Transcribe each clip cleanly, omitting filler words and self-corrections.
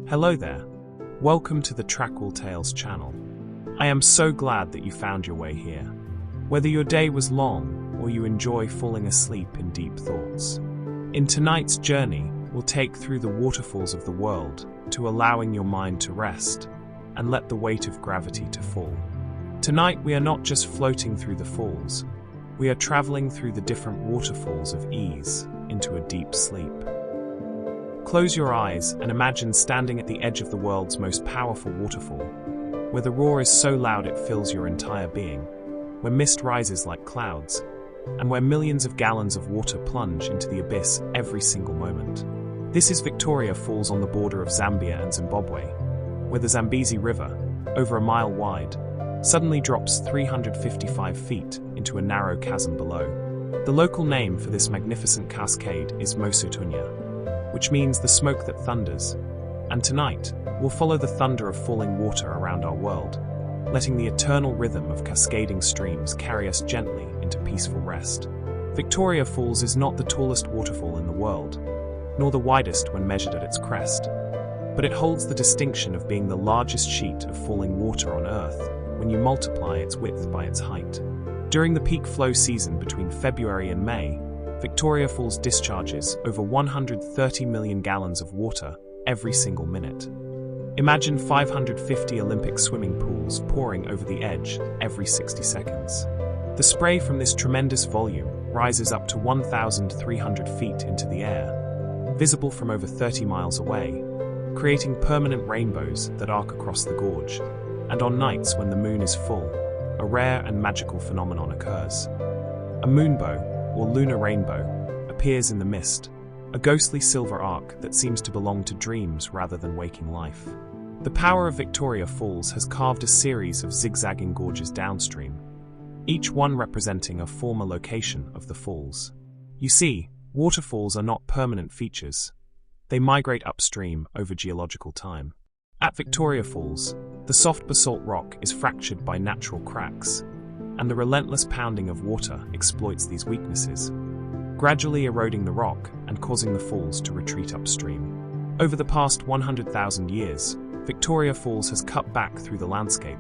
Hello there. Welcome to the Tranquil Tales channel. I am so glad that you found your way here. Whether your day was long or you enjoy falling asleep in deep thoughts. In tonight's journey, we'll take through the waterfalls of the world to allowing your mind to rest and let the weight of gravity to fall. Tonight we are not just floating through the falls, we are traveling through the different waterfalls of ease into a deep sleep. Close your eyes and imagine standing at the edge of the world's most powerful waterfall, where the roar is so loud it fills your entire being, where mist rises like clouds, and where millions of gallons of water plunge into the abyss every single moment. This is Victoria Falls on the border of Zambia and Zimbabwe, where the Zambezi River, over a mile wide, suddenly drops 355 feet into a narrow chasm below. The local name for this magnificent cascade is Mosotunya, which means the smoke that thunders, and tonight we'll follow the thunder of falling water around our world, letting the eternal rhythm of cascading streams carry us gently into peaceful rest. Victoria Falls is not the tallest waterfall in the world, nor the widest when measured at its crest, but it holds the distinction of being the largest sheet of falling water on Earth when you multiply its width by its height. During the peak flow season between February and May, Victoria Falls discharges over 130 million gallons of water every single minute. Imagine 550 Olympic swimming pools pouring over the edge every 60 seconds. The spray from this tremendous volume rises up to 1,300 feet into the air, visible from over 30 miles away, creating permanent rainbows that arc across the gorge. And on nights when the moon is full, a rare and magical phenomenon occurs. A moonbow, or lunar rainbow, appears in the mist, a ghostly silver arc that seems to belong to dreams rather than waking life. The power of Victoria Falls has carved a series of zigzagging gorges downstream, each one representing a former location of the falls. You see, waterfalls are not permanent features. They migrate upstream over geological time. At Victoria Falls, the soft basalt rock is fractured by natural cracks, and the relentless pounding of water exploits these weaknesses, gradually eroding the rock and causing the falls to retreat upstream. Over the past 100,000 years, Victoria Falls has cut back through the landscape,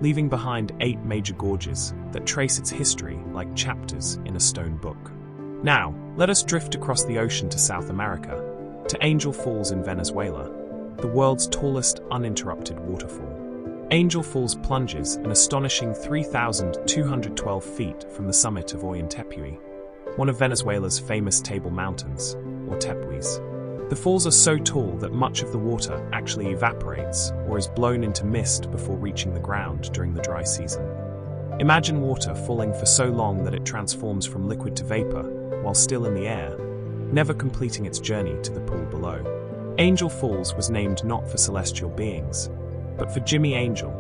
leaving behind 8 major gorges that trace its history like chapters in a stone book. Now, let us drift across the ocean to South America, to Angel Falls in Venezuela, the world's tallest uninterrupted waterfall. Angel Falls plunges an astonishing 3,212 feet from the summit of Ollantaytambo, one of Venezuela's famous table mountains, or tepuis. The falls are so tall that much of the water actually evaporates or is blown into mist before reaching the ground during the dry season. Imagine water falling for so long that it transforms from liquid to vapor while still in the air, never completing its journey to the pool below. Angel Falls was named not for celestial beings, but for Jimmy Angel,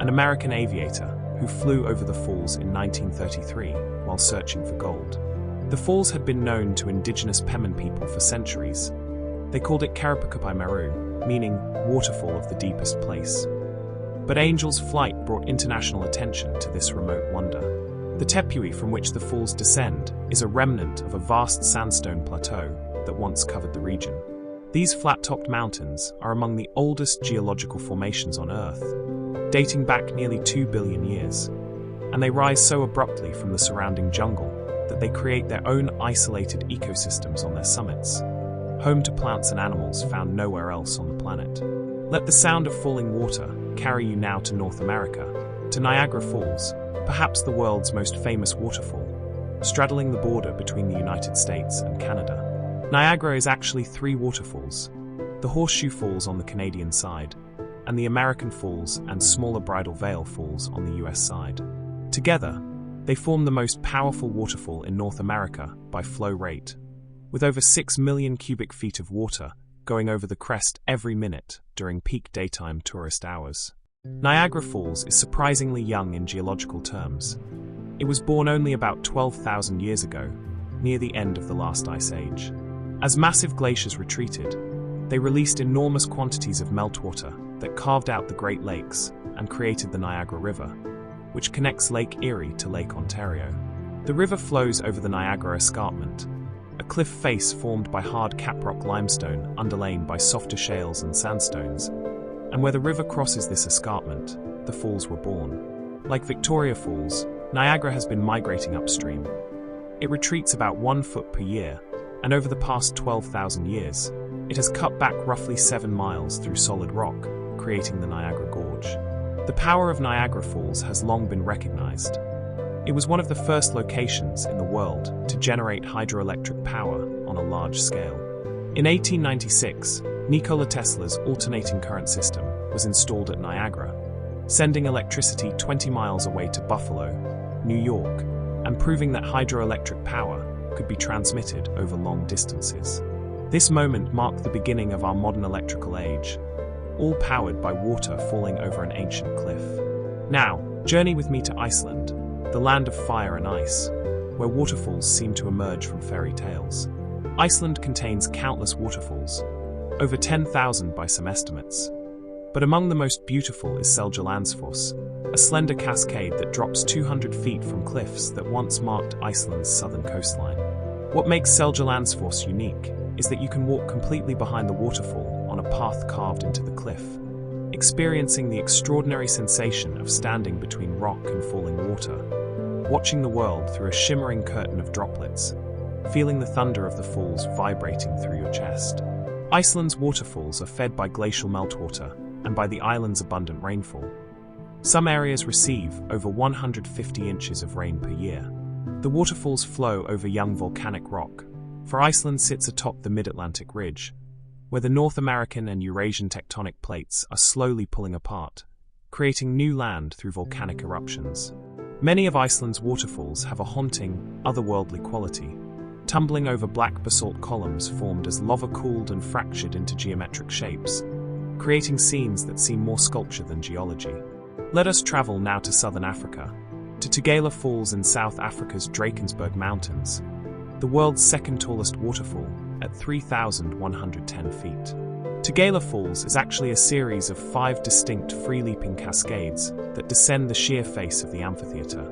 an American aviator who flew over the falls in 1933 while searching for gold. The falls had been known to indigenous Pemon people for centuries. They called it Karapukapai Maru, meaning waterfall of the deepest place. But Angel's flight brought international attention to this remote wonder. The tepui from which the falls descend is a remnant of a vast sandstone plateau that once covered the region. These flat-topped mountains are among the oldest geological formations on Earth, dating back nearly 2 billion years, and they rise so abruptly from the surrounding jungle that they create their own isolated ecosystems on their summits, home to plants and animals found nowhere else on the planet. Let the sound of falling water carry you now to North America, to Niagara Falls, perhaps the world's most famous waterfall, straddling the border between the United States and Canada. Niagara is actually 3 waterfalls: the Horseshoe Falls on the Canadian side, and the American Falls and smaller Bridal Veil Falls on the US side. Together, they form the most powerful waterfall in North America by flow rate, with over 6 million cubic feet of water going over the crest every minute during peak daytime tourist hours. Niagara Falls is surprisingly young in geological terms. It was born only about 12,000 years ago, near the end of the last ice age. As massive glaciers retreated, they released enormous quantities of meltwater that carved out the Great Lakes and created the Niagara River, which connects Lake Erie to Lake Ontario. The river flows over the Niagara Escarpment, a cliff face formed by hard caprock limestone underlain by softer shales and sandstones. And where the river crosses this escarpment, the falls were born. Like Victoria Falls, Niagara has been migrating upstream. It retreats about 1 foot per year, and over the past 12,000 years, it has cut back roughly 7 miles through solid rock, creating the Niagara Gorge. The power of Niagara Falls has long been recognized. It was one of the first locations in the world to generate hydroelectric power on a large scale. In 1896, Nikola Tesla's alternating current system was installed at Niagara, sending electricity 20 miles away to Buffalo, New York, and proving that hydroelectric power could be transmitted over long distances. This moment marked the beginning of our modern electrical age, all powered by water falling over an ancient cliff. Now, journey with me to Iceland, the land of fire and ice, where waterfalls seem to emerge from fairy tales. Iceland contains countless waterfalls, over 10,000 by some estimates. But among the most beautiful is Seljalandsfoss, a slender cascade that drops 200 feet from cliffs that once marked Iceland's southern coastline. What makes Seljalandsfoss unique is that you can walk completely behind the waterfall on a path carved into the cliff, experiencing the extraordinary sensation of standing between rock and falling water, watching the world through a shimmering curtain of droplets, feeling the thunder of the falls vibrating through your chest. Iceland's waterfalls are fed by glacial meltwater and by the island's abundant rainfall. Some areas receive over 150 inches of rain per year. The waterfalls flow over young volcanic rock, for Iceland sits atop the mid-Atlantic ridge, where the North American and Eurasian tectonic plates are slowly pulling apart, creating new land through volcanic eruptions. Many of Iceland's waterfalls have a haunting, otherworldly quality, tumbling over black basalt columns formed as lava cooled and fractured into geometric shapes, creating scenes that seem more sculpture than geology. Let us travel now to southern Africa, to Tugela Falls in South Africa's Drakensberg Mountains, the world's second tallest waterfall at 3,110 feet. Tugela Falls is actually a series of 5 distinct free-leaping cascades that descend the sheer face of the amphitheater,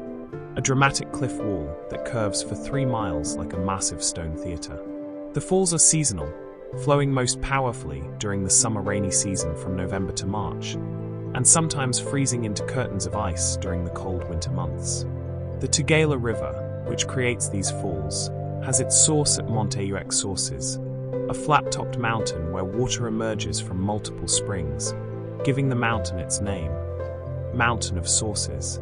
a dramatic cliff wall that curves for 3 miles like a massive stone theater. The falls are seasonal, flowing most powerfully during the summer rainy season from November to March, and sometimes freezing into curtains of ice during the cold winter months. The Tugela River, which creates these falls, has its source at Monte Uec Sources, a flat-topped mountain where water emerges from multiple springs, giving the mountain its name, Mountain of Sources.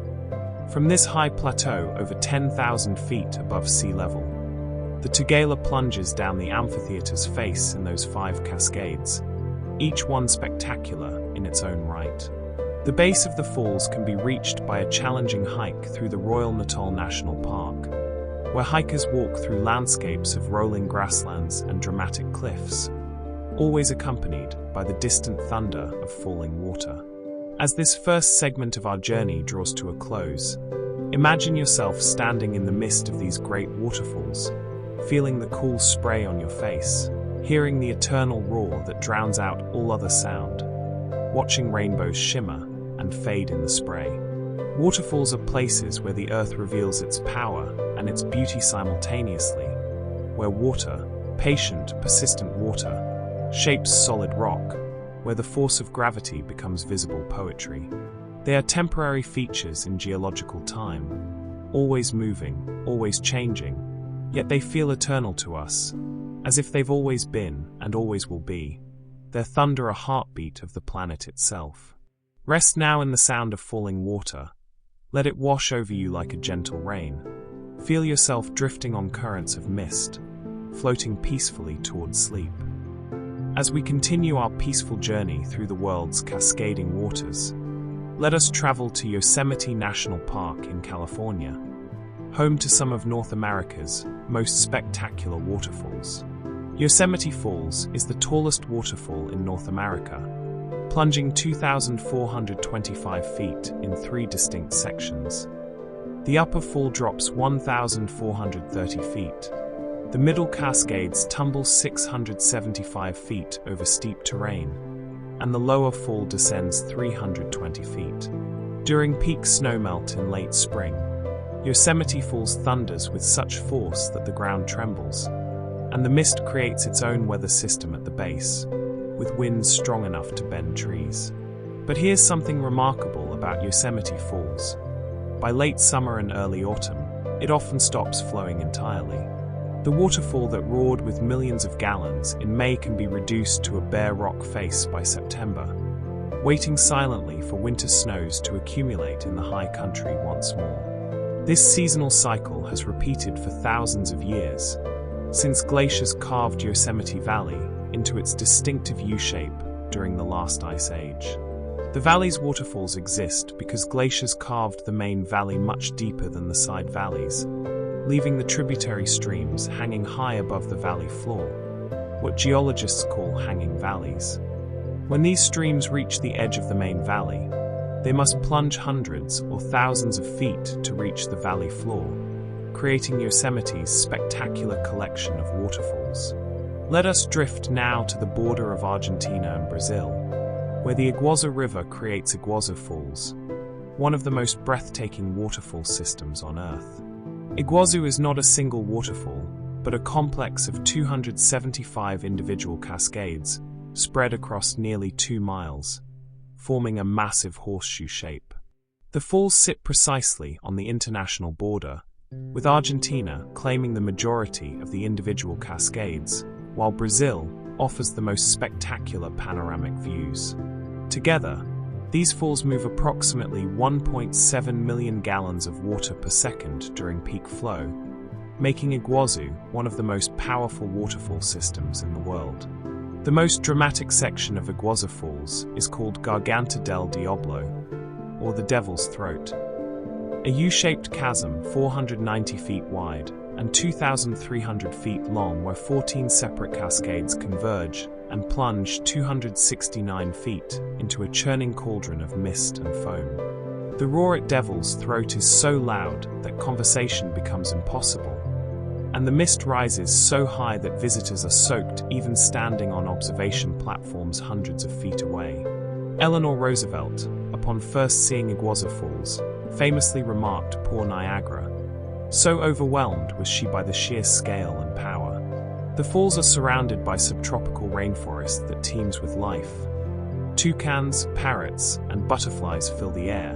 From this high plateau over 10,000 feet above sea level, the Tugela plunges down the amphitheater's face in those 5 cascades, each one spectacular in its own right. The base of the falls can be reached by a challenging hike through the Royal Natal National Park, where hikers walk through landscapes of rolling grasslands and dramatic cliffs, always accompanied by the distant thunder of falling water. As this first segment of our journey draws to a close, imagine yourself standing in the midst of these great waterfalls, feeling the cool spray on your face, hearing the eternal roar that drowns out all other sound, watching rainbows shimmer and fade in the spray. Waterfalls are places where the earth reveals its power and its beauty simultaneously, where water, patient, persistent water, shapes solid rock, where the force of gravity becomes visible poetry. They are temporary features in geological time, always moving, always changing, yet they feel eternal to us, as if they've always been and always will be, their thunder a heartbeat of the planet itself. Rest now in the sound of falling water. Let it wash over you like a gentle rain. Feel yourself drifting on currents of mist, floating peacefully towards sleep. As we continue our peaceful journey through the world's cascading waters, let us travel to Yosemite National Park in California, home to some of North America's most spectacular waterfalls. Yosemite Falls is the tallest waterfall in North America, plunging 2,425 feet in 3 distinct sections. The upper fall drops 1,430 feet. The middle cascades tumble 675 feet over steep terrain, and the lower fall descends 320 feet. During peak snowmelt in late spring, Yosemite Falls thunders with such force that the ground trembles, and the mist creates its own weather system at the base, with winds strong enough to bend trees. But here's something remarkable about Yosemite Falls. By late summer and early autumn, it often stops flowing entirely. The waterfall that roared with millions of gallons in May can be reduced to a bare rock face by September, waiting silently for winter snows to accumulate in the high country once more. This seasonal cycle has repeated for thousands of years, since glaciers carved Yosemite Valley into its distinctive U-shape during the last ice age. The valley's waterfalls exist because glaciers carved the main valley much deeper than the side valleys, leaving the tributary streams hanging high above the valley floor, what geologists call hanging valleys. When these streams reach the edge of the main valley, they must plunge hundreds or thousands of feet to reach the valley floor, creating Yosemite's spectacular collection of waterfalls. Let us drift now to the border of Argentina and Brazil, where the Iguazu River creates Iguazu Falls, one of the most breathtaking waterfall systems on Earth. Iguazu is not a single waterfall, but a complex of 275 individual cascades spread across nearly 2 miles, forming a massive horseshoe shape. The falls sit precisely on the international border, with Argentina claiming the majority of the individual cascades, while Brazil offers the most spectacular panoramic views. Together, these falls move approximately 1.7 million gallons of water per second during peak flow, making Iguazu one of the most powerful waterfall systems in the world. The most dramatic section of Iguazu Falls is called Garganta del Diablo, or the Devil's Throat, a U-shaped chasm 490 feet wide and 2,300 feet long where 14 separate cascades converge and plunge 269 feet into a churning cauldron of mist and foam. The roar at Devil's Throat is so loud that conversation becomes impossible, and the mist rises so high that visitors are soaked even standing on observation platforms hundreds of feet away. Eleanor Roosevelt, upon first seeing Iguazu Falls, famously remarked, "Poor Niagara." So overwhelmed was she by the sheer scale and power. The falls are surrounded by subtropical rainforest that teems with life. Toucans, parrots, and butterflies fill the air,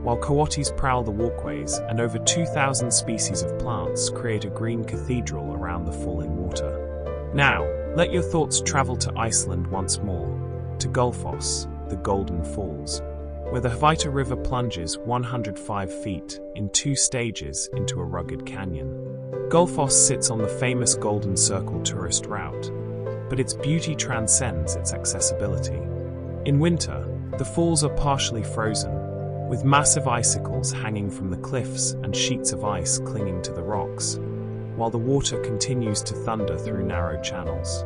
while coyotes prowl the walkways, and over 2,000 species of plants create a green cathedral around the falling water. Now, let your thoughts travel to Iceland once more, to Gullfoss, the Golden Falls, where the Hvita River plunges 105 feet in 2 stages into a rugged canyon. Gullfoss sits on the famous Golden Circle tourist route, but its beauty transcends its accessibility. In winter, the falls are partially frozen, with massive icicles hanging from the cliffs and sheets of ice clinging to the rocks, while the water continues to thunder through narrow channels.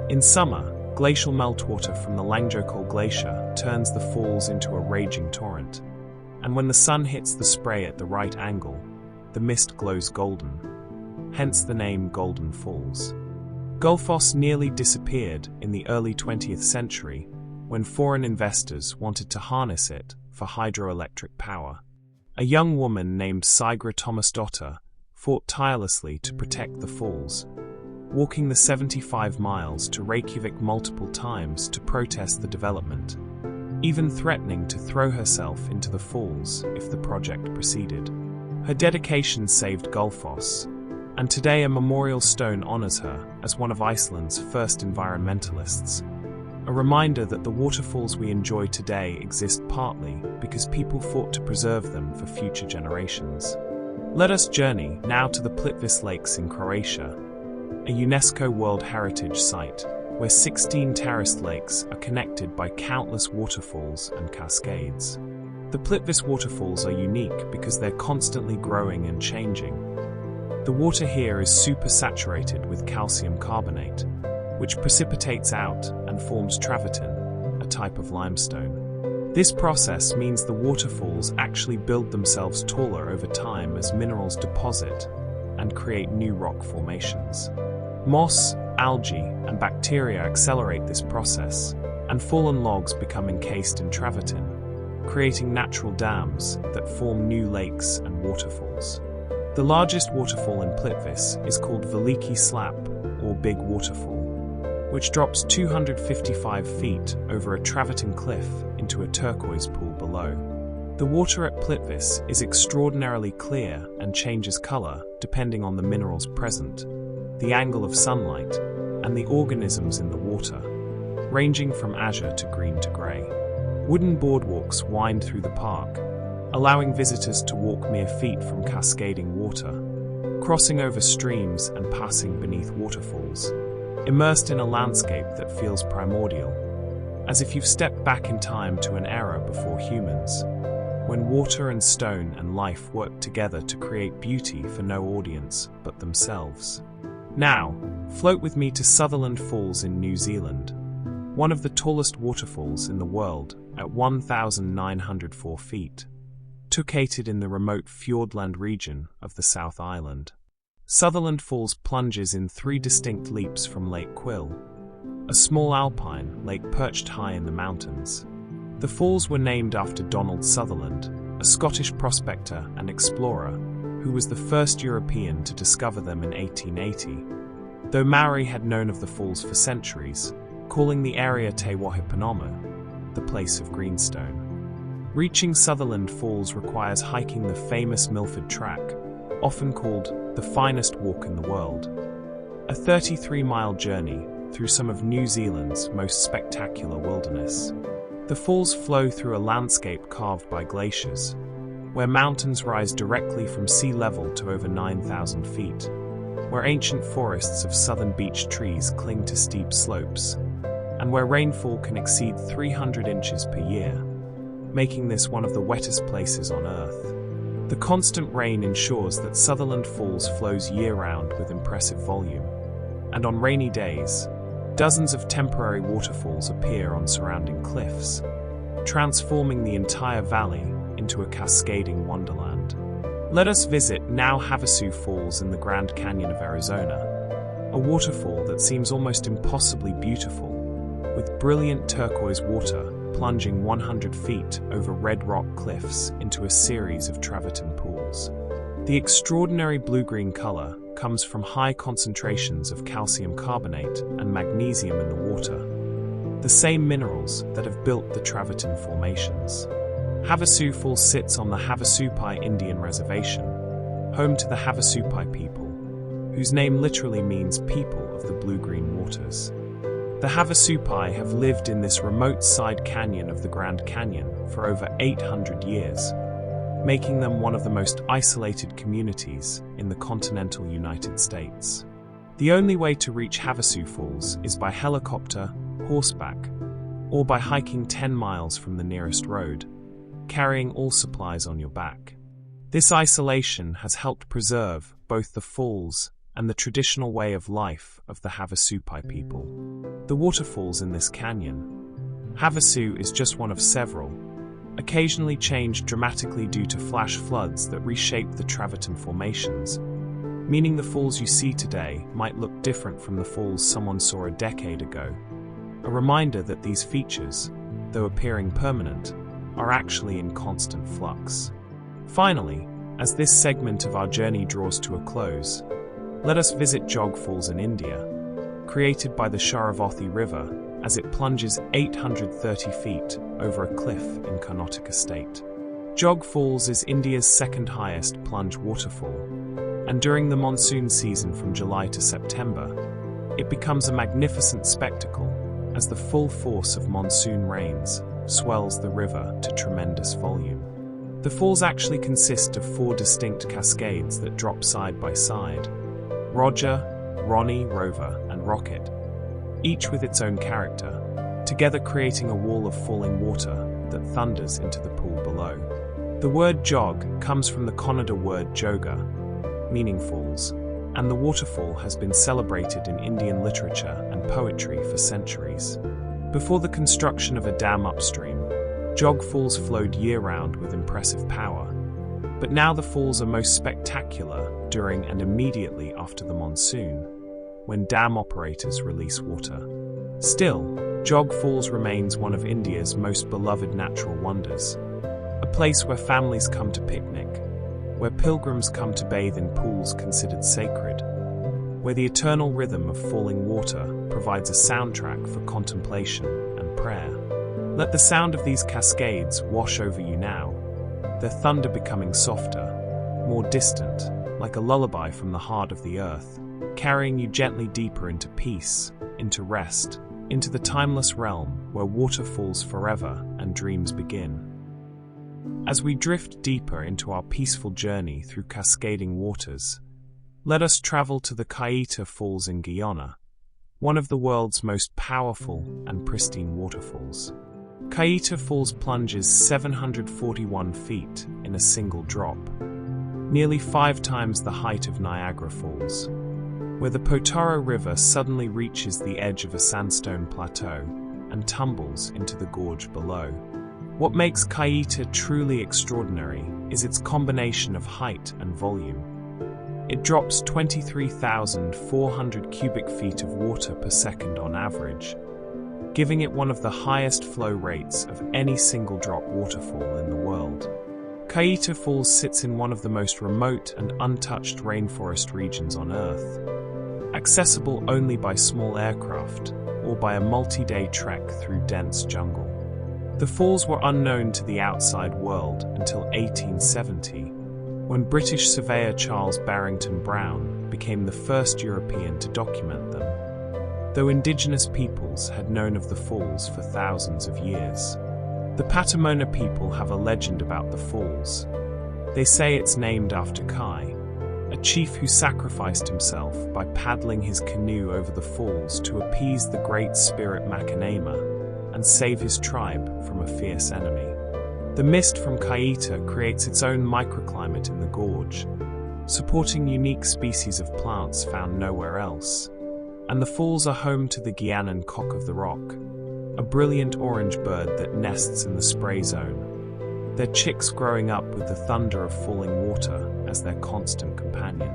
In summer, glacial meltwater from the Langjokul Glacier turns the falls into a raging torrent, and when the sun hits the spray at the right angle, the mist glows golden, hence the name Golden Falls. Gullfoss nearly disappeared in the early 20th century when foreign investors wanted to harness it for hydroelectric power. A young woman named Sigra Thomasdottir fought tirelessly to protect the falls, walking the 75 miles to Reykjavik multiple times to protest the development, even threatening to throw herself into the falls if the project proceeded. Her dedication saved Gullfoss, and today a memorial stone honors her as one of Iceland's first environmentalists. A reminder that the waterfalls we enjoy today exist partly because people fought to preserve them for future generations. Let us journey now to the Plitvice Lakes in Croatia, a UNESCO World Heritage Site where 16 terraced lakes are connected by countless waterfalls and cascades. The Plitvice waterfalls are unique because they're constantly growing and changing. The water here is supersaturated with calcium carbonate, which precipitates out and forms travertine, a type of limestone. This process means the waterfalls actually build themselves taller over time as minerals deposit and create new rock formations. Moss, algae, and bacteria accelerate this process, and fallen logs become encased in travertine, creating natural dams that form new lakes and waterfalls. The largest waterfall in Plitvice is called Veliki Slap, or Big Waterfall, which drops 255 feet over a travertine cliff into a turquoise pool below. The water at Plitvice is extraordinarily clear and changes color depending on the minerals present, the angle of sunlight, and the organisms in the water, ranging from azure to green to gray. Wooden boardwalks wind through the park, allowing visitors to walk mere feet from cascading water, crossing over streams and passing beneath waterfalls, immersed in a landscape that feels primordial, as if you've stepped back in time to an era before humans, when water and stone and life worked together to create beauty for no audience but themselves. Now, float with me to Sutherland Falls in New Zealand, one of the tallest waterfalls in the world at 1,904 feet, located in the remote fjordland region of the South Island. Sutherland Falls plunges in 3 distinct leaps from Lake Quill, a small alpine lake perched high in the mountains. The falls were named after Donald Sutherland, a Scottish prospector and explorer who was the first European to discover them in 1880, though Maori had known of the falls for centuries, calling the area Te Wahipanomu, the place of greenstone. Reaching Sutherland Falls requires hiking the famous Milford Track, often called the finest walk in the world, a 33-mile journey through some of New Zealand's most spectacular wilderness. The falls flow through a landscape carved by glaciers, where mountains rise directly from sea level to over 9,000 feet, where ancient forests of southern beech trees cling to steep slopes, and where rainfall can exceed 300 inches per year, making this one of the wettest places on Earth. The constant rain ensures that Sutherland Falls flows year-round with impressive volume, and on rainy days, dozens of temporary waterfalls appear on surrounding cliffs, transforming the entire valley into a cascading wonderland. Let us visit now Havasu Falls in the Grand Canyon of Arizona, a waterfall that seems almost impossibly beautiful, with brilliant turquoise water plunging 100 feet over red rock cliffs into a series of travertine pools. The extraordinary blue-green color comes from high concentrations of calcium carbonate and magnesium in the water, the same minerals that have built the travertine formations. Havasu Falls sits on the Havasupai Indian Reservation, home to the Havasupai people, whose name literally means people of the blue-green waters. The Havasupai have lived in this remote side canyon of the Grand Canyon for over 800 years, making them one of the most isolated communities in the continental United States. The only way to reach Havasu Falls is by helicopter, horseback, or by hiking 10 miles from the nearest road, carrying all supplies on your back. This isolation has helped preserve both the falls and the traditional way of life of the Havasupai people. The waterfalls in this canyon, Havasu is just one of several, occasionally changed dramatically due to flash floods that reshape the travertine formations, meaning the falls you see today might look different from the falls someone saw a decade ago. A reminder that these features, though appearing permanent, are actually in constant flux. Finally, as this segment of our journey draws to a close, let us visit Jog Falls in India, created by the Sharavathi River as it plunges 830 feet over a cliff in Karnataka state. Jog Falls is India's second highest plunge waterfall, and during the monsoon season from July to September, it becomes a magnificent spectacle as the full force of monsoon rains swells the river to tremendous volume. The falls actually consist of 4 distinct cascades that drop side by side: Roger, Ronnie, Rover, and Rocket, each with its own character, together creating a wall of falling water that thunders into the pool below. The word jog comes from the Kannada word joga, meaning falls, and the waterfall has been celebrated in Indian literature and poetry for centuries. Before the construction of a dam upstream, Jog Falls flowed year-round with impressive power, but now the falls are most spectacular during and immediately after the monsoon, when dam operators release water. Still, Jog Falls remains one of India's most beloved natural wonders, a place where families come to picnic, where pilgrims come to bathe in pools considered sacred, where the eternal rhythm of falling water provides a soundtrack for contemplation and prayer. Let the sound of these cascades wash over you now, their thunder becoming softer, more distant, like a lullaby from the heart of the earth, carrying you gently deeper into peace, into rest, into the timeless realm where water falls forever and dreams begin. As we drift deeper into our peaceful journey through cascading waters, let us travel to the Caeta Falls in Guyana, one of the world's most powerful and pristine waterfalls. Caeta Falls plunges 741 feet in a single drop, nearly 5 times the height of Niagara Falls, where the Potaro River suddenly reaches the edge of a sandstone plateau and tumbles into the gorge below. What makes Caeta truly extraordinary is its combination of height and volume. It drops 23,400 cubic feet of water per second on average, giving it one of the highest flow rates of any single drop waterfall in the world. Caeta Falls sits in one of the most remote and untouched rainforest regions on Earth, accessible only by small aircraft or by a multi-day trek through dense jungle. The falls were unknown to the outside world until 1870, when British surveyor Charles Barrington Brown became the first European to document them, though indigenous peoples had known of the falls for thousands of years. The Patamona people have a legend about the falls. They say it's named after Kai, a chief who sacrificed himself by paddling his canoe over the falls to appease the great spirit Macanema and save his tribe from a fierce enemy. The mist from Caeta creates its own microclimate in the gorge, supporting unique species of plants found nowhere else. And the falls are home to the Guianan cock of the rock, a brilliant orange bird that nests in the spray zone, their chicks growing up with the thunder of falling water as their constant companion.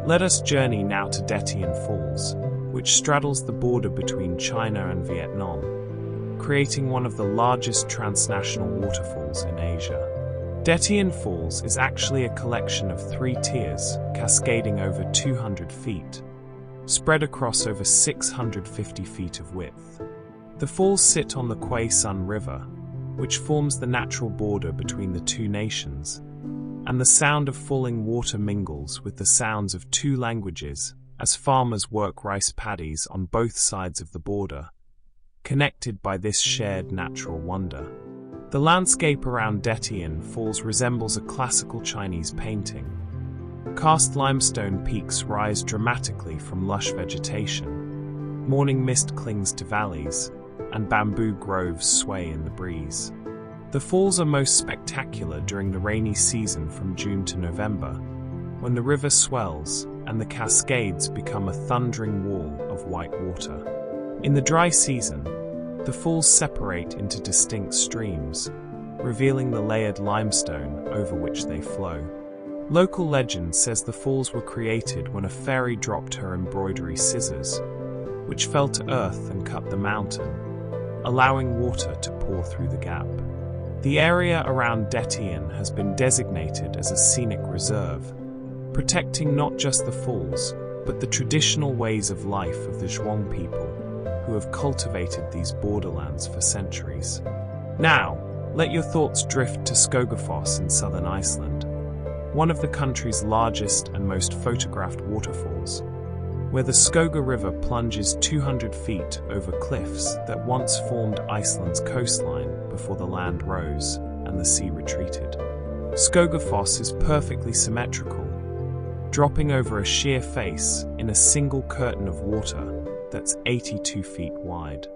Let us journey now to Bedtime Falls, which straddles the border between China and Vietnam, creating one of the largest transnational waterfalls in Asia. Bedtime Falls is actually a collection of 3 tiers cascading over 200 feet, spread across over 650 feet of width. The falls sit on the Kwai Sun River, which forms the natural border between the two nations, and the sound of falling water mingles with the sounds of 2 languages as farmers work rice paddies on both sides of the border, connected by this shared natural wonder. The landscape around Bedtime Falls resembles a classical Chinese painting. Cast limestone peaks rise dramatically from lush vegetation, morning mist clings to valleys, and bamboo groves sway in the breeze. The falls are most spectacular during the rainy season from June to November, when the river swells and the cascades become a thundering wall of white water. In the dry season, the falls separate into distinct streams, revealing the layered limestone over which they flow. Local legend says the falls were created when a fairy dropped her embroidery scissors, which fell to earth and cut the mountain, allowing water to pour through the gap. The area around Bedtime has been designated as a scenic reserve, protecting not just the falls, but the traditional ways of life of the Zhuang people, who have cultivated these borderlands for centuries. Now, let your thoughts drift to Skogafoss in southern Iceland, one of the country's largest and most photographed waterfalls, where the Skoga River plunges 200 feet over cliffs that once formed Iceland's coastline before the land rose and the sea retreated. Skogafoss is perfectly symmetrical, dropping over a sheer face in a single curtain of water that's 82 feet wide.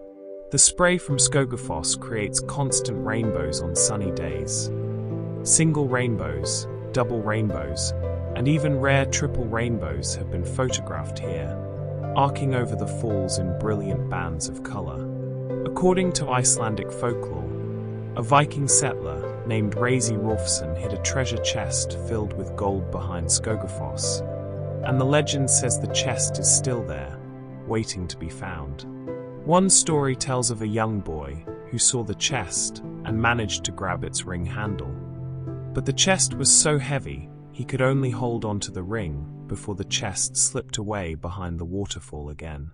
The spray from Skogafoss creates constant rainbows on sunny days. Single rainbows, double rainbows, and even rare triple rainbows have been photographed here, arcing over the falls in brilliant bands of color. According to Icelandic folklore, a Viking settler named Raisi Rolfsson hid a treasure chest filled with gold behind Skogafoss, and the legend says the chest is still there, waiting to be found. One story tells of a young boy who saw the chest and managed to grab its ring handle. But the chest was so heavy, he could only hold onto the ring, before the chest slipped away behind the waterfall again.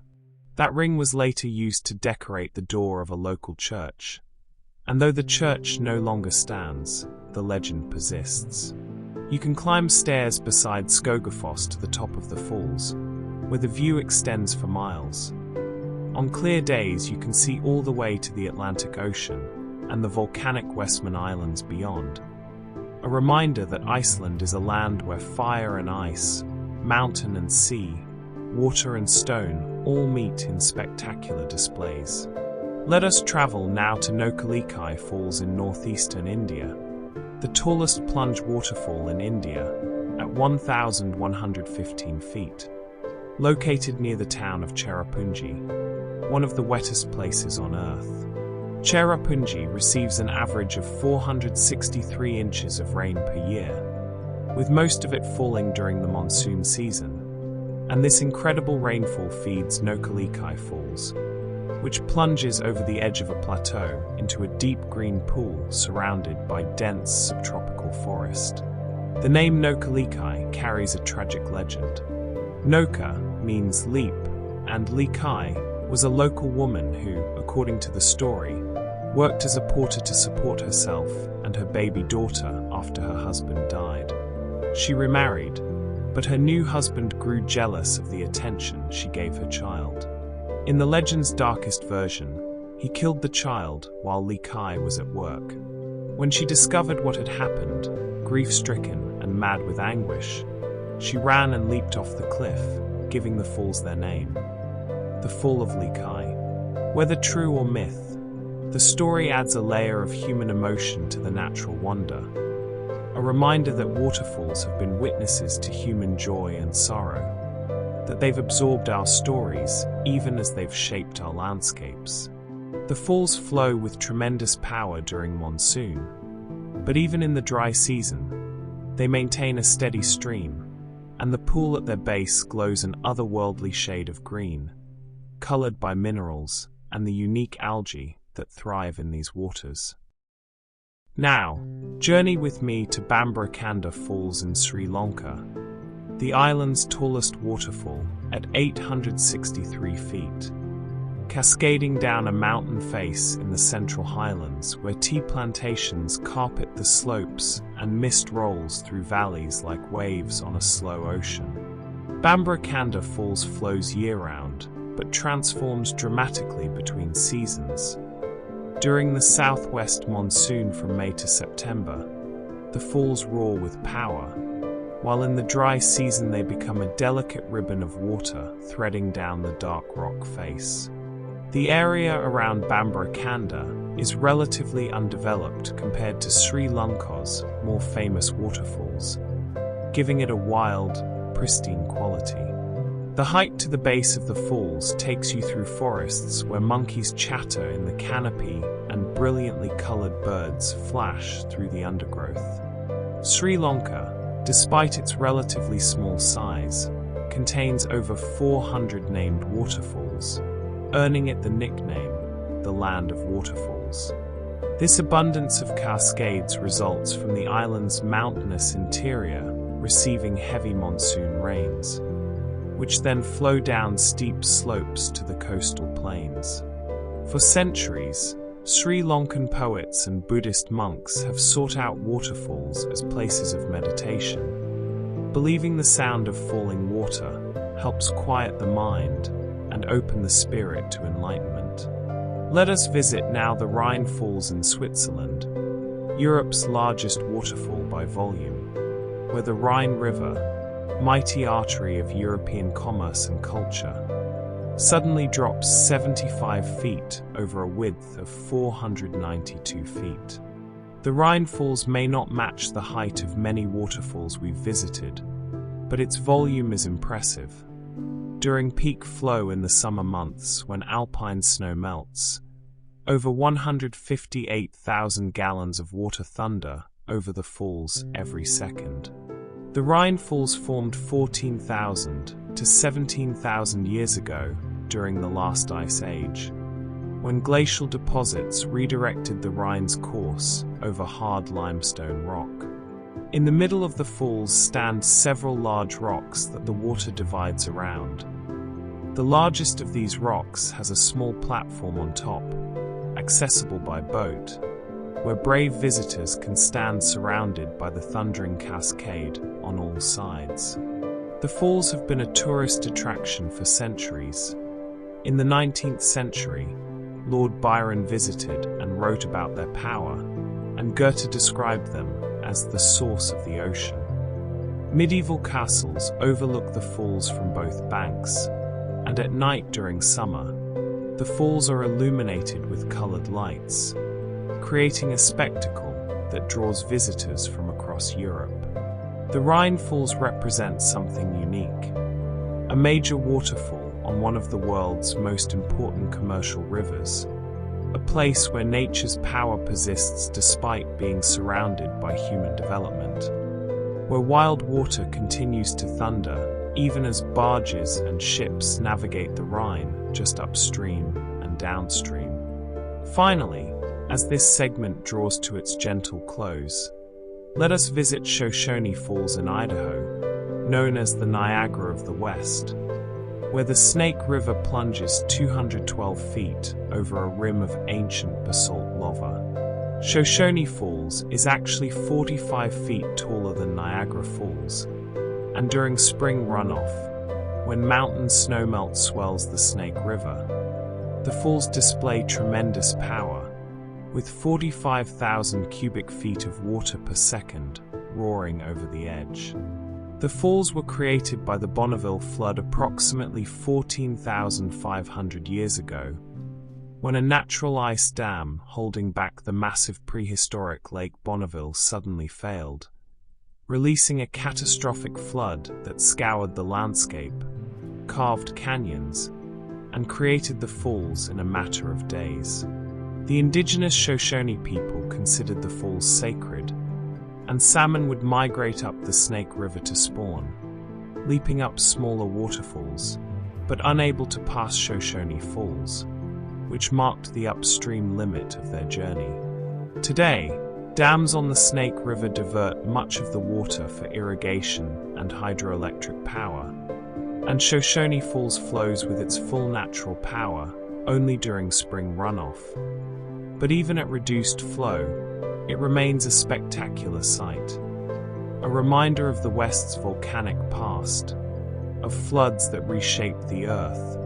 That ring was later used to decorate the door of a local church, and though the church no longer stands, the legend persists. You can climb stairs beside Skogafoss to the top of the falls, where the view extends for miles. On clear days, you can see all the way to the Atlantic Ocean and the volcanic Westman Islands beyond. A reminder that Iceland is a land where fire and ice, mountain and sea, water and stone all meet in spectacular displays. Let us travel now to Nokkalikai Falls in northeastern India, the tallest plunge waterfall in India, at 1,115 feet. Located near the town of Cherrapunji, one of the wettest places on Earth. Cherrapunji receives an average of 463 inches of rain per year, with most of it falling during the monsoon season. And this incredible rainfall feeds Nokkalikai Falls, which plunges over the edge of a plateau into a deep green pool surrounded by dense subtropical forest. The name Nokkalikai carries a tragic legend. Nokka means leap, and Likai was a local woman who, according to the story, worked as a porter to support herself and her baby daughter after her husband died. She remarried, but her new husband grew jealous of the attention she gave her child. In the legend's darkest version, he killed the child while Likai was at work. When she discovered what had happened, grief-stricken and mad with anguish, she ran and leaped off the cliff, giving the falls their name, the Fall of Likai. Whether true or myth, the story adds a layer of human emotion to the natural wonder, a reminder that waterfalls have been witnesses to human joy and sorrow, that they've absorbed our stories even as they've shaped our landscapes. The falls flow with tremendous power during monsoon, but even in the dry season, they maintain a steady stream, and the pool at their base glows an otherworldly shade of green, colored by minerals and the unique algae that thrive in these waters. Now, journey with me to Bambrakanda Falls in Sri Lanka, the island's tallest waterfall at 863 feet. Cascading down a mountain face in the Central Highlands where tea plantations carpet the slopes and mist rolls through valleys like waves on a slow ocean. Bambrakanda Falls flows year-round, but transforms dramatically between seasons. During the southwest monsoon from May to September, the falls roar with power, while in the dry season they become a delicate ribbon of water threading down the dark rock face. The area around Bambrakanda is relatively undeveloped compared to Sri Lanka's more famous waterfalls, giving it a wild, pristine quality. The hike to the base of the falls takes you through forests where monkeys chatter in the canopy and brilliantly colored birds flash through the undergrowth. Sri Lanka, despite its relatively small size, contains over 400 named waterfalls, earning it the nickname, the Land of Waterfalls. This abundance of cascades results from the island's mountainous interior receiving heavy monsoon rains, which then flow down steep slopes to the coastal plains. For centuries, Sri Lankan poets and Buddhist monks have sought out waterfalls as places of meditation, believing the sound of falling water helps quiet the mind and open the spirit to enlightenment. Let us visit now the Rhine Falls in Switzerland, Europe's largest waterfall by volume, where the Rhine River, mighty artery of European commerce and culture, suddenly drops 75 feet over a width of 492 feet. The Rhine Falls may not match the height of many waterfalls we've visited, but its volume is impressive. During peak flow in the summer months when alpine snow melts, over 158,000 gallons of water thunder over the falls every second. The Rhine Falls formed 14,000 to 17,000 years ago during the last ice age, when glacial deposits redirected the Rhine's course over hard limestone rock. In the middle of the falls stand several large rocks that the water divides around. The largest of these rocks has a small platform on top, accessible by boat, where brave visitors can stand surrounded by the thundering cascade on all sides. The falls have been a tourist attraction for centuries. In the 19th century, Lord Byron visited and wrote about their power, and Goethe described them as the source of the ocean. Medieval castles overlook the falls from both banks, and at night during summer, the falls are illuminated with colored lights, creating a spectacle that draws visitors from across Europe. The Rhine Falls represent something unique, a major waterfall on one of the world's most important commercial rivers, a place where nature's power persists despite being surrounded by human development, where wild water continues to thunder even as barges and ships navigate the Rhine just upstream and downstream. Finally, as this segment draws to its gentle close, let us visit Shoshone Falls in Idaho, known as the Niagara of the West, where the Snake River plunges 212 feet over a rim of ancient basalt lava. Shoshone Falls is actually 45 feet taller than Niagara Falls, and during spring runoff, when mountain snowmelt swells the Snake River, the falls display tremendous power, with 45,000 cubic feet of water per second roaring over the edge. The falls were created by the Bonneville flood approximately 14,500 years ago, when a natural ice dam holding back the massive prehistoric Lake Bonneville suddenly failed, releasing a catastrophic flood that scoured the landscape, carved canyons, and created the falls in a matter of days. The indigenous Shoshone people considered the falls sacred, and salmon would migrate up the Snake River to spawn, leaping up smaller waterfalls, but unable to pass Shoshone Falls, which marked the upstream limit of their journey. Today, dams on the Snake River divert much of the water for irrigation and hydroelectric power, and Shoshone Falls flows with its full natural power only during spring runoff. But even at reduced flow, it remains a spectacular sight, a reminder of the West's volcanic past, of floods that reshaped the Earth,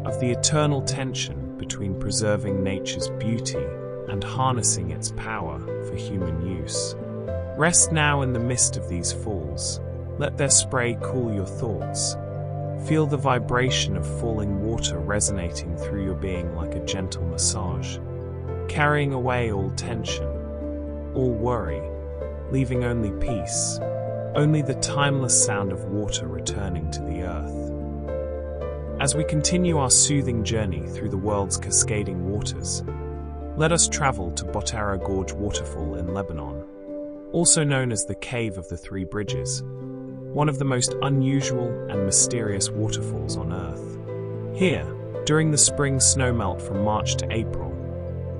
of the eternal tension between preserving nature's beauty and harnessing its power for human use. Rest now in the mist of these falls. Let their spray cool your thoughts. Feel the vibration of falling water resonating through your being like a gentle massage, carrying away all tension, all worry, leaving only peace, only the timeless sound of water returning to the earth. As we continue our soothing journey through the world's cascading waters, let us travel to Botara Gorge Waterfall in Lebanon, also known as the Cave of the Three Bridges, one of the most unusual and mysterious waterfalls on Earth. Here, during the spring snowmelt from March to April,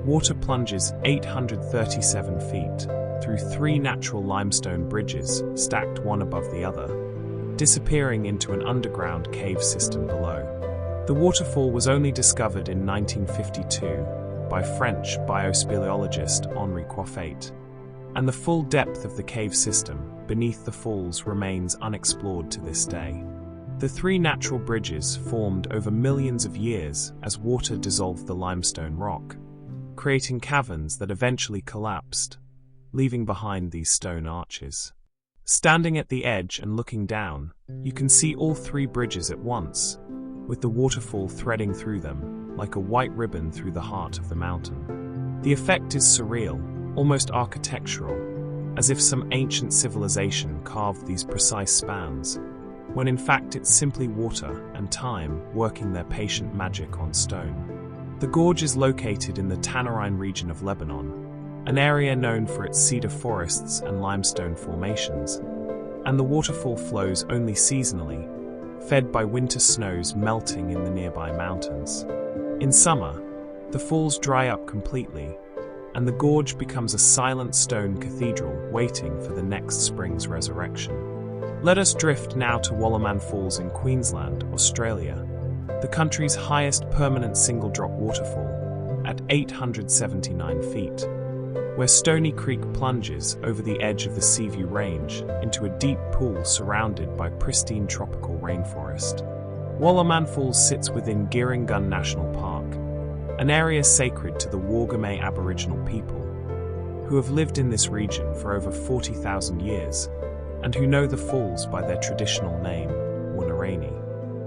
water plunges 837 feet through 3 natural limestone bridges stacked one above the other, disappearing into an underground cave system below. The waterfall was only discovered in 1952 by French biospeleologist Henri Coiffet, and the full depth of the cave system beneath the falls remains unexplored to this day. The 3 natural bridges formed over millions of years as water dissolved the limestone rock, creating caverns that eventually collapsed, leaving behind these stone arches. Standing at the edge and looking down, you can see all 3 bridges at once, with the waterfall threading through them like a white ribbon through the heart of the mountain. The effect is surreal, almost architectural, as if some ancient civilization carved these precise spans, when in fact it's simply water and time working their patient magic on stone. The gorge is located in the Tanarine region of Lebanon, an area known for its cedar forests and limestone formations, and the waterfall flows only seasonally, fed by winter snows melting in the nearby mountains. In summer, the falls dry up completely, and the gorge becomes a silent stone cathedral waiting for the next spring's resurrection. Let us drift now to Wallaman Falls in Queensland, Australia, the country's highest permanent single-drop waterfall at 879 feet, where Stony Creek plunges over the edge of the Seaview Range into a deep pool surrounded by pristine tropical rainforest. Wallaman Falls sits within Giringun National Park, an area sacred to the Wagamay Aboriginal people, who have lived in this region for over 40,000 years and who know the falls by their traditional name, Wunarani.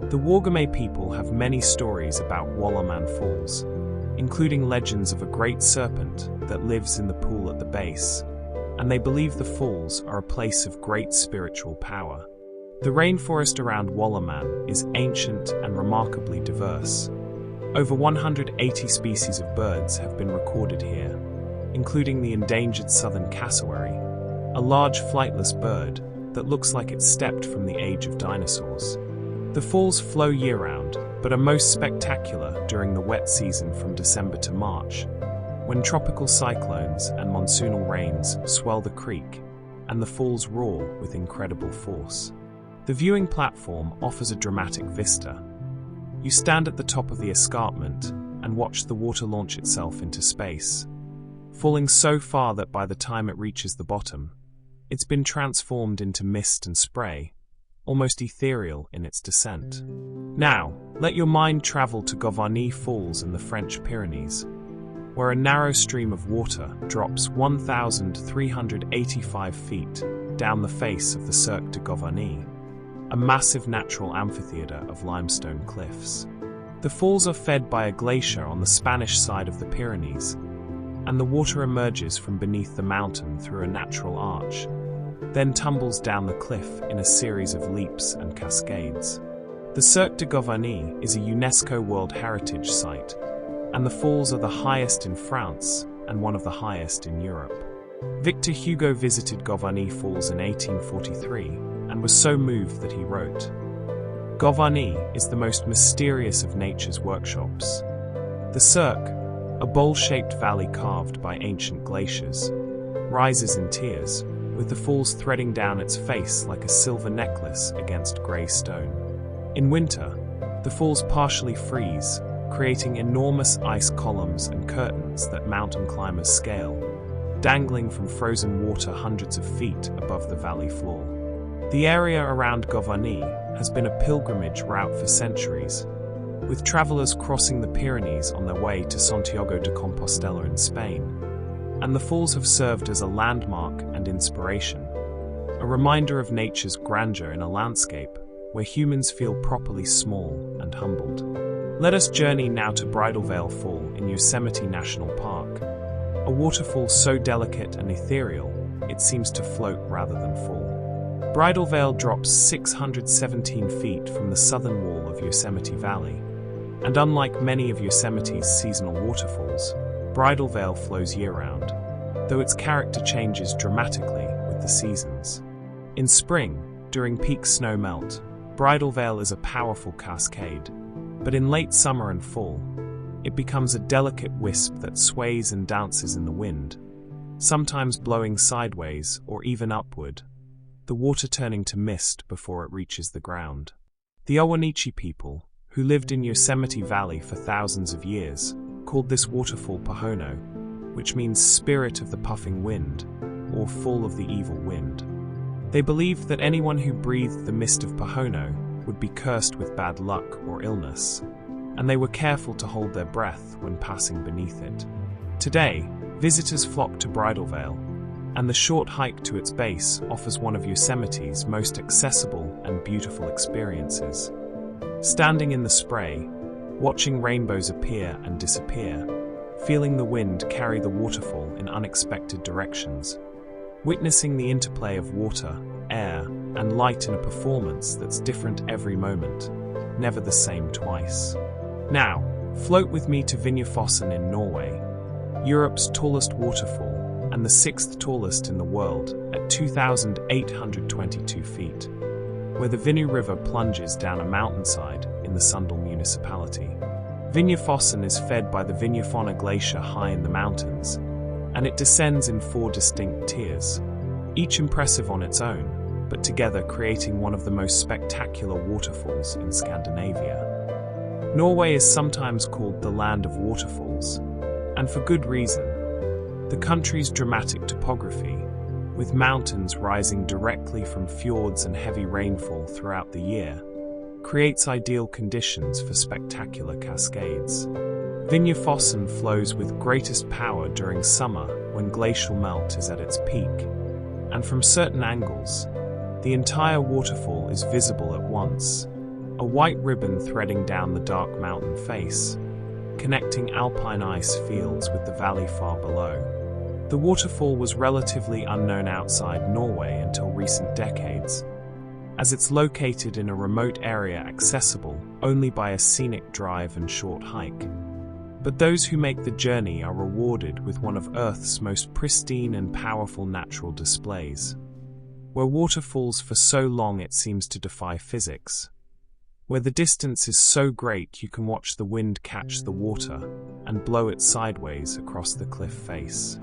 The Wagamay people have many stories about Wallaman Falls, including legends of a great serpent that lives in the pool at the base, and they believe the falls are a place of great spiritual power. The rainforest around Wallaman is ancient and remarkably diverse. Over 180 species of birds have been recorded here, including the endangered southern cassowary, a large flightless bird that looks like it stepped from the age of dinosaurs. The falls flow year-round, but are most spectacular during the wet season from December to March, when tropical cyclones and monsoonal rains swell the creek and the falls roar with incredible force. The viewing platform offers a dramatic vista. You stand at the top of the escarpment and watch the water launch itself into space, falling so far that by the time it reaches the bottom, it's been transformed into mist and spray, almost ethereal in its descent. Now, let your mind travel to Gavarnie Falls in the French Pyrenees, where a narrow stream of water drops 1,385 feet down the face of the Cirque de Gavarnie, a massive natural amphitheater of limestone cliffs. The falls are fed by a glacier on the Spanish side of the Pyrenees, and the water emerges from beneath the mountain through a natural arch, then tumbles down the cliff in a series of leaps and cascades. The Cirque de Gavarnie is a UNESCO World Heritage Site, and the falls are the highest in France and one of the highest in Europe. Victor Hugo visited Gavarnie Falls in 1843 and was so moved that he wrote, "Gavarnie is the most mysterious of nature's workshops. The Cirque, a bowl-shaped valley carved by ancient glaciers, rises in tears, with the falls threading down its face like a silver necklace against grey stone. In winter, the falls partially freeze, creating enormous ice columns and curtains that mountain climbers scale, dangling from frozen water hundreds of feet above the valley floor. The area around Gavarnie has been a pilgrimage route for centuries, with travelers crossing the Pyrenees on their way to Santiago de Compostela in Spain, and the falls have served as a landmark and inspiration, a reminder of nature's grandeur in a landscape where humans feel properly small and humbled. Let us journey now to Bridal Veil Fall in Yosemite National Park, a waterfall so delicate and ethereal it seems to float rather than fall. Bridal Veil drops 617 feet from the southern wall of Yosemite Valley, and unlike many of Yosemite's seasonal waterfalls, Bridal Veil flows year-round, though its character changes dramatically with the seasons. In spring, during peak snow melt, Bridal Veil is a powerful cascade, but in late summer and fall, it becomes a delicate wisp that sways and dances in the wind, sometimes blowing sideways or even upward, the water turning to mist before it reaches the ground. The Owanichi people, who lived in Yosemite Valley for thousands of years, called this waterfall Pohono, which means spirit of the puffing wind, or fall of the evil wind. They believed that anyone who breathed the mist of Pohono would be cursed with bad luck or illness, and they were careful to hold their breath when passing beneath it. Today, visitors flock to Bridal Veil, and the short hike to its base offers one of Yosemite's most accessible and beautiful experiences. Standing in the spray, watching rainbows appear and disappear, feeling the wind carry the waterfall in unexpected directions, witnessing the interplay of water, air, and light in a performance that's different every moment, never the same twice. Now, float with me to Vinjafossen in Norway, Europe's tallest waterfall and the 6th tallest in the world at 2,822 feet, where the Vinnu River plunges down a mountainside in the Sundal municipality. Vinjafossen is fed by the Vinjafonna Glacier high in the mountains, and it descends in 4 distinct tiers, each impressive on its own, but together creating one of the most spectacular waterfalls in Scandinavia. Norway is sometimes called the land of waterfalls, and for good reason. The country's dramatic topography, with mountains rising directly from fjords and heavy rainfall throughout the year, creates ideal conditions for spectacular cascades. Vinjafossen flows with greatest power during summer when glacial melt is at its peak, and from certain angles, the entire waterfall is visible at once, a white ribbon threading down the dark mountain face, connecting alpine ice fields with the valley far below. The waterfall was relatively unknown outside Norway until recent decades, as it's located in a remote area accessible only by a scenic drive and short hike. But those who make the journey are rewarded with one of Earth's most pristine and powerful natural displays, where waterfalls for so long it seems to defy physics, where the distance is so great you can watch the wind catch the water and blow it sideways across the cliff face.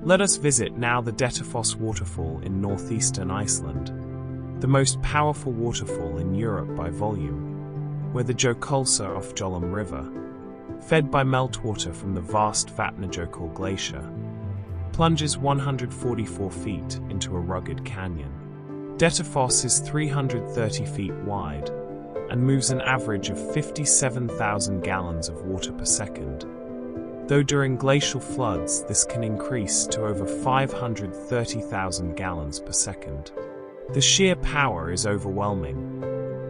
Let us visit now the Dettifoss waterfall in northeastern Iceland, the most powerful waterfall in Europe by volume, where the Jökulsá River, fed by meltwater from the vast Vatnajökull glacier, plunges 144 feet into a rugged canyon. Dettifoss is 330 feet wide and moves an average of 57,000 gallons of water per second, though during glacial floods this can increase to over 530,000 gallons per second. The sheer power is overwhelming.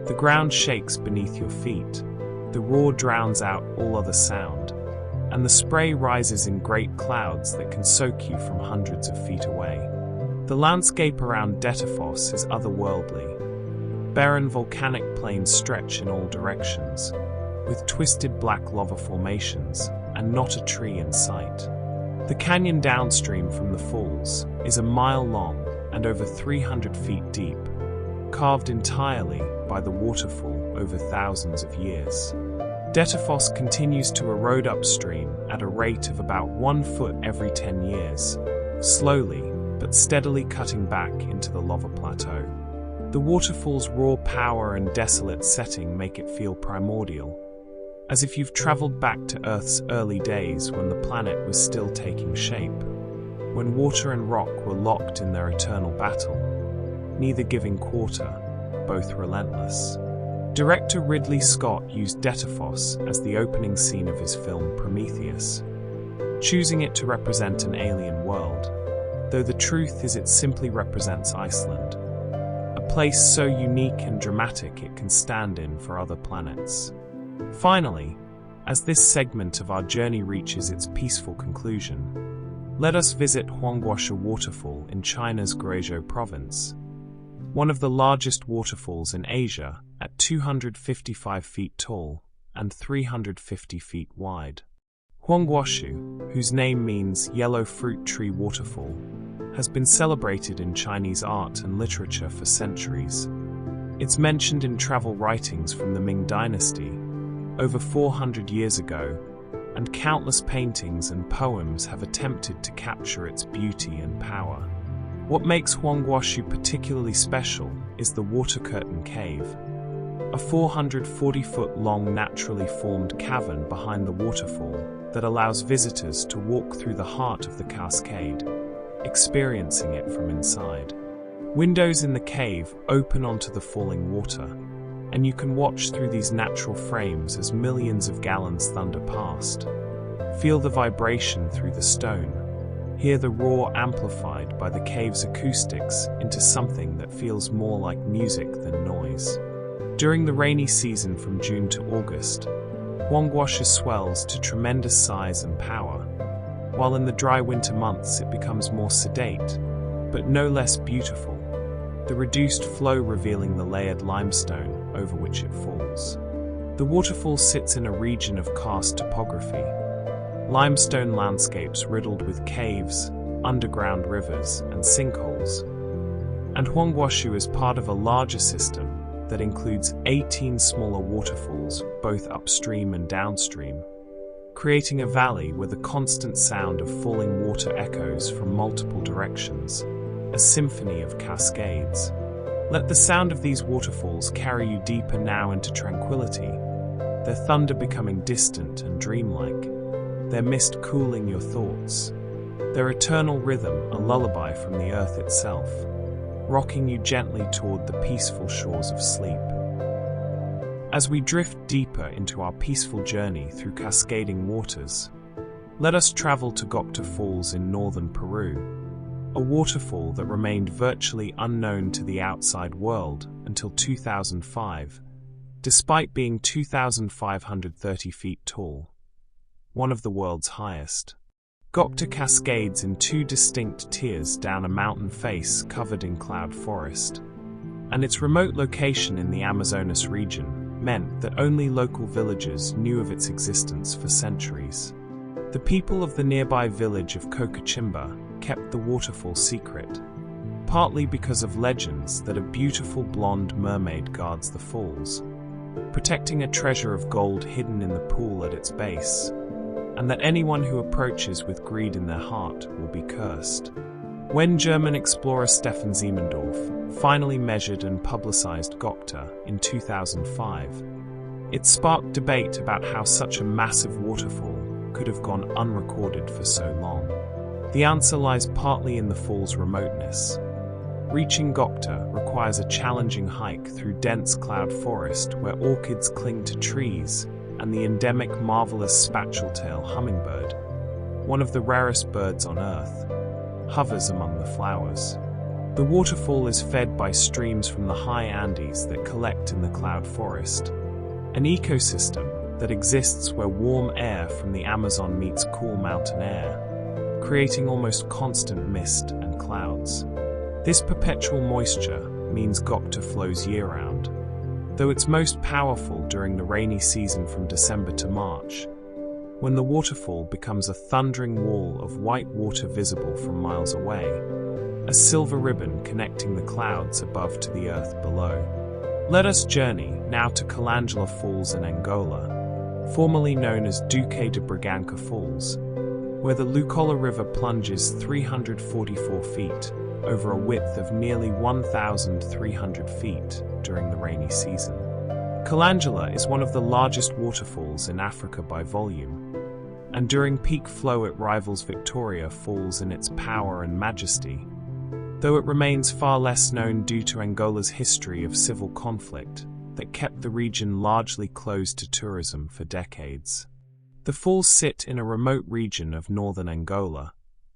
The ground shakes beneath your feet, the roar drowns out all other sound, and the spray rises in great clouds that can soak you from hundreds of feet away. The landscape around Dettifoss is otherworldly. Barren volcanic plains stretch in all directions, with twisted black lava formations, and not a tree in sight. The canyon downstream from the falls is a mile long and over 300 feet deep, carved entirely by the waterfall over thousands of years. Dettifoss continues to erode upstream at a rate of about 1 foot every 10 years, slowly but steadily cutting back into the lava plateau. The waterfall's raw power and desolate setting make it feel primordial, as if you've traveled back to Earth's early days when the planet was still taking shape, when water and rock were locked in their eternal battle, neither giving quarter, both relentless. Director Ridley Scott used Dettifoss as the opening scene of his film Prometheus, choosing it to represent an alien world, though the truth is it simply represents Iceland, a place so unique and dramatic it can stand in for other planets. Finally, as this segment of our journey reaches its peaceful conclusion, let us visit Huangguosha Waterfall in China's Guizhou province, one of the largest waterfalls in Asia at 255 feet tall and 350 feet wide. Huangguoshu, whose name means yellow fruit tree waterfall, has been celebrated in Chinese art and literature for centuries. It's mentioned in travel writings from the Ming Dynasty, over 400 years ago, and countless paintings and poems have attempted to capture its beauty and power. What makes Huangguoshu particularly special is the Water Curtain Cave, a 440-foot-long naturally formed cavern behind the waterfall that allows visitors to walk through the heart of the cascade, experiencing it from inside. Windows in the cave open onto the falling water, and you can watch through these natural frames as millions of gallons thunder past. Feel the vibration through the stone, hear the roar amplified by the cave's acoustics into something that feels more like music than noise. During the rainy season from June to August, Huangguosha swells to tremendous size and power, while in the dry winter months it becomes more sedate, but no less beautiful, the reduced flow revealing the layered limestone over which it falls. The waterfall sits in a region of karst topography, limestone landscapes riddled with caves, underground rivers, and sinkholes. And Huangguoshu is part of a larger system that includes 18 smaller waterfalls, both upstream and downstream, creating a valley where the constant sound of falling water echoes from multiple directions, a symphony of cascades. Let the sound of these waterfalls carry you deeper now into tranquility, their thunder becoming distant and dreamlike, their mist cooling your thoughts, their eternal rhythm a lullaby from the earth itself, rocking you gently toward the peaceful shores of sleep. As we drift deeper into our peaceful journey through cascading waters, let us travel to Gocta Falls in northern Peru, a waterfall that remained virtually unknown to the outside world until 2005, despite being 2,530 feet tall, one of the world's highest. Gocta cascades in two distinct tiers down a mountain face covered in cloud forest, and its remote location in the Amazonas region meant that only local villagers knew of its existence for centuries. The people of the nearby village of Cocachimba kept the waterfall secret, partly because of legends that a beautiful blonde mermaid guards the falls, protecting a treasure of gold hidden in the pool at its base, and that anyone who approaches with greed in their heart will be cursed. When German explorer Stefan Siemendorf finally measured and publicized Gocta in 2005, it sparked debate about how such a massive waterfall could have gone unrecorded for so long. The answer lies partly in the fall's remoteness. Reaching Gocta requires a challenging hike through dense cloud forest where orchids cling to trees and the endemic marvelous spatule-tail hummingbird, one of the rarest birds on Earth, hovers among the flowers. The waterfall is fed by streams from the high Andes that collect in the cloud forest, an ecosystem that exists where warm air from the Amazon meets cool mountain air, creating almost constant mist and clouds. This perpetual moisture means Gocta flows year-round, though it's most powerful during the rainy season from December to March, when the waterfall becomes a thundering wall of white water visible from miles away, a silver ribbon connecting the clouds above to the earth below. Let us journey now to Calangela Falls in Angola, formerly known as Duque de Bragança Falls, where the Lucola River plunges 344 feet over a width of nearly 1,300 feet during the rainy season. Calangela is one of the largest waterfalls in Africa by volume, and during peak flow it rivals Victoria Falls in its power and majesty, though it remains far less known due to Angola's history of civil conflict that kept the region largely closed to tourism for decades. The falls sit in a remote region of northern Angola,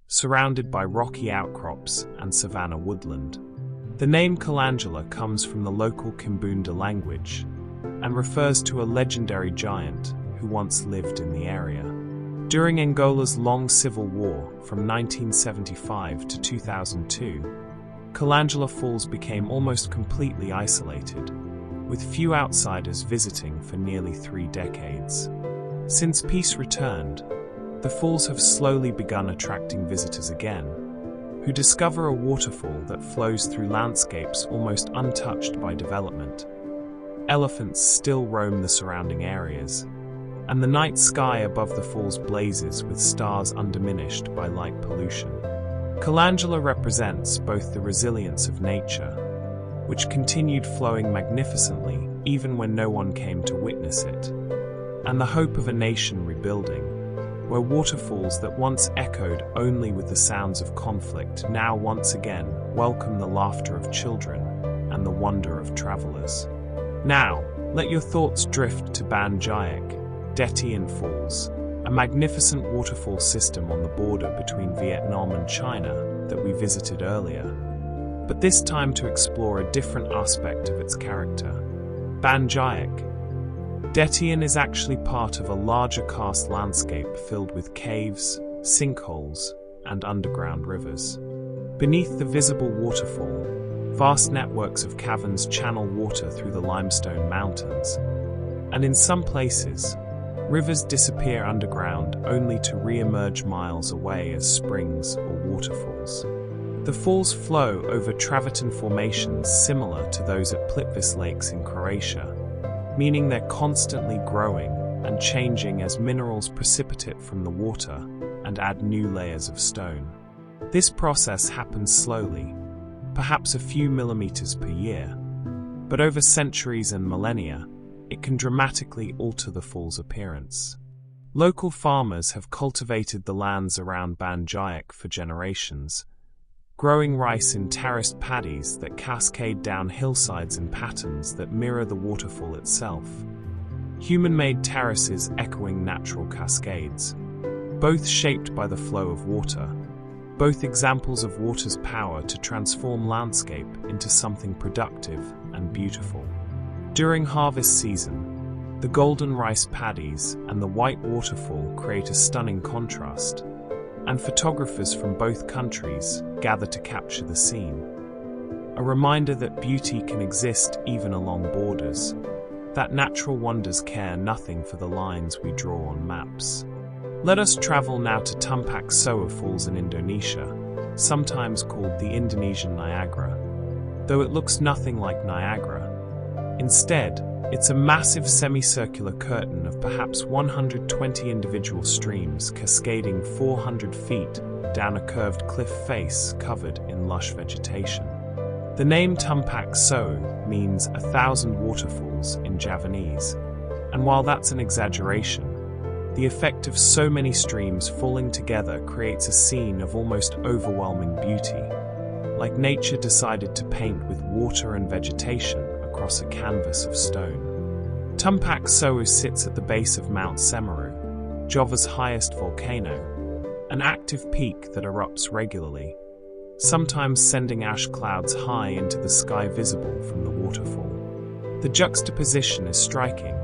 surrounded by rocky outcrops and savanna woodland. The name Calangela comes from the local Kimbunda language and refers to a legendary giant who once lived in the area. During Angola's long civil war from 1975 to 2002, Calangela Falls became almost completely isolated, with few outsiders visiting for nearly 3 decades. Since peace returned, the falls have slowly begun attracting visitors again, who discover a waterfall that flows through landscapes almost untouched by development. Elephants still roam the surrounding areas, and the night sky above the falls blazes with stars undiminished by light pollution. Calangela represents both the resilience of nature, which continued flowing magnificently even when no one came to witness it, and the hope of a nation rebuilding, where waterfalls that once echoed only with the sounds of conflict now once again welcome the laughter of children and the wonder of travelers. Now, let your thoughts drift to Ban Jayak, Bedtime Falls, a magnificent waterfall system on the border between Vietnam and China that we visited earlier, but this time to explore a different aspect of its character. Ban Jayak. Bedtime is actually part of a larger karst landscape filled with caves, sinkholes, and underground rivers. Beneath the visible waterfall, vast networks of caverns channel water through the limestone mountains, and in some places, rivers disappear underground only to re-emerge miles away as springs or waterfalls. The falls flow over travertine formations similar to those at Plitvice Lakes in Croatia, meaning they're constantly growing, and changing as minerals precipitate from the water and add new layers of stone. This process happens slowly, perhaps a few millimeters per year, but over centuries and millennia, it can dramatically alter the fall's appearance. Local farmers have cultivated the lands around Banjayak for generations, growing rice in terraced paddies that cascade down hillsides in patterns that mirror the waterfall itself. Human-made terraces echoing natural cascades, both shaped by the flow of water, both examples of water's power to transform landscape into something productive and beautiful. During harvest season, the golden rice paddies and the white waterfall create a stunning contrast, and photographers from both countries gather to capture the scene. A reminder that beauty can exist even along borders, that natural wonders care nothing for the lines we draw on maps. Let us travel now to Tumpak Soa Falls in Indonesia, sometimes called the Indonesian Niagara, though it looks nothing like Niagara. Instead, it's a massive semicircular curtain of perhaps 120 individual streams cascading 400 feet down a curved cliff face covered in lush vegetation. The name Tumpak Soa means 1,000 waterfalls in Javanese, and while that's an exaggeration, the effect of so many streams falling together creates a scene of almost overwhelming beauty, like nature decided to paint with water and vegetation across a canvas of stone. Tumpak Soa sits at the base of Mount Semeru, Java's highest volcano, an active peak that erupts regularly, sometimes sending ash clouds high into the sky visible from the waterfall. The juxtaposition is striking.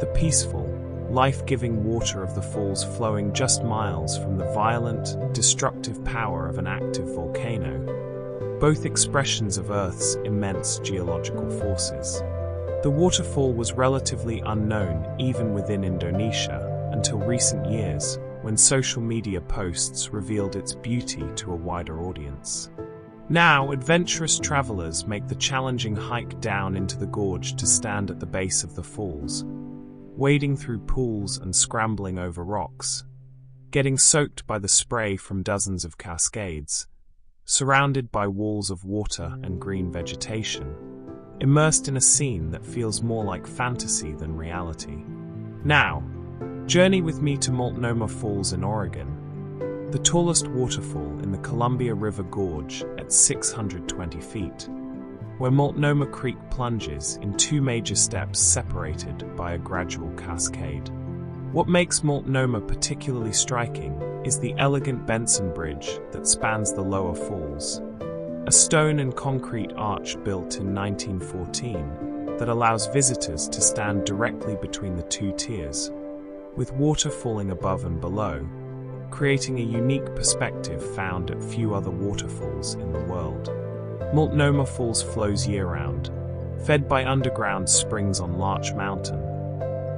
The peaceful, life-giving water of the falls flowing just miles from the violent, destructive power of an active volcano, both expressions of Earth's immense geological forces. The waterfall was relatively unknown even within Indonesia until recent years, when social media posts revealed its beauty to a wider audience. Now, adventurous travelers make the challenging hike down into the gorge to stand at the base of the falls, wading through pools and scrambling over rocks, getting soaked by the spray from dozens of cascades, surrounded by walls of water and green vegetation, immersed in a scene that feels more like fantasy than reality. Now, journey with me to Multnomah Falls in Oregon, the tallest waterfall in the Columbia River Gorge at 620 feet, where Multnomah Creek plunges in two major steps separated by a gradual cascade. What makes Multnomah particularly striking is the elegant Benson Bridge that spans the lower falls, a stone and concrete arch built in 1914 that allows visitors to stand directly between the two tiers, with water falling above and below, creating a unique perspective found at few other waterfalls in the world. Multnomah Falls flows year-round, fed by underground springs on Larch Mountain,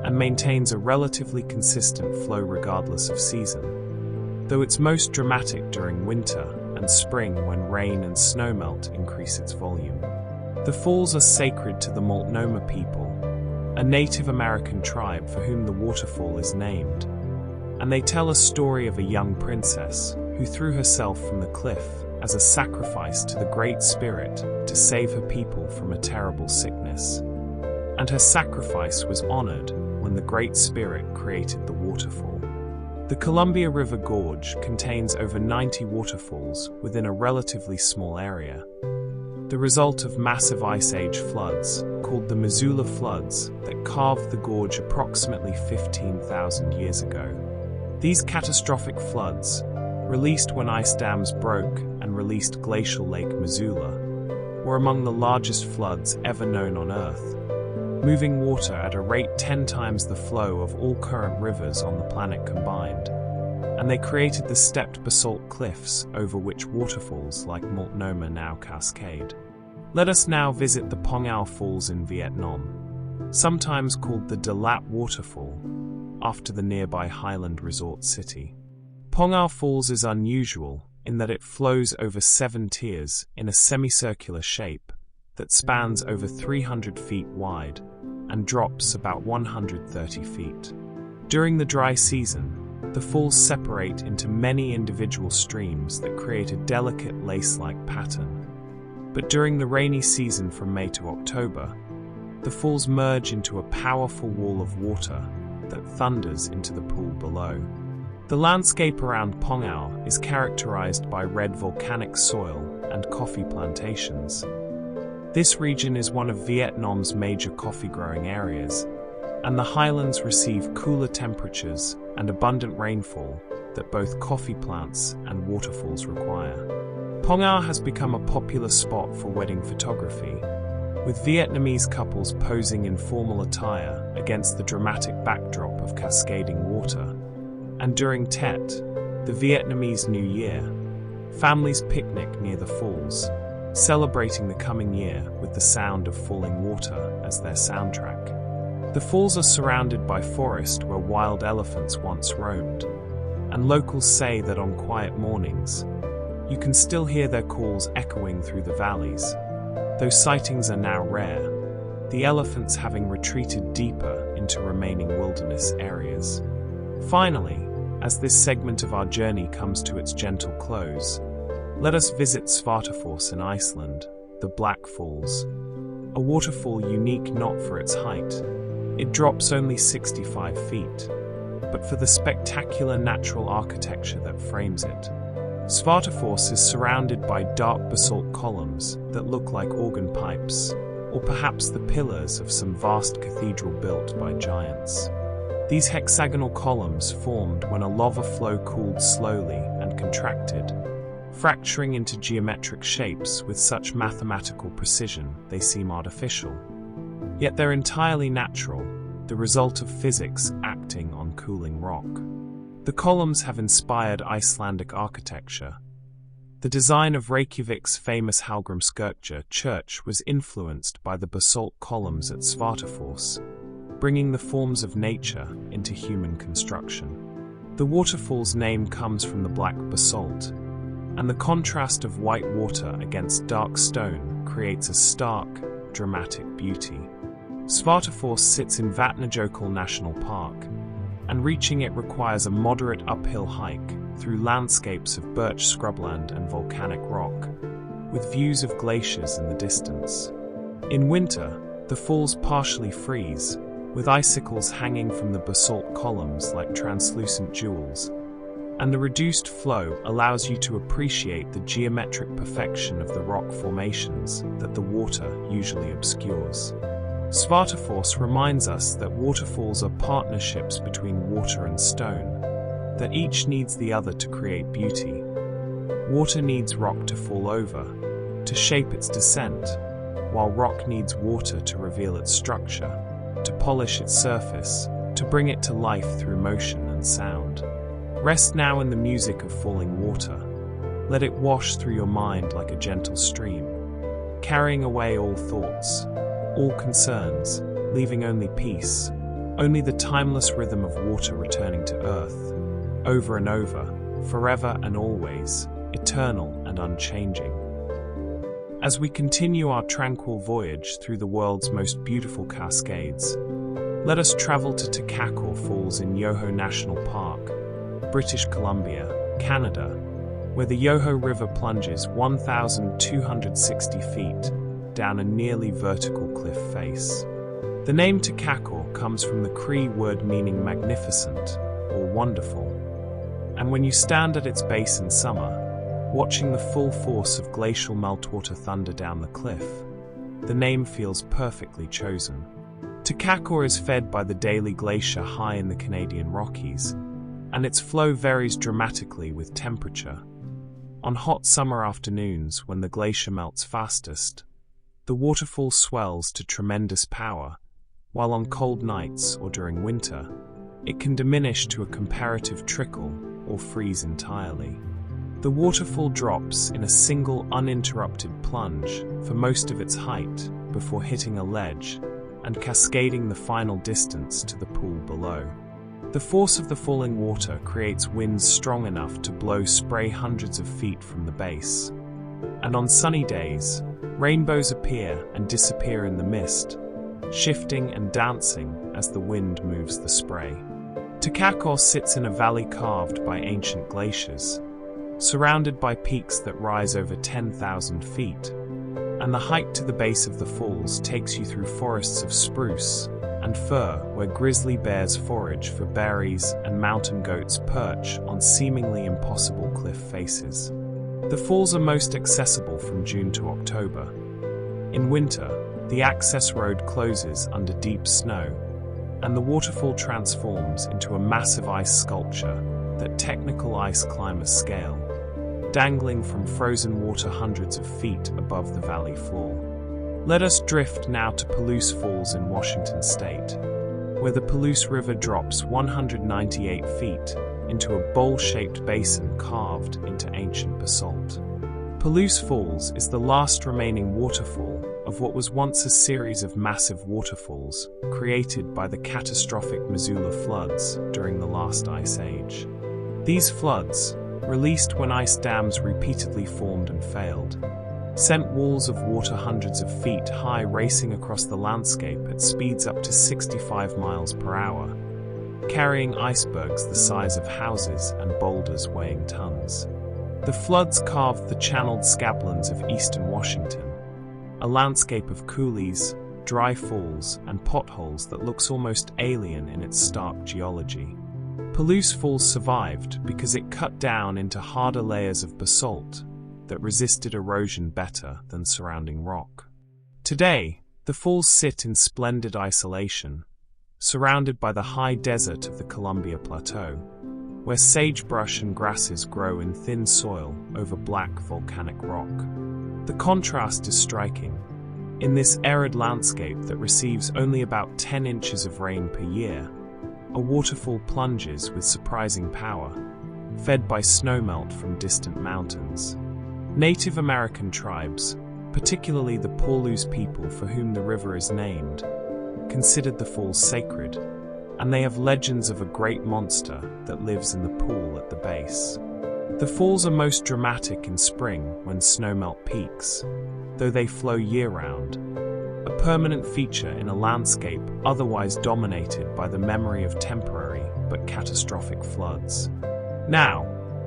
and maintains a relatively consistent flow regardless of season, though it's most dramatic during winter and spring when rain and snowmelt increase its volume. The falls are sacred to the Multnomah people, a Native American tribe for whom the waterfall is named, and they tell a story of a young princess who threw herself from the cliff as a sacrifice to the Great Spirit to save her people from a terrible sickness. And her sacrifice was honored when the Great Spirit created the waterfall. The Columbia River Gorge contains over 90 waterfalls within a relatively small area, the result of massive Ice Age floods, called the Missoula Floods, that carved the gorge approximately 15,000 years ago. These catastrophic floods, released when ice dams broke and released glacial Lake Missoula, were among the largest floods ever known on Earth, moving water at a rate 10 times the flow of all current rivers on the planet combined, and they created the stepped basalt cliffs over which waterfalls like Multnomah now cascade. Let us now visit the Pongau Falls in Vietnam, sometimes called the De Lat Waterfall, after the nearby highland resort city. Pongau Falls is unusual in that it flows over 7 tiers in a semicircular shape that spans over 300 feet wide and drops about 130 feet. During the dry season, the falls separate into many individual streams that create a delicate lace-like pattern. But during the rainy season from May to October, the falls merge into a powerful wall of water that thunders into the pool below. The landscape around Pongao is characterized by red volcanic soil and coffee plantations. This region is one of Vietnam's major coffee-growing areas, and the highlands receive cooler temperatures and abundant rainfall that both coffee plants and waterfalls require. Pongao has become a popular spot for wedding photography, with Vietnamese couples posing in formal attire against the dramatic backdrop of cascading water. And during Tet, the Vietnamese New Year, families picnic near the falls, celebrating the coming year with the sound of falling water as their soundtrack. The falls are surrounded by forest where wild elephants once roamed, and locals say that on quiet mornings, you can still hear their calls echoing through the valleys. Though sightings are now rare, the elephants having retreated deeper into remaining wilderness areas. Finally, as this segment of our journey comes to its gentle close, let us visit Svartafoss in Iceland, the Black Falls. A waterfall unique not for its height. It drops only 65 feet, but for the spectacular natural architecture that frames it. Svartafoss is surrounded by dark basalt columns that look like organ pipes, or perhaps the pillars of some vast cathedral built by giants. These hexagonal columns formed when a lava flow cooled slowly and contracted, fracturing into geometric shapes with such mathematical precision they seem artificial. Yet they're entirely natural, the result of physics acting on cooling rock. The columns have inspired Icelandic architecture. The design of Reykjavik's famous Hallgrímskirkja church was influenced by the basalt columns at Svartafoss, bringing the forms of nature into human construction. The waterfall's name comes from the black basalt, and the contrast of white water against dark stone creates a stark, dramatic beauty. Svartafoss sits in Vatnajökull National Park, and reaching it requires a moderate uphill hike through landscapes of birch scrubland and volcanic rock, with views of glaciers in the distance. In winter, the falls partially freeze, with icicles hanging from the basalt columns like translucent jewels, and the reduced flow allows you to appreciate the geometric perfection of the rock formations that the water usually obscures. Svartafoss reminds us that waterfalls are partnerships between water and stone, that each needs the other to create beauty. Water needs rock to fall over, to shape its descent, while rock needs water to reveal its structure, to polish its surface, to bring it to life through motion and sound. Rest now in the music of falling water. Let it wash through your mind like a gentle stream, carrying away all thoughts, all concerns, leaving only peace, only the timeless rhythm of water returning to earth, over and over, forever and always, eternal and unchanging. As we continue our tranquil voyage through the world's most beautiful cascades, let us travel to Takakor Falls in Yoho National Park, British Columbia, Canada, where the Yoho River plunges 1,260 feet down a nearly vertical cliff face. The name Takakor comes from the Cree word meaning magnificent or wonderful, and when you stand at its base in summer, watching the full force of glacial meltwater thunder down the cliff, the name feels perfectly chosen. Takakor is fed by the Daly Glacier high in the Canadian Rockies, and its flow varies dramatically with temperature. On hot summer afternoons when the glacier melts fastest, the waterfall swells to tremendous power, while on cold nights or during winter, it can diminish to a comparative trickle or freeze entirely. The waterfall drops in a single uninterrupted plunge for most of its height before hitting a ledge and cascading the final distance to the pool below. The force of the falling water creates winds strong enough to blow spray hundreds of feet from the base, and on sunny days, rainbows appear and disappear in the mist, shifting and dancing as the wind moves the spray. Tacacos sits in a valley carved by ancient glaciers, surrounded by peaks that rise over 10,000 feet, and the hike to the base of the falls takes you through forests of spruce and fir where grizzly bears forage for berries and mountain goats perch on seemingly impossible cliff faces. The falls are most accessible from June to October. In winter, the access road closes under deep snow, and the waterfall transforms into a massive ice sculpture that technical ice climbers scale, dangling from frozen water hundreds of feet above the valley floor. Let us drift now to Palouse Falls in Washington State, where the Palouse River drops 198 feet into a bowl-shaped basin carved into ancient basalt. Palouse Falls is the last remaining waterfall of what was once a series of massive waterfalls created by the catastrophic Missoula floods during the last ice age. These floods, released when ice dams repeatedly formed and failed, sent walls of water hundreds of feet high racing across the landscape at speeds up to 65 miles per hour, carrying icebergs the size of houses and boulders weighing tons. The floods carved the channeled scablands of eastern Washington, a landscape of coulees, dry falls, and potholes that looks almost alien in its stark geology. Palouse Falls survived because it cut down into harder layers of basalt that resisted erosion better than surrounding rock. Today, the falls sit in splendid isolation, surrounded by the high desert of the Columbia Plateau, where sagebrush and grasses grow in thin soil over black volcanic rock. The contrast is striking. In this arid landscape that receives only about 10 inches of rain per year, a waterfall plunges with surprising power, fed by snowmelt from distant mountains. Native American tribes, particularly the Palouse people for whom the river is named, considered the falls sacred, and they have legends of a great monster that lives in the pool at the base. The falls are most dramatic in spring when snowmelt peaks, though they flow year-round, a permanent feature in a landscape otherwise dominated by the memory of temporary but catastrophic floods. Now,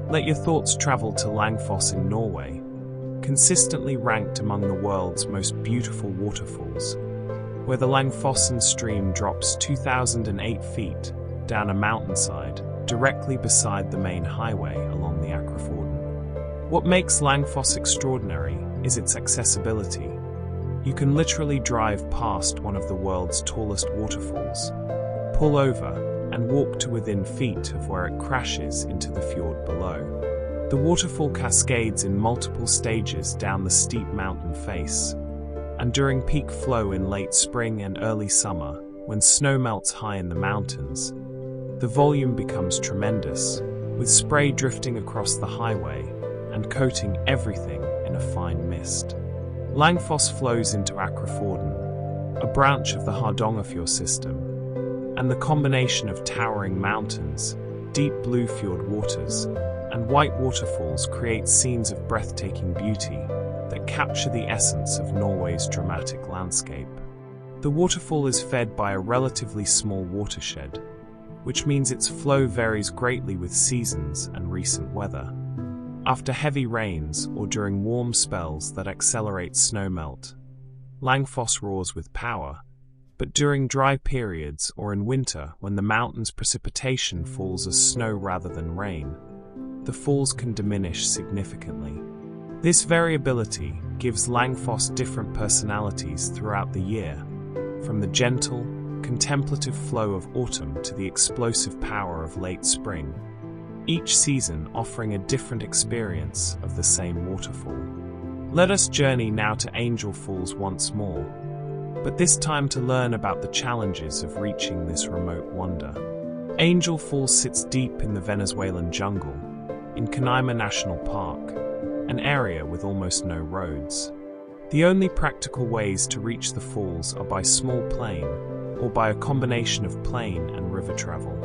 let your thoughts travel to Langfoss in Norway, consistently ranked among the world's most beautiful waterfalls, where the Langfossen stream drops 2,008 feet down a mountainside directly beside the main highway along the Akrafjorden. What makes Langfoss extraordinary is its accessibility. You can literally drive past one of the world's tallest waterfalls, pull over, and walk to within feet of where it crashes into the fjord below. The waterfall cascades in multiple stages down the steep mountain face, and during peak flow in late spring and early summer, when snow melts high in the mountains, the volume becomes tremendous, with spray drifting across the highway and coating everything in a fine mist. Langfoss flows into Akrafjorden, a branch of the Hardangerfjord system, and the combination of towering mountains, deep blue fjord waters, and white waterfalls creates scenes of breathtaking beauty that capture the essence of Norway's dramatic landscape. The waterfall is fed by a relatively small watershed, which means its flow varies greatly with seasons and recent weather. After heavy rains or during warm spells that accelerate snowmelt, Langfoss roars with power, but during dry periods or in winter when the mountain's precipitation falls as snow rather than rain, the falls can diminish significantly. This variability gives Langfoss different personalities throughout the year, from the gentle, contemplative flow of autumn to the explosive power of late spring, each season offering a different experience of the same waterfall. Let us journey now to Angel Falls once more, but this time to learn about the challenges of reaching this remote wonder. Angel Falls sits deep in the Venezuelan jungle, in Canaima National Park, an area with almost no roads. The only practical ways to reach the falls are by small plane, or by a combination of plane and river travel.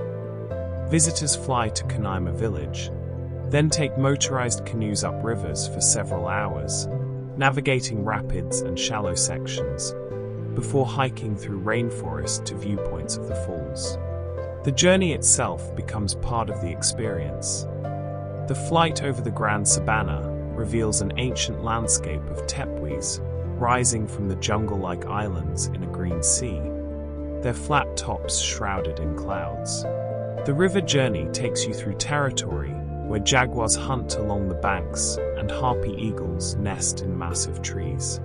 Visitors fly to Canaima village, then take motorized canoes up rivers for several hours, navigating rapids and shallow sections, before hiking through rainforest to viewpoints of the falls. The journey itself becomes part of the experience. The flight over the Grand Sabana reveals an ancient landscape of tepees rising from the jungle-like islands in a green sea, their flat tops shrouded in clouds. The river journey takes you through territory where jaguars hunt along the banks and harpy eagles nest in massive trees.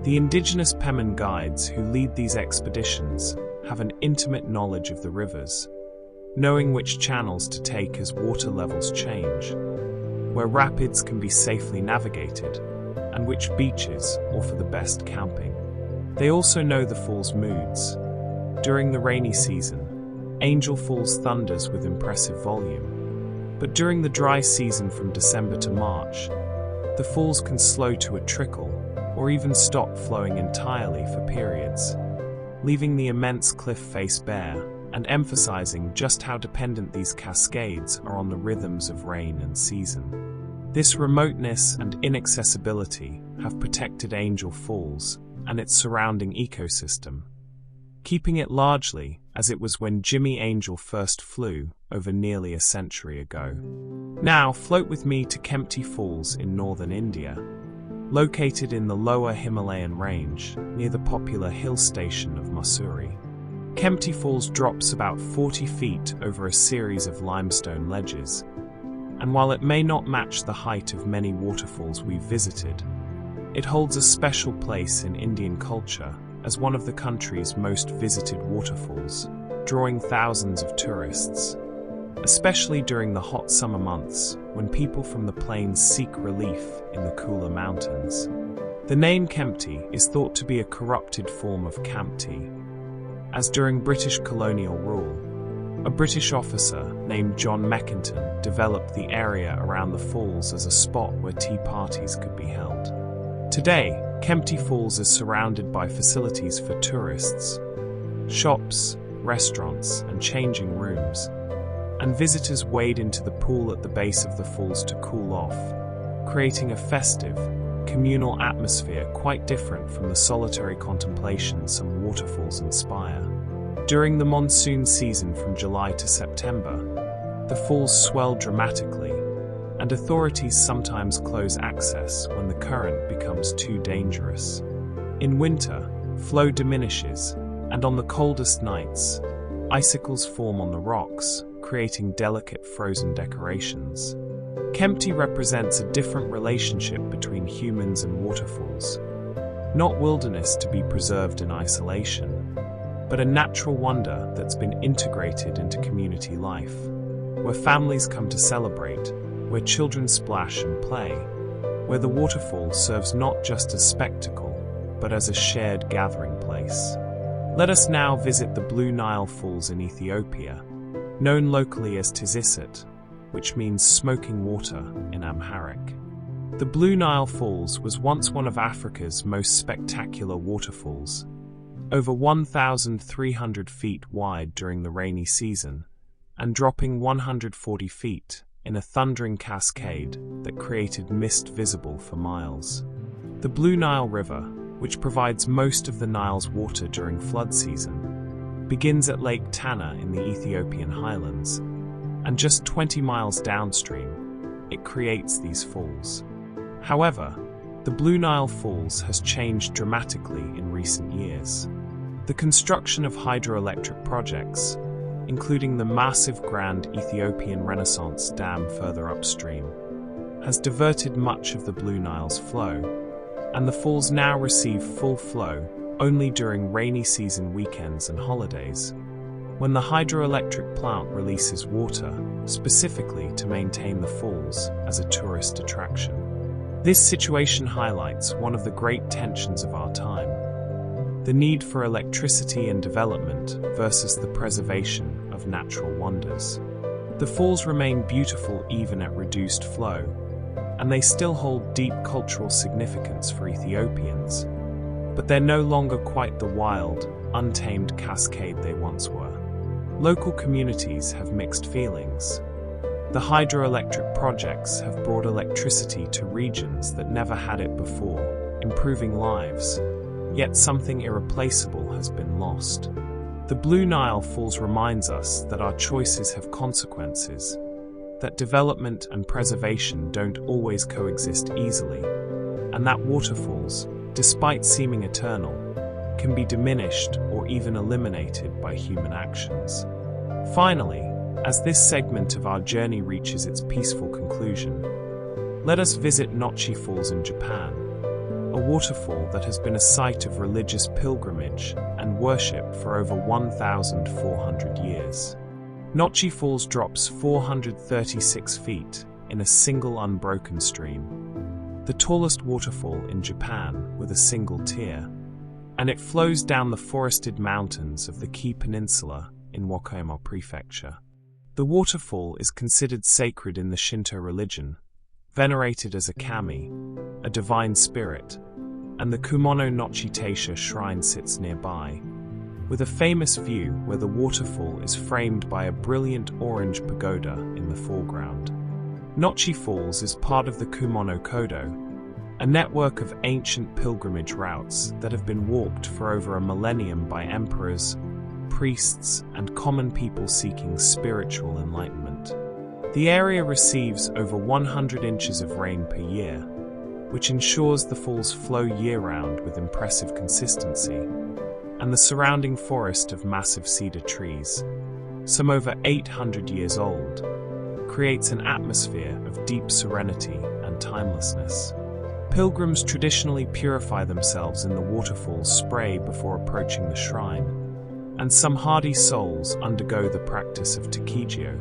The indigenous Pemen guides who lead these expeditions have an intimate knowledge of the rivers, knowing which channels to take as water levels change, where rapids can be safely navigated, and which beaches offer the best camping. They also know the fall's moods. During the rainy season, Angel Falls thunders with impressive volume, but during the dry season from December to March, the falls can slow to a trickle or even stop flowing entirely for periods, leaving the immense cliff face bare and emphasizing just how dependent these cascades are on the rhythms of rain and season. This remoteness and inaccessibility have protected Angel Falls and its surrounding ecosystem, keeping it largely as it was when Jimmy Angel first flew over nearly a century ago. Now, float with me to Kempty Falls in northern India. Located in the lower Himalayan range near the popular hill station of Mussoorie, Kempty Falls drops about 40 feet over a series of limestone ledges, and while it may not match the height of many waterfalls we've visited, it holds a special place in Indian culture as one of the country's most visited waterfalls, drawing thousands of tourists, especially during the hot summer months when people from the plains seek relief in the cooler mountains. The name Kempty is thought to be a corrupted form of Camp Tea, as during British colonial rule, a British officer named John Meckinton developed the area around the falls as a spot where tea parties could be held. Today, Kempty Falls is surrounded by facilities for tourists, shops, restaurants, and changing rooms, and visitors wade into the pool at the base of the falls to cool off, creating a festive, communal atmosphere quite different from the solitary contemplation some waterfalls inspire. During the monsoon season from July to September, the falls swell dramatically, and authorities sometimes close access when the current becomes too dangerous. In winter, flow diminishes, and on the coldest nights, icicles form on the rocks, creating delicate frozen decorations. Kempty represents a different relationship between humans and waterfalls, not wilderness to be preserved in isolation, but a natural wonder that's been integrated into community life, where families come to celebrate, where children splash and play, where the waterfall serves not just as spectacle, but as a shared gathering place. Let us now visit the Blue Nile Falls in Ethiopia, known locally as Tizisat, which means smoking water in Amharic. The Blue Nile Falls was once one of Africa's most spectacular waterfalls, over 1,300 feet wide during the rainy season, and dropping 140 feet in a thundering cascade that created mist visible for miles. The Blue Nile River, which provides most of the Nile's water during flood season, begins at Lake Tana in the Ethiopian highlands, and just 20 miles downstream, it creates these falls. However, the Blue Nile Falls has changed dramatically in recent years. The construction of hydroelectric projects, including the massive Grand Ethiopian Renaissance Dam further upstream, has diverted much of the Blue Nile's flow, and the falls now receive full flow only during rainy season weekends and holidays, when the hydroelectric plant releases water specifically to maintain the falls as a tourist attraction. This situation highlights one of the great tensions of our time: the need for electricity and development versus the preservation of natural wonders. The falls remain beautiful even at reduced flow, and they still hold deep cultural significance for Ethiopians, but they're no longer quite the wild, untamed cascade they once were. Local communities have mixed feelings. The hydroelectric projects have brought electricity to regions that never had it before, improving lives, yet something irreplaceable has been lost. The Blue Nile Falls reminds us that our choices have consequences, that development and preservation don't always coexist easily, and that waterfalls, despite seeming eternal, can be diminished or even eliminated by human actions. Finally, as this segment of our journey reaches its peaceful conclusion, let us visit Nochi Falls in Japan, a waterfall that has been a site of religious pilgrimage and worship for over 1,400 years. Nochi Falls drops 436 feet in a single unbroken stream, the tallest waterfall in Japan with a single tier, and it flows down the forested mountains of the Ki Peninsula in Wakayama Prefecture. The waterfall is considered sacred in the Shinto religion, venerated as a kami, a divine spirit, and the Kumono Nochi Taisha shrine sits nearby, with a famous view where the waterfall is framed by a brilliant orange pagoda in the foreground. Nochi Falls is part of the Kumono Kodo, a network of ancient pilgrimage routes that have been walked for over a millennium by emperors, priests, and common people seeking spiritual enlightenment. The area receives over 100 inches of rain per year, which ensures the falls flow year-round with impressive consistency, and the surrounding forest of massive cedar trees, some over 800 years old, creates an atmosphere of deep serenity and timelessness. Pilgrims traditionally purify themselves in the waterfall's spray before approaching the shrine, and some hardy souls undergo the practice of Tekijio,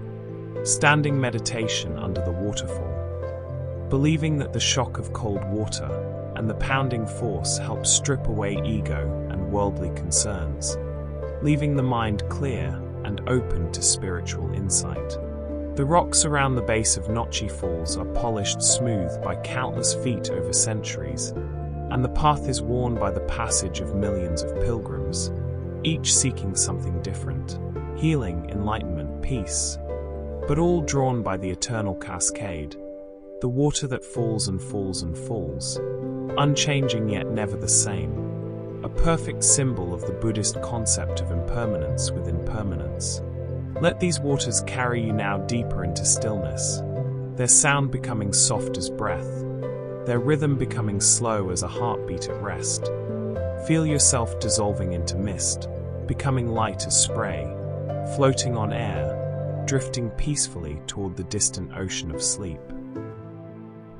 standing meditation under the waterfall, believing that the shock of cold water and the pounding force help strip away ego and worldly concerns, leaving the mind clear and open to spiritual insight. The rocks around the base of Nochi Falls are polished smooth by countless feet over centuries, and the path is worn by the passage of millions of pilgrims, each seeking something different: healing, enlightenment, peace, but all drawn by the eternal cascade, the water that falls and falls and falls, unchanging yet never the same, a perfect symbol of the Buddhist concept of impermanence within permanence. Let these waters carry you now deeper into stillness, their sound becoming soft as breath, their rhythm becoming slow as a heartbeat at rest. Feel yourself dissolving into mist, becoming light as spray, floating on air, drifting peacefully toward the distant ocean of sleep.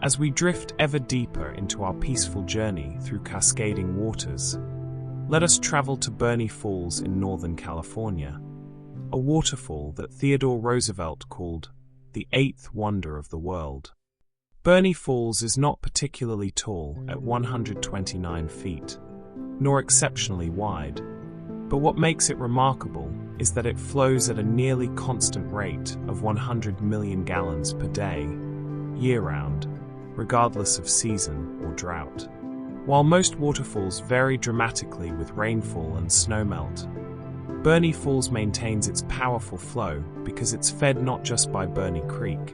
As we drift ever deeper into our peaceful journey through cascading waters, let us travel to Burney Falls in Northern California, a waterfall that Theodore Roosevelt called the eighth wonder of the world. Burney Falls is not particularly tall at 129 feet, nor exceptionally wide, but what makes it remarkable is that it flows at a nearly constant rate of 100 million gallons per day, year-round, regardless of season or drought. While most waterfalls vary dramatically with rainfall and snowmelt, Burney Falls maintains its powerful flow because it's fed not just by Burney Creek,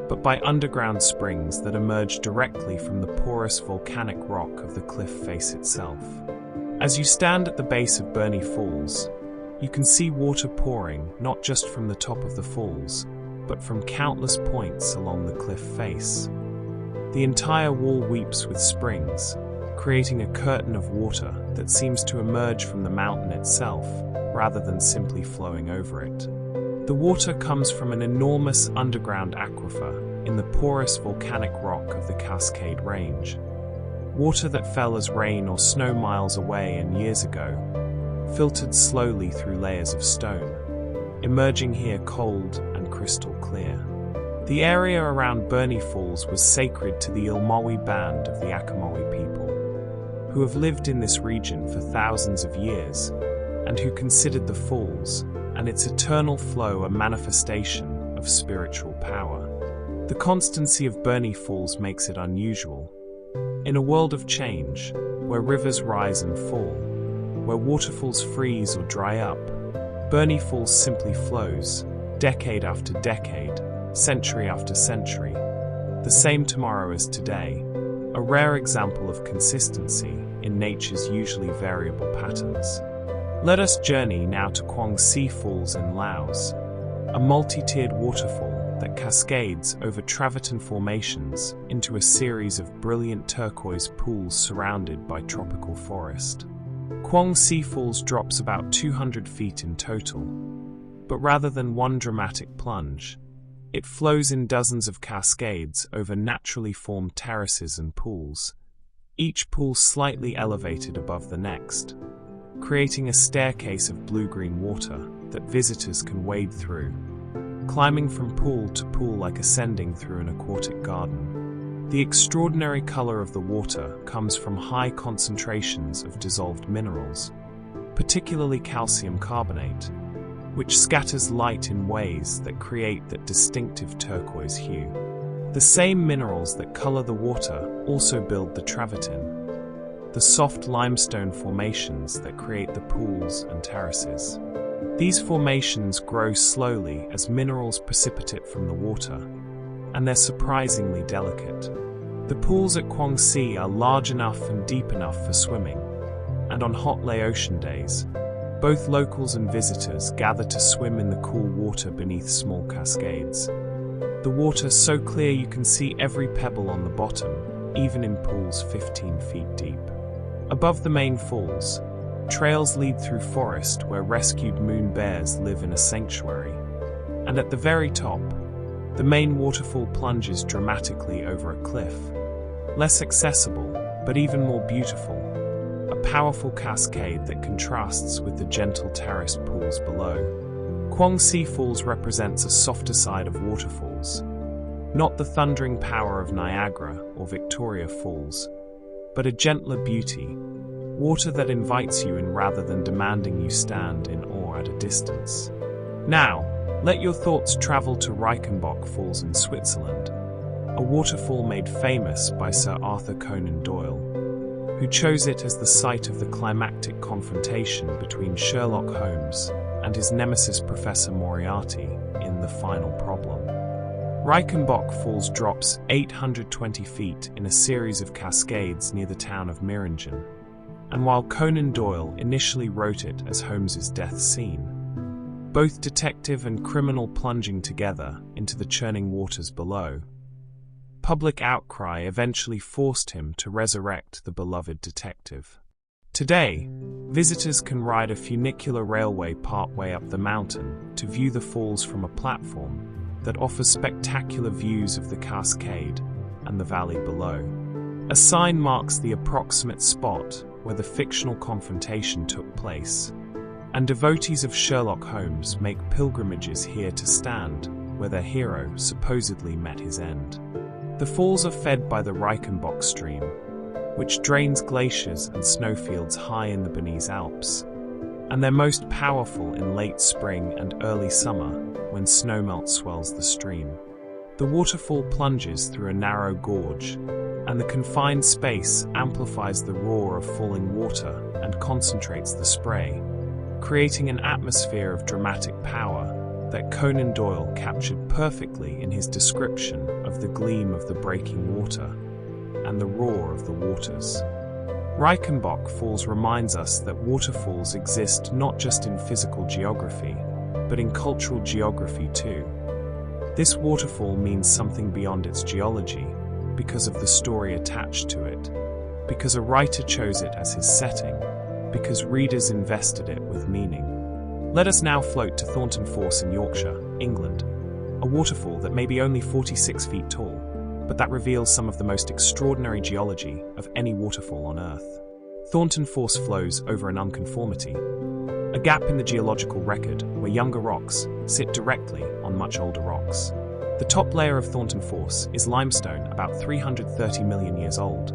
but by underground springs that emerge directly from the porous volcanic rock of the cliff face itself. As you stand at the base of Burney Falls, you can see water pouring not just from the top of the falls, but from countless points along the cliff face. The entire wall weeps with springs, creating a curtain of water that seems to emerge from the mountain itself, rather than simply flowing over it. The water comes from an enormous underground aquifer in the porous volcanic rock of the Cascade Range. Water that fell as rain or snow miles away and years ago, filtered slowly through layers of stone, emerging here cold and crystal clear. The area around Burney Falls was sacred to the Ilmawi band of the Akamowi people, who have lived in this region for thousands of years, and who considered the falls and its eternal flow a manifestation of spiritual power. The constancy of Burney Falls makes it unusual. In a world of change, where rivers rise and fall, where waterfalls freeze or dry up, Burney Falls simply flows, decade after decade, century after century, the same tomorrow as today, a rare example of consistency in nature's usually variable patterns. Let us journey now to Guangxi Falls in Laos, a multi-tiered waterfall that cascades over travertine formations into a series of brilliant turquoise pools surrounded by tropical forest. Guangxi Falls drops about 200 feet in total, but rather than one dramatic plunge, it flows in dozens of cascades over naturally formed terraces and pools, each pool slightly elevated above the next, creating a staircase of blue-green water that visitors can wade through, climbing from pool to pool like ascending through an aquatic garden. The extraordinary color of the water comes from high concentrations of dissolved minerals, particularly calcium carbonate, which scatters light in ways that create that distinctive turquoise hue. The same minerals that color the water also build the travertine, the soft limestone formations that create the pools and terraces. These formations grow slowly as minerals precipitate from the water, and they're surprisingly delicate. The pools at Guangxi are large enough and deep enough for swimming, and on hot Laotian days, both locals and visitors gather to swim in the cool water beneath small cascades. The water so clear you can see every pebble on the bottom, even in pools 15 feet deep. Above the main falls, trails lead through forest where rescued moon bears live in a sanctuary. And at the very top, the main waterfall plunges dramatically over a cliff. Less accessible, but even more beautiful. A powerful cascade that contrasts with the gentle terraced pools below. Guangxi Falls represents a softer side of waterfalls, not the thundering power of Niagara or Victoria Falls, but a gentler beauty, water that invites you in rather than demanding you stand in awe at a distance. Now, let your thoughts travel to Reichenbach Falls in Switzerland, a waterfall made famous by Sir Arthur Conan Doyle, who chose it as the site of the climactic confrontation between Sherlock Holmes and his nemesis Professor Moriarty in The Final Problem. Reichenbach Falls drops 820 feet in a series of cascades near the town of Meiringen, and while Conan Doyle initially wrote it as Holmes's death scene, both detective and criminal plunging together into the churning waters below, public outcry eventually forced him to resurrect the beloved detective. Today, visitors can ride a funicular railway partway up the mountain to view the falls from a platform that offers spectacular views of the cascade and the valley below. A sign marks the approximate spot where the fictional confrontation took place, and devotees of Sherlock Holmes make pilgrimages here to stand where their hero supposedly met his end. The falls are fed by the Reichenbach stream, which drains glaciers and snowfields high in the Bernese Alps, and they're most powerful in late spring and early summer when snowmelt swells the stream. The waterfall plunges through a narrow gorge, and the confined space amplifies the roar of falling water and concentrates the spray, creating an atmosphere of dramatic power that Conan Doyle captured perfectly in his description of the gleam of the breaking water and the roar of the waters. Reichenbach Falls reminds us that waterfalls exist not just in physical geography, but in cultural geography too. This waterfall means something beyond its geology, because of the story attached to it, because a writer chose it as his setting, because readers invested it with meaning. Let us now float to Thornton Force in Yorkshire, England, a waterfall that may be only 46 feet tall, but that reveals some of the most extraordinary geology of any waterfall on Earth. Thornton Force flows over an unconformity, a gap in the geological record where younger rocks sit directly on much older rocks. The top layer of Thornton Force is limestone about 330 million years old,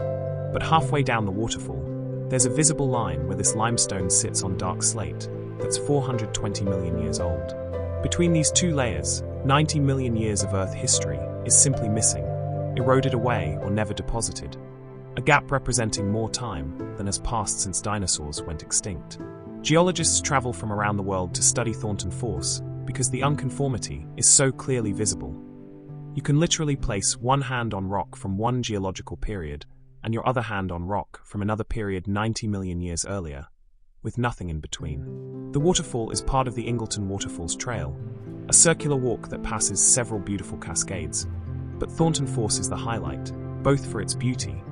but halfway down the waterfall, there's a visible line where this limestone sits on dark slate that's 420 million years old. Between these two layers, 90 million years of Earth history is simply missing, eroded away or never deposited, a gap representing more time than has passed since dinosaurs went extinct. Geologists travel from around the world to study Thornton Force because the unconformity is so clearly visible. You can literally place one hand on rock from one geological period and your other hand on rock from another period 90 million years earlier, with nothing in between. The waterfall is part of the Ingleton Waterfalls Trail, a circular walk that passes several beautiful cascades, but Thornton Falls is the highlight, both for its beauty.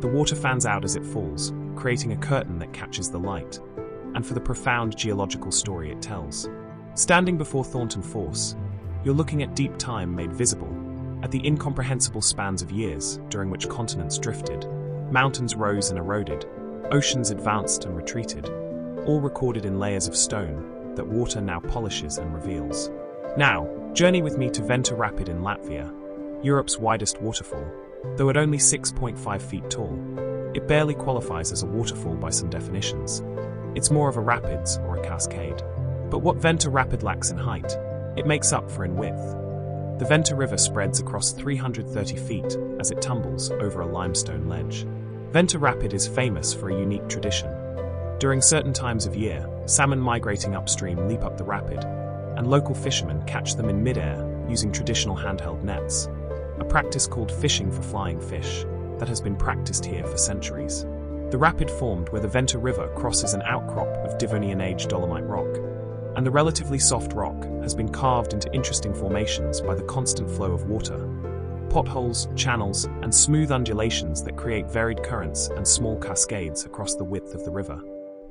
The water fans out as it falls, creating a curtain that catches the light, and for the profound geological story it tells. Standing before Thornton Falls, you're looking at deep time made visible, at the incomprehensible spans of years during which continents drifted, mountains rose and eroded, oceans advanced and retreated, all recorded in layers of stone that water now polishes and reveals. Now, journey with me to Venta Rapid in Latvia, Europe's widest waterfall. Though at only 6.5 feet tall, it barely qualifies as a waterfall by some definitions. It's more of a rapids or a cascade. But what Venta Rapid lacks in height, it makes up for in width. The Venta River spreads across 330 feet as it tumbles over a limestone ledge. Venta Rapid is famous for a unique tradition. During certain times of year, salmon migrating upstream leap up the rapid, and local fishermen catch them in midair using traditional handheld nets, a practice called fishing for flying fish that has been practiced here for centuries. The rapid formed where the Venta River crosses an outcrop of Devonian age dolomite rock, and the relatively soft rock has been carved into interesting formations by the constant flow of water, potholes, channels, and smooth undulations that create varied currents and small cascades across the width of the river.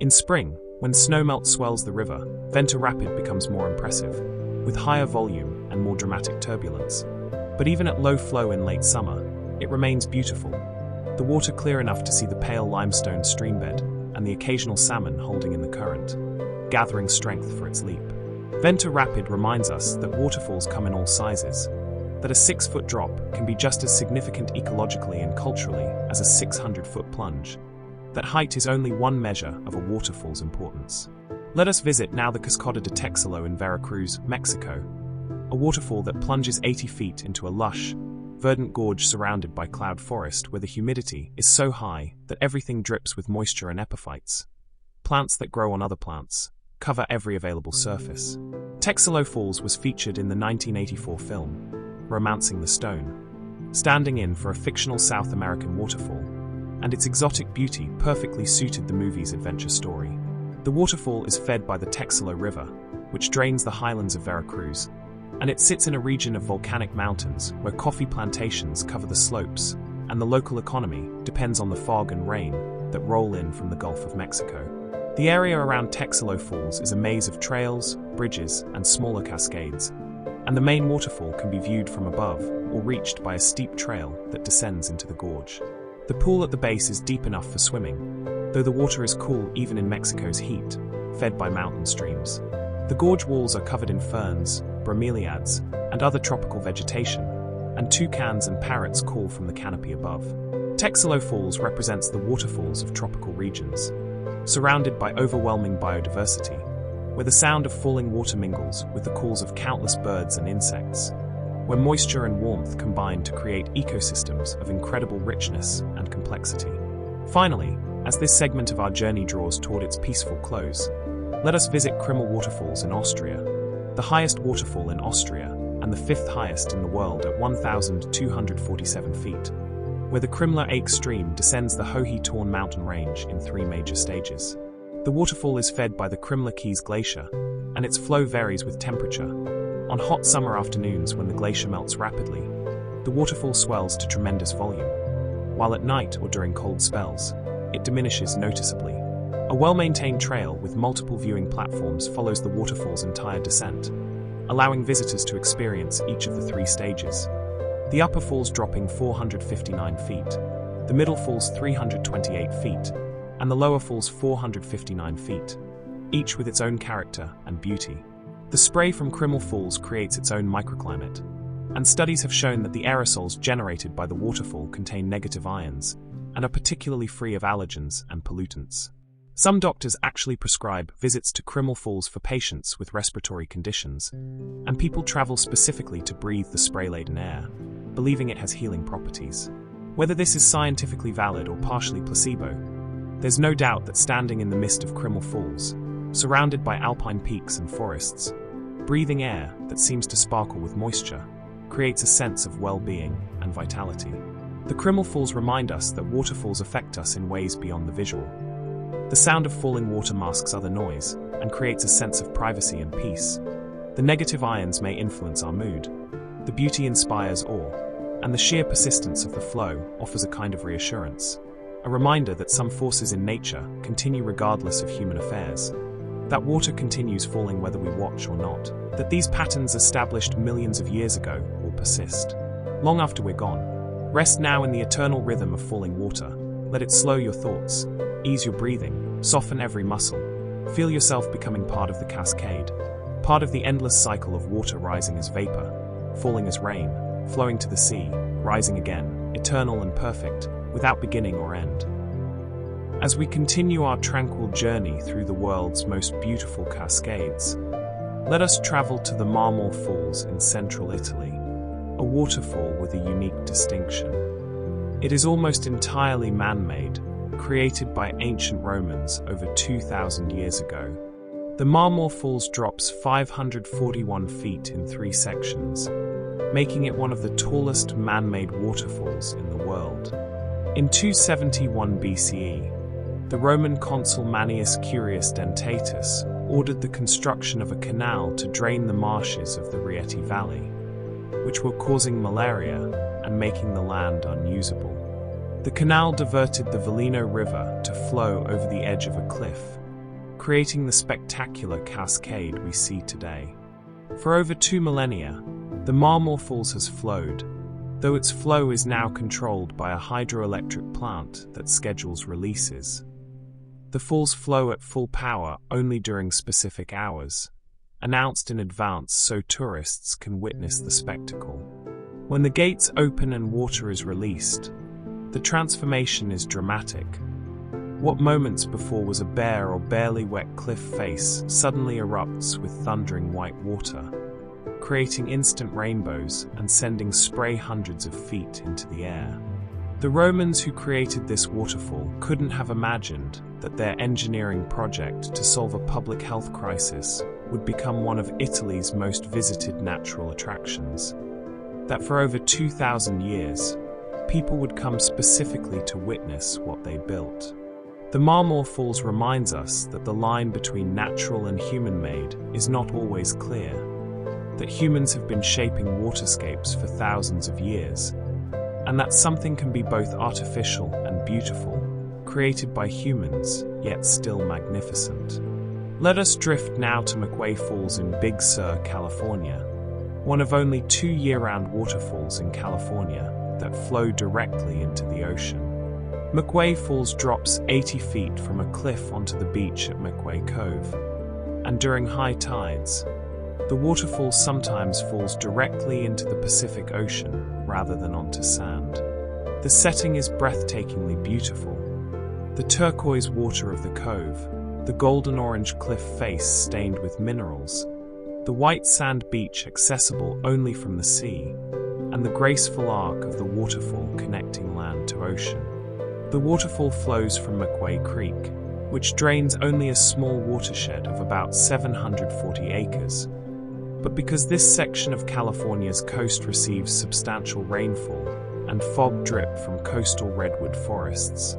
In spring, when snowmelt swells the river, Venta Rapid becomes more impressive, with higher volume and more dramatic turbulence. But even at low flow in late summer, it remains beautiful, the water clear enough to see the pale limestone streambed and the occasional salmon holding in the current, gathering strength for its leap. Venta Rapid reminds us that waterfalls come in all sizes, that a 6-foot drop can be just as significant ecologically and culturally as a 600-foot plunge, that height is only one measure of a waterfall's importance. Let us visit now the Cascada de Texelo in Veracruz, Mexico, a waterfall that plunges 80 feet into a lush, verdant gorge surrounded by cloud forest where the humidity is so high that everything drips with moisture and epiphytes. Plants that grow on other plants cover every available surface. Texelo Falls was featured in the 1984 film, Romancing the Stone, standing in for a fictional South American waterfall, and its exotic beauty perfectly suited the movie's adventure story. The waterfall is fed by the Texelo River, which drains the highlands of Veracruz, and it sits in a region of volcanic mountains where coffee plantations cover the slopes, and the local economy depends on the fog and rain that roll in from the Gulf of Mexico. The area around Texelo Falls is a maze of trails, bridges, and smaller cascades, and the main waterfall can be viewed from above or reached by a steep trail that descends into the gorge. The pool at the base is deep enough for swimming, though the water is cool even in Mexico's heat, fed by mountain streams. The gorge walls are covered in ferns, bromeliads, and other tropical vegetation, and toucans and parrots call from the canopy above. Texelo Falls represents the waterfalls of tropical regions, surrounded by overwhelming biodiversity, where the sound of falling water mingles with the calls of countless birds and insects, where moisture and warmth combine to create ecosystems of incredible richness and complexity. Finally, as this segment of our journey draws toward its peaceful close, let us visit Krimml Waterfalls in Austria, the highest waterfall in Austria and the 5th highest in the world at 1,247 feet, where the Krimmler Ake stream descends the Hohe-Tauern mountain range in 3 major stages. The waterfall is fed by the Krimmler Kies Glacier, and its flow varies with temperature. On hot summer afternoons when the glacier melts rapidly, the waterfall swells to tremendous volume, while at night or during cold spells, it diminishes noticeably. A well-maintained trail with multiple viewing platforms follows the waterfall's entire descent, allowing visitors to experience each of the 3 stages. The upper falls dropping 459 feet, the middle falls 328 feet, and the lower falls 459 feet, each with its own character and beauty. The spray from Krimml Falls creates its own microclimate, and studies have shown that the aerosols generated by the waterfall contain negative ions and are particularly free of allergens and pollutants. Some doctors actually prescribe visits to Krimml Falls for patients with respiratory conditions, and people travel specifically to breathe the spray-laden air, believing it has healing properties. Whether this is scientifically valid or partially placebo, there's no doubt that standing in the mist of Krimml Falls, surrounded by alpine peaks and forests, breathing air that seems to sparkle with moisture, creates a sense of well-being and vitality. The Criminal Falls remind us that waterfalls affect us in ways beyond the visual. The sound of falling water masks other noise and creates a sense of privacy and peace. The negative ions may influence our mood. The beauty inspires awe, and the sheer persistence of the flow offers a kind of reassurance. A reminder that some forces in nature continue regardless of human affairs. That water continues falling whether we watch or not. That these patterns established millions of years ago will persist. Long after we're gone. Rest now in the eternal rhythm of falling water. Let it slow your thoughts, ease your breathing, soften every muscle. Feel yourself becoming part of the cascade. Part of the endless cycle of water rising as vapor, falling as rain, flowing to the sea, rising again, eternal and perfect, without beginning or end. As we continue our tranquil journey through the world's most beautiful cascades, let us travel to the Marmor Falls in central Italy, a waterfall with a unique distinction. It is almost entirely man-made, created by ancient Romans over 2,000 years ago. The Marmor Falls drops 541 feet in 3 sections, making it one of the tallest man-made waterfalls in the world. In 271 BCE, the Roman consul Manius Curius Dentatus ordered the construction of a canal to drain the marshes of the Rieti Valley, which were causing malaria and making the land unusable. The canal diverted the Velino River to flow over the edge of a cliff, creating the spectacular cascade we see today. For over 2 millennia, the Marmor Falls has flowed, though its flow is now controlled by a hydroelectric plant that schedules releases. The falls flow at full power only during specific hours, announced in advance so tourists can witness the spectacle. When the gates open and water is released, the transformation is dramatic. What moments before was a bare or barely wet cliff face suddenly erupts with thundering white water, creating instant rainbows and sending spray hundreds of feet into the air. The Romans who created this waterfall couldn't have imagined that their engineering project to solve a public health crisis would become one of Italy's most visited natural attractions. That for over 2,000 years, people would come specifically to witness what they built. The Marmor Falls reminds us that the line between natural and human-made is not always clear, that humans have been shaping waterscapes for thousands of years, and that something can be both artificial and beautiful, created by humans, yet still magnificent. Let us drift now to McWay Falls in Big Sur, California, one of only 2 year-round waterfalls in California that flow directly into the ocean. McWay Falls drops 80 feet from a cliff onto the beach at McWay Cove, and during high tides, the waterfall sometimes falls directly into the Pacific Ocean rather than onto sand. The setting is breathtakingly beautiful. The turquoise water of the cove, the golden-orange cliff face stained with minerals, the white sand beach accessible only from the sea, and the graceful arc of the waterfall connecting land to ocean. The waterfall flows from McWay Creek, which drains only a small watershed of about 740 acres. But because this section of California's coast receives substantial rainfall and fog drip from coastal redwood forests,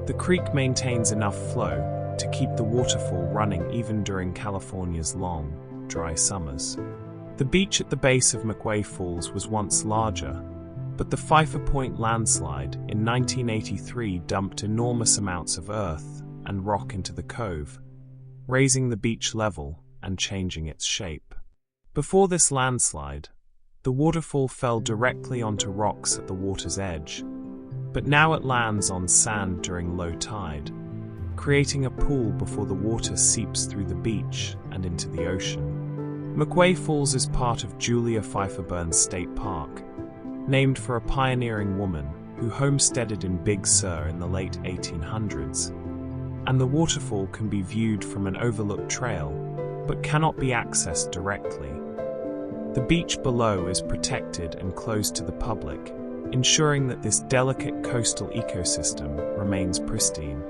the creek maintains enough flow to keep the waterfall running even during California's long, dry summers. The beach at the base of McWay Falls was once larger, but the Pfeiffer Point landslide in 1983 dumped enormous amounts of earth and rock into the cove, raising the beach level and changing its shape. Before this landslide, the waterfall fell directly onto rocks at the water's edge, but now it lands on sand during low tide, creating a pool before the water seeps through the beach and into the ocean. McWay Falls is part of Julia Pfeiffer Burns State Park, named for a pioneering woman who homesteaded in Big Sur in the late 1800s, and the waterfall can be viewed from an overlooked trail, but cannot be accessed directly. The beach below is protected and closed to the public, ensuring that this delicate coastal ecosystem remains pristine,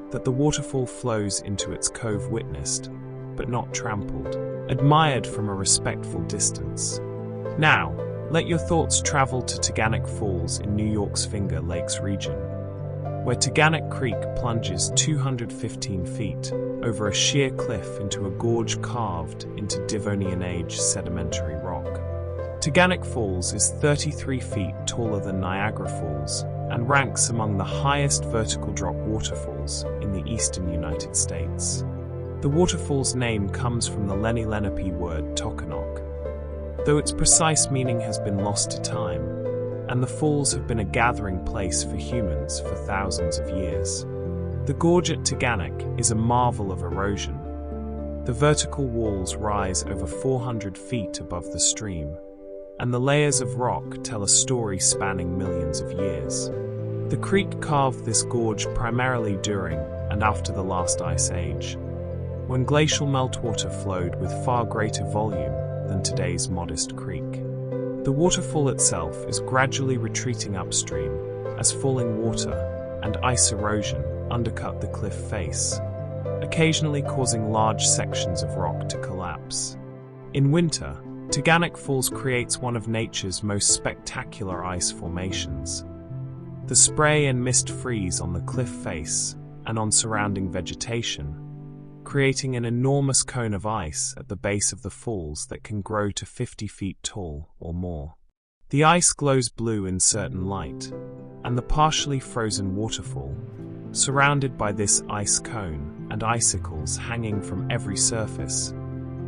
that the waterfall flows into its cove witnessed, but not trampled, admired from a respectful distance. Now, Let your thoughts travel to Taganic Falls in New York's Finger Lakes region, where Taganic Creek plunges 215 feet over a sheer cliff into a gorge carved into Devonian-age sedimentary rock. Taganic Falls is 33 feet taller than Niagara Falls and ranks among the highest vertical drop waterfalls in the eastern United States. The waterfall's name comes from the Lenni Lenape word Tokanok, though its precise meaning has been lost to time, and the falls have been a gathering place for humans for thousands of years. The gorge at Taganic is a marvel of erosion. The vertical walls rise over 400 feet above the stream, and the layers of rock tell a story spanning millions of years. The creek carved this gorge primarily during and after the last ice age, when glacial meltwater flowed with far greater volume than today's modest creek. The waterfall itself is gradually retreating upstream as falling water and ice erosion undercut the cliff face, occasionally causing large sections of rock to collapse. In winter, Taganic Falls creates one of nature's most spectacular ice formations. The spray and mist freeze on the cliff face and on surrounding vegetation, creating an enormous cone of ice at the base of the falls that can grow to 50 feet tall or more. The ice glows blue in certain light, and the partially frozen waterfall, surrounded by this ice cone and icicles hanging from every surface,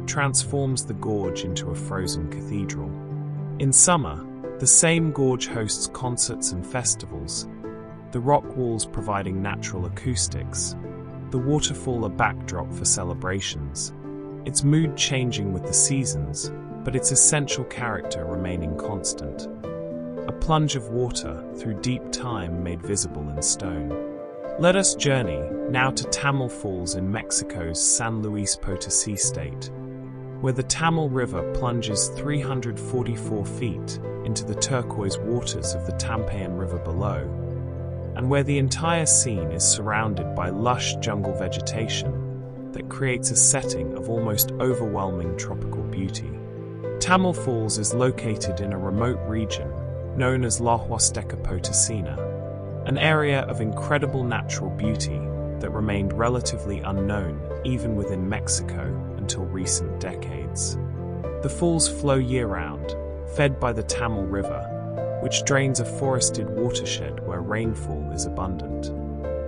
transforms the gorge into a frozen cathedral. In summer, the same gorge hosts concerts and festivals, the rock walls providing natural acoustics, the waterfall a backdrop for celebrations, its mood changing with the seasons, but its essential character remaining constant. A plunge of water through deep time made visible in stone. Let us journey now to Tamil Falls in Mexico's San Luis Potosí state, where the Tamil River plunges 344 feet into the turquoise waters of the Tampayan River below, and where the entire scene is surrounded by lush jungle vegetation that creates a setting of almost overwhelming tropical beauty. Tamil Falls is located in a remote region known as La Huasteca Potosina, an area of incredible natural beauty that remained relatively unknown even within Mexico until recent decades. The falls flow year-round, fed by the Tamil River, which drains a forested watershed where rainfall is abundant.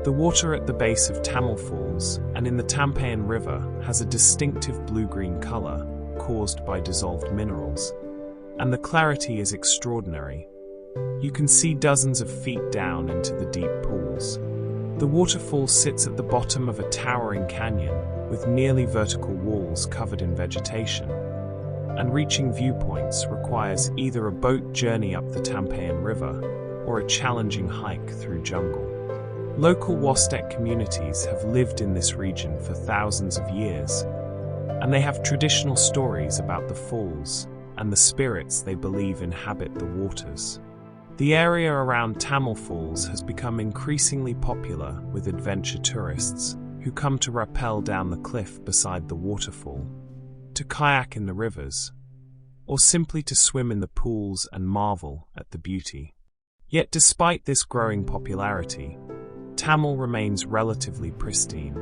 The water at the base of Tamil Falls and in the Tampayan River has a distinctive blue-green color caused by dissolved minerals, and the clarity is extraordinary. You can see dozens of feet down into the deep pools. The waterfall sits at the bottom of a towering canyon with nearly vertical walls covered in vegetation, and reaching viewpoints requires either a boat journey up the Tampayan River or a challenging hike through jungle. Local Huastec communities have lived in this region for thousands of years, and they have traditional stories about the falls and the spirits they believe inhabit the waters. The area around Tamil Falls has become increasingly popular with adventure tourists who come to rappel down the cliff beside the waterfall, to kayak in the rivers, or simply to swim in the pools and marvel at the beauty. Yet despite this growing popularity, Tamil remains relatively pristine.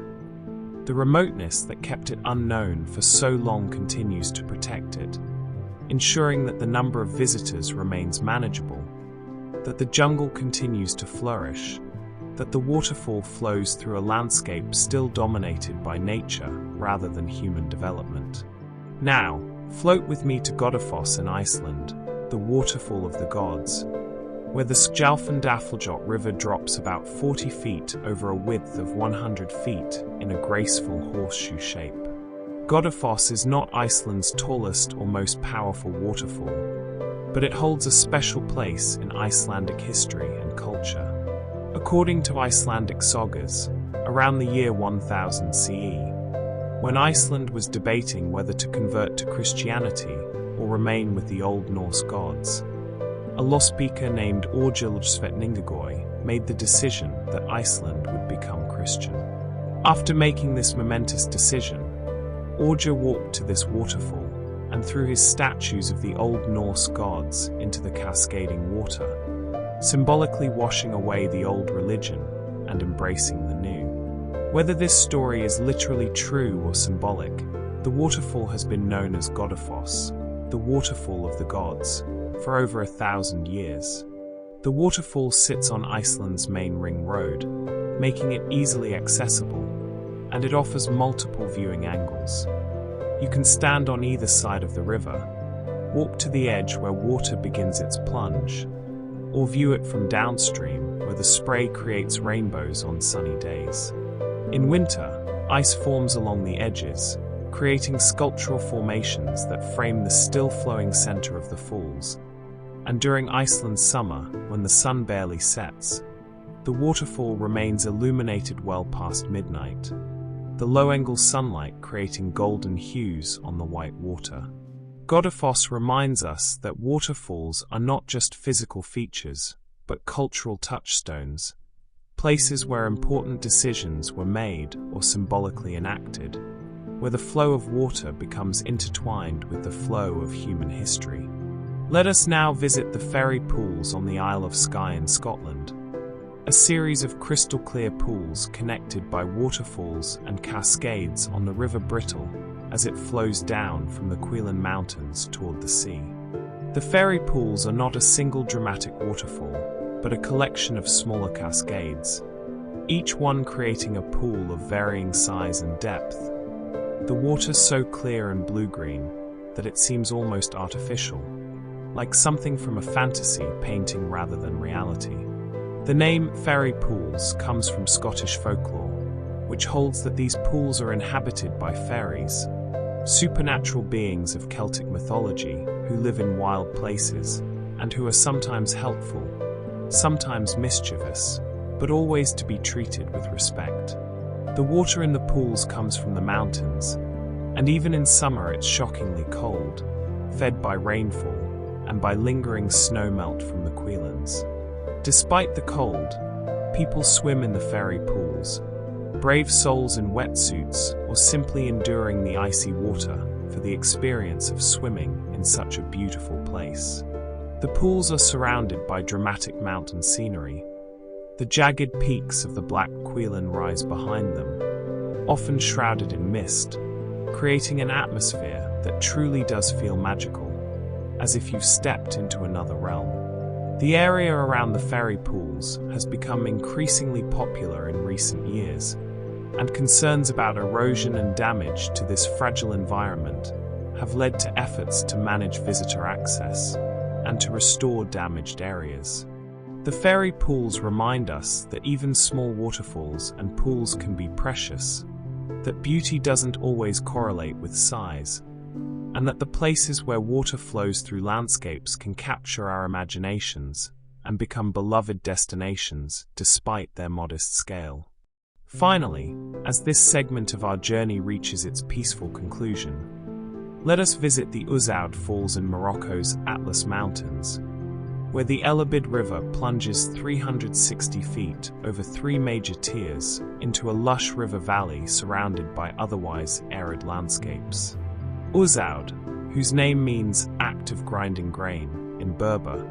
The remoteness that kept it unknown for so long continues to protect it, ensuring that the number of visitors remains manageable, that the jungle continues to flourish, that the waterfall flows through a landscape still dominated by nature rather than human development. Now, float with me to Godafoss in Iceland, the waterfall of the gods, where the Skjálfandafljót River drops about 40 feet over a width of 100 feet in a graceful horseshoe shape. Godafoss is not Iceland's tallest or most powerful waterfall, but it holds a special place in Icelandic history and culture. According to Icelandic sagas, around the year 1000 CE, when Iceland was debating whether to convert to Christianity or remain with the Old Norse gods, a law speaker named Orgil Svetningagoy made the decision that Iceland would become Christian. After making this momentous decision, Orgil walked to this waterfall and through his statues of the Old Norse gods into the cascading water, symbolically washing away the old religion and embracing the new. Whether this story is literally true or symbolic, the waterfall has been known as Godafoss, the waterfall of the gods, for over 1,000 years. The waterfall sits on Iceland's main ring road, making it easily accessible, and it offers multiple viewing angles. You can stand on either side of the river, walk to the edge where water begins its plunge, or view it from downstream where the spray creates rainbows on sunny days. In winter, ice forms along the edges, creating sculptural formations that frame the still-flowing center of the falls. And during Iceland's summer, when the sun barely sets, the waterfall remains illuminated well past midnight, the low-angle sunlight creating golden hues on the white water. Godafoss reminds us that waterfalls are not just physical features, but cultural touchstones, places where important decisions were made or symbolically enacted, where the flow of water becomes intertwined with the flow of human history. Let us now visit the Fairy Pools on the Isle of Skye in Scotland, a series of crystal-clear pools connected by waterfalls and cascades on the River Brittle as it flows down from the Cuillin Mountains toward the sea. The Fairy Pools are not a single dramatic waterfall, but a collection of smaller cascades, each one creating a pool of varying size and depth. The water so clear and blue-green that it seems almost artificial, like something from a fantasy painting rather than reality. The name Fairy Pools comes from Scottish folklore, which holds that these pools are inhabited by fairies, supernatural beings of Celtic mythology who live in wild places and who are sometimes helpful, sometimes mischievous, but always to be treated with respect. The water in the pools comes from the mountains, and even in summer it's shockingly cold, fed by rainfall and by lingering snowmelt from the Cuillins. Despite the cold, people swim in the fairy pools, brave souls in wetsuits or simply enduring the icy water for the experience of swimming in such a beautiful place. The pools are surrounded by dramatic mountain scenery. The jagged peaks of the Black Cuillin rise behind them, often shrouded in mist, creating an atmosphere that truly does feel magical, as if you've stepped into another realm. The area around the fairy pools has become increasingly popular in recent years, and concerns about erosion and damage to this fragile environment have led to efforts to manage visitor access and to restore damaged areas. The fairy pools remind us that even small waterfalls and pools can be precious, that beauty doesn't always correlate with size, and that the places where water flows through landscapes can capture our imaginations and become beloved destinations despite their modest scale. Finally, as this segment of our journey reaches its peaceful conclusion, let us visit the Ouzoud Falls in Morocco's Atlas Mountains, where the Elabid River plunges 360 feet over 3 major tiers into a lush river valley surrounded by otherwise arid landscapes. Ouzoud, whose name means act of grinding grain in Berber,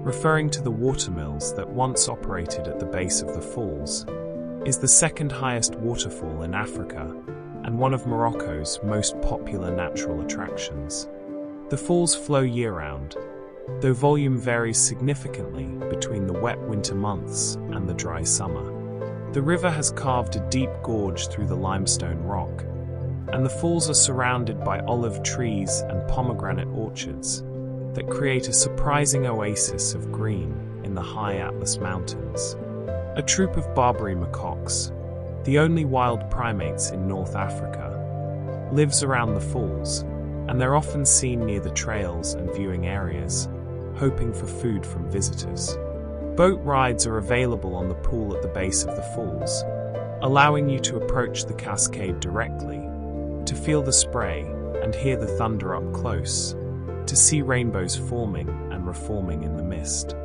referring to the watermills that once operated at the base of the falls, is the second highest waterfall in Africa and one of Morocco's most popular natural attractions. The falls flow year-round, though volume varies significantly between the wet winter months and the dry summer. The river has carved a deep gorge through the limestone rock, and the falls are surrounded by olive trees and pomegranate orchards that create a surprising oasis of green in the high Atlas Mountains. A troop of Barbary macaques, the only wild primates in North Africa, lives around the falls, and they're often seen near the trails and viewing areas, hoping for food from visitors. Boat rides are available on the pool at the base of the falls, allowing you to approach the cascade directly, to feel the spray and hear the thunder up close, to see rainbows forming and reforming in the mist.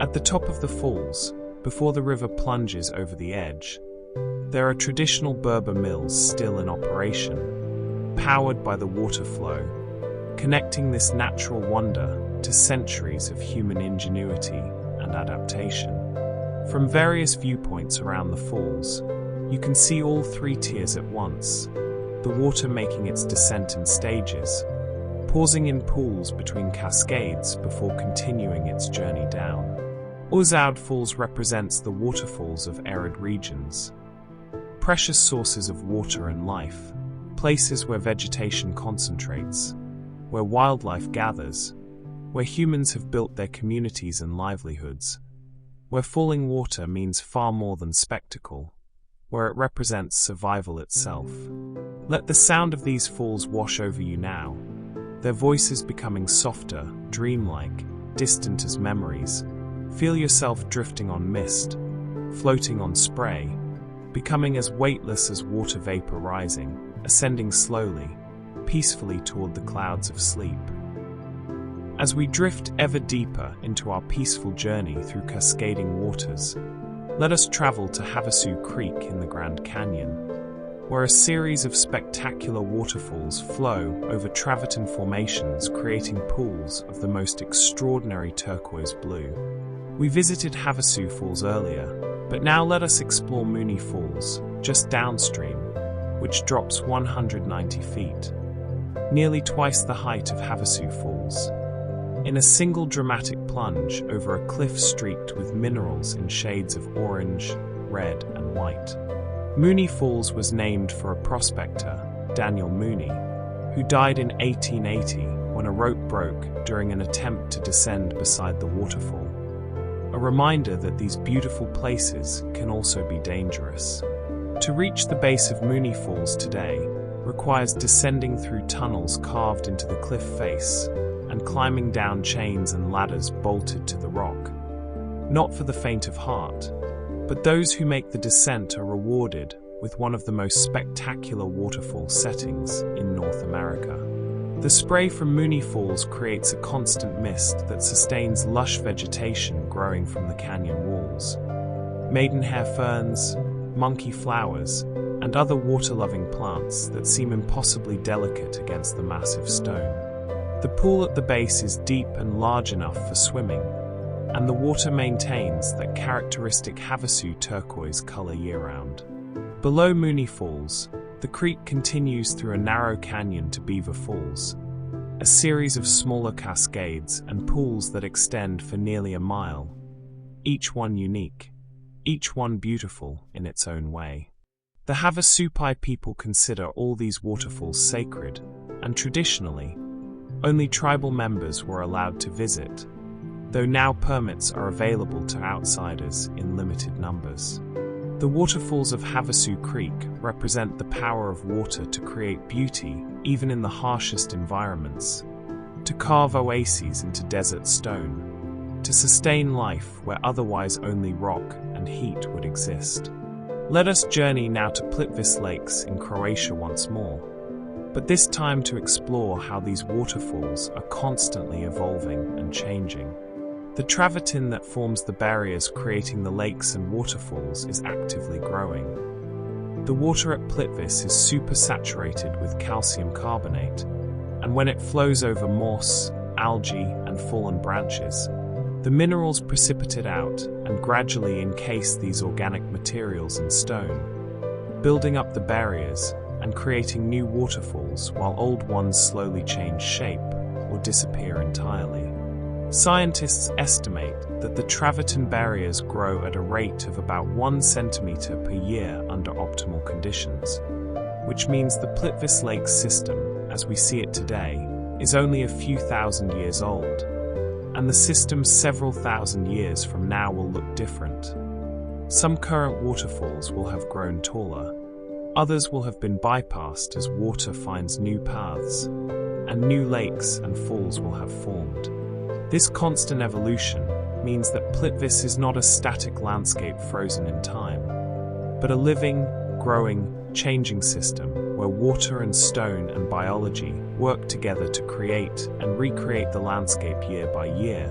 At the top of the falls, before the river plunges over the edge, there are traditional Berber mills still in operation, powered by the water flow, connecting this natural wonder to centuries of human ingenuity and adaptation. From various viewpoints around the falls, you can see all three tiers at once, the water making its descent in stages, pausing in pools between cascades before continuing its journey down. Uzaud Falls represents the waterfalls of arid regions, precious sources of water and life, places where vegetation concentrates, where wildlife gathers, where humans have built their communities and livelihoods, where falling water means far more than spectacle, where it represents survival itself. Let the sound of these falls wash over you now, their voices becoming softer, dreamlike, distant as memories. Feel yourself drifting on mist, floating on spray, becoming as weightless as water vapor rising, ascending slowly, peacefully toward the clouds of sleep. As we drift ever deeper into our peaceful journey through cascading waters, let us travel to Havasu Creek in the Grand Canyon, where a series of spectacular waterfalls flow over travertine formations, creating pools of the most extraordinary turquoise blue. We visited Havasu Falls earlier, but now let us explore Mooney Falls, just downstream, which drops 190 feet, nearly twice the height of Havasu Falls, in a single dramatic plunge over a cliff streaked with minerals in shades of orange, red, and white. Mooney Falls was named for a prospector, Daniel Mooney, who died in 1880 when a rope broke during an attempt to descend beside the waterfall. A reminder that these beautiful places can also be dangerous. To reach the base of Mooney Falls today requires descending through tunnels carved into the cliff face and climbing down chains and ladders bolted to the rock. Not for the faint of heart, but those who make the descent are rewarded with one of the most spectacular waterfall settings in North America. The spray from Mooney Falls creates a constant mist that sustains lush vegetation growing from the canyon walls. Maidenhair ferns, monkey flowers, and other water-loving plants that seem impossibly delicate against the massive stone. The pool at the base is deep and large enough for swimming, and the water maintains that characteristic Havasu turquoise color year-round. Below Mooney Falls, the creek continues through a narrow canyon to Beaver Falls, a series of smaller cascades and pools that extend for nearly a mile, each one unique, each one beautiful in its own way. The Havasupai people consider all these waterfalls sacred, and traditionally, only tribal members were allowed to visit, though now permits are available to outsiders in limited numbers. The waterfalls of Havasu Creek represent the power of water to create beauty even in the harshest environments, to carve oases into desert stone, to sustain life where otherwise only rock and heat would exist. Let us journey now to Plitvice Lakes in Croatia once more, but this time to explore how these waterfalls are constantly evolving and changing. The travertine that forms the barriers creating the lakes and waterfalls is actively growing. The water at Plitvice is supersaturated with calcium carbonate, and when it flows over moss, algae, and fallen branches, the minerals precipitate out and gradually encase these organic materials in stone, building up the barriers and creating new waterfalls while old ones slowly change shape or disappear entirely. Scientists estimate that the travertine barriers grow at a rate of about 1 centimeter per year under optimal conditions, which means the Plitvice Lake system, as we see it today, is only a few thousand years old, and the system several thousand years from now will look different. Some current waterfalls will have grown taller, others will have been bypassed as water finds new paths, and new lakes and falls will have formed. This constant evolution means that Plitvice is not a static landscape frozen in time, but a living, growing, changing system where water and stone and biology work together to create and recreate the landscape year by year,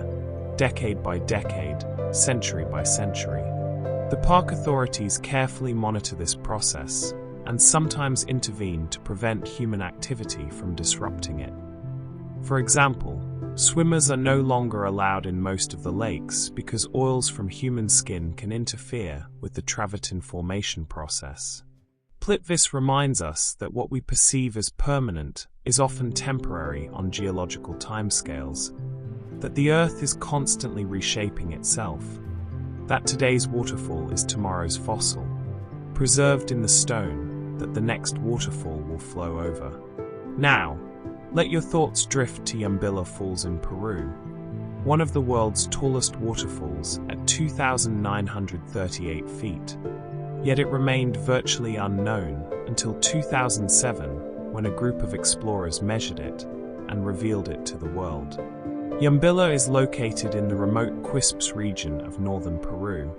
decade by decade, century by century. The park authorities carefully monitor this process and sometimes intervene to prevent human activity from disrupting it. For example, swimmers are no longer allowed in most of the lakes because oils from human skin can interfere with the travertine formation process. Plitvice reminds us that what we perceive as permanent is often temporary on geological timescales, that the Earth is constantly reshaping itself, that today's waterfall is tomorrow's fossil, preserved in the stone that the next waterfall will flow over. Now, let your thoughts drift to Yambilla Falls in Peru, one of the world's tallest waterfalls at 2,938 feet. Yet it remained virtually unknown until 2007, when a group of explorers measured it and revealed it to the world. Yambilla is located in the remote Quisps region of northern Peru,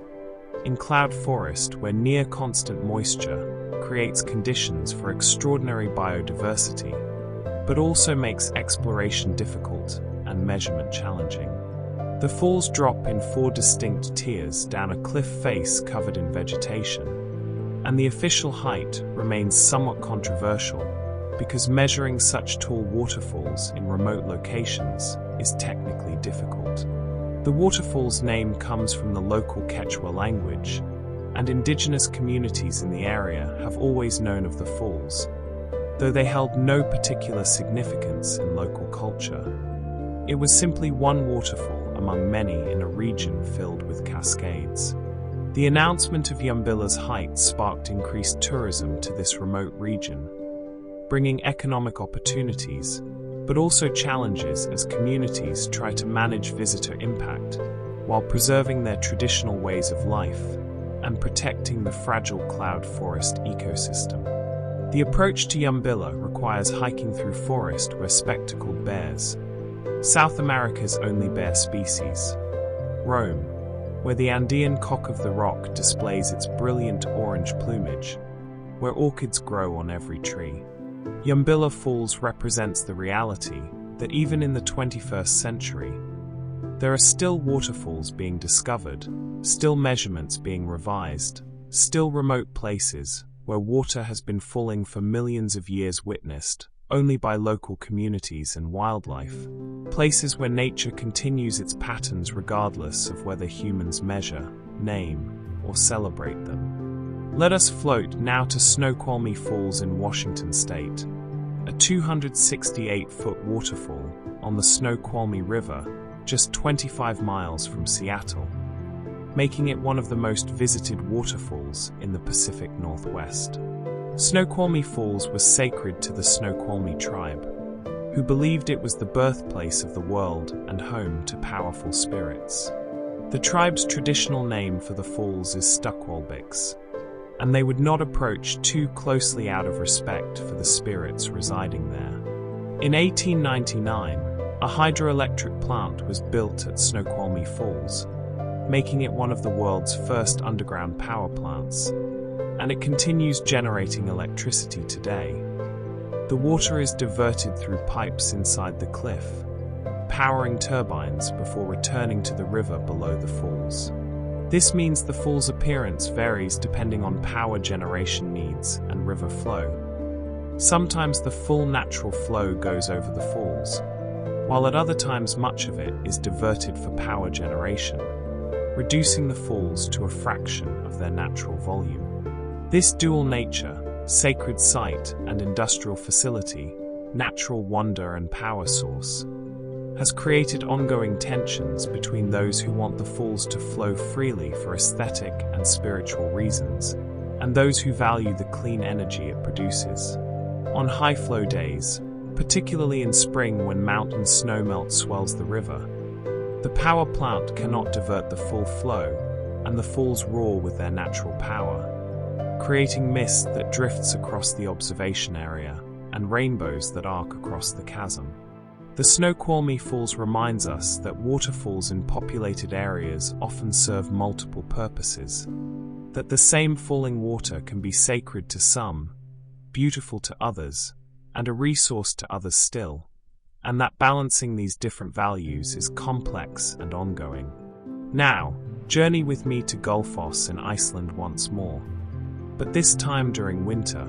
in cloud forest where near-constant moisture creates conditions for extraordinary biodiversity, but also makes exploration difficult and measurement challenging. The falls drop in 4 distinct tiers down a cliff face covered in vegetation, and the official height remains somewhat controversial because measuring such tall waterfalls in remote locations is technically difficult. The waterfall's name comes from the local Quechua language, and indigenous communities in the area have always known of the falls, though they held no particular significance in local culture. It was simply one waterfall among many in a region filled with cascades. The announcement of Yambilla's height sparked increased tourism to this remote region, bringing economic opportunities, but also challenges as communities try to manage visitor impact while preserving their traditional ways of life and protecting the fragile cloud forest ecosystem. The approach to Yambilla requires hiking through forest where spectacled bears, South America's only bear species, roam, where the Andean cock of the rock displays its brilliant orange plumage, where orchids grow on every tree. Yambilla Falls represents the reality that even in the 21st century, there are still waterfalls being discovered, still measurements being revised, still remote places where water has been falling for millions of years witnessed only by local communities and wildlife, places where nature continues its patterns regardless of whether humans measure, name, or celebrate them. Let us float now to Snoqualmie Falls in Washington State, a 268-foot waterfall on the Snoqualmie River, just 25 miles from Seattle, making it one of the most visited waterfalls in the Pacific Northwest. Snoqualmie Falls was sacred to the Snoqualmie tribe, who believed it was the birthplace of the world and home to powerful spirits. The tribe's traditional name for the falls is Stuckwalbix, and they would not approach too closely out of respect for the spirits residing there. In 1899, a hydroelectric plant was built at Snoqualmie Falls, making it one of the world's first underground power plants, and it continues generating electricity today. The water is diverted through pipes inside the cliff, powering turbines before returning to the river below the falls. This means the fall's appearance varies depending on power generation needs and river flow. Sometimes the full natural flow goes over the falls, while at other times much of it is diverted for power generation, reducing the falls to a fraction of their natural volume. This dual nature, sacred site and industrial facility, natural wonder and power source, has created ongoing tensions between those who want the falls to flow freely for aesthetic and spiritual reasons, and those who value the clean energy it produces. On high flow days, particularly in spring when mountain snowmelt swells the river, the power plant cannot divert the full flow, and the falls roar with their natural power, creating mist that drifts across the observation area and rainbows that arc across the chasm. The Snoqualmie Falls reminds us that waterfalls in populated areas often serve multiple purposes, that the same falling water can be sacred to some, beautiful to others, and a resource to others still, and that balancing these different values is complex and ongoing. Now, journey with me to Gullfoss in Iceland once more, but this time during winter,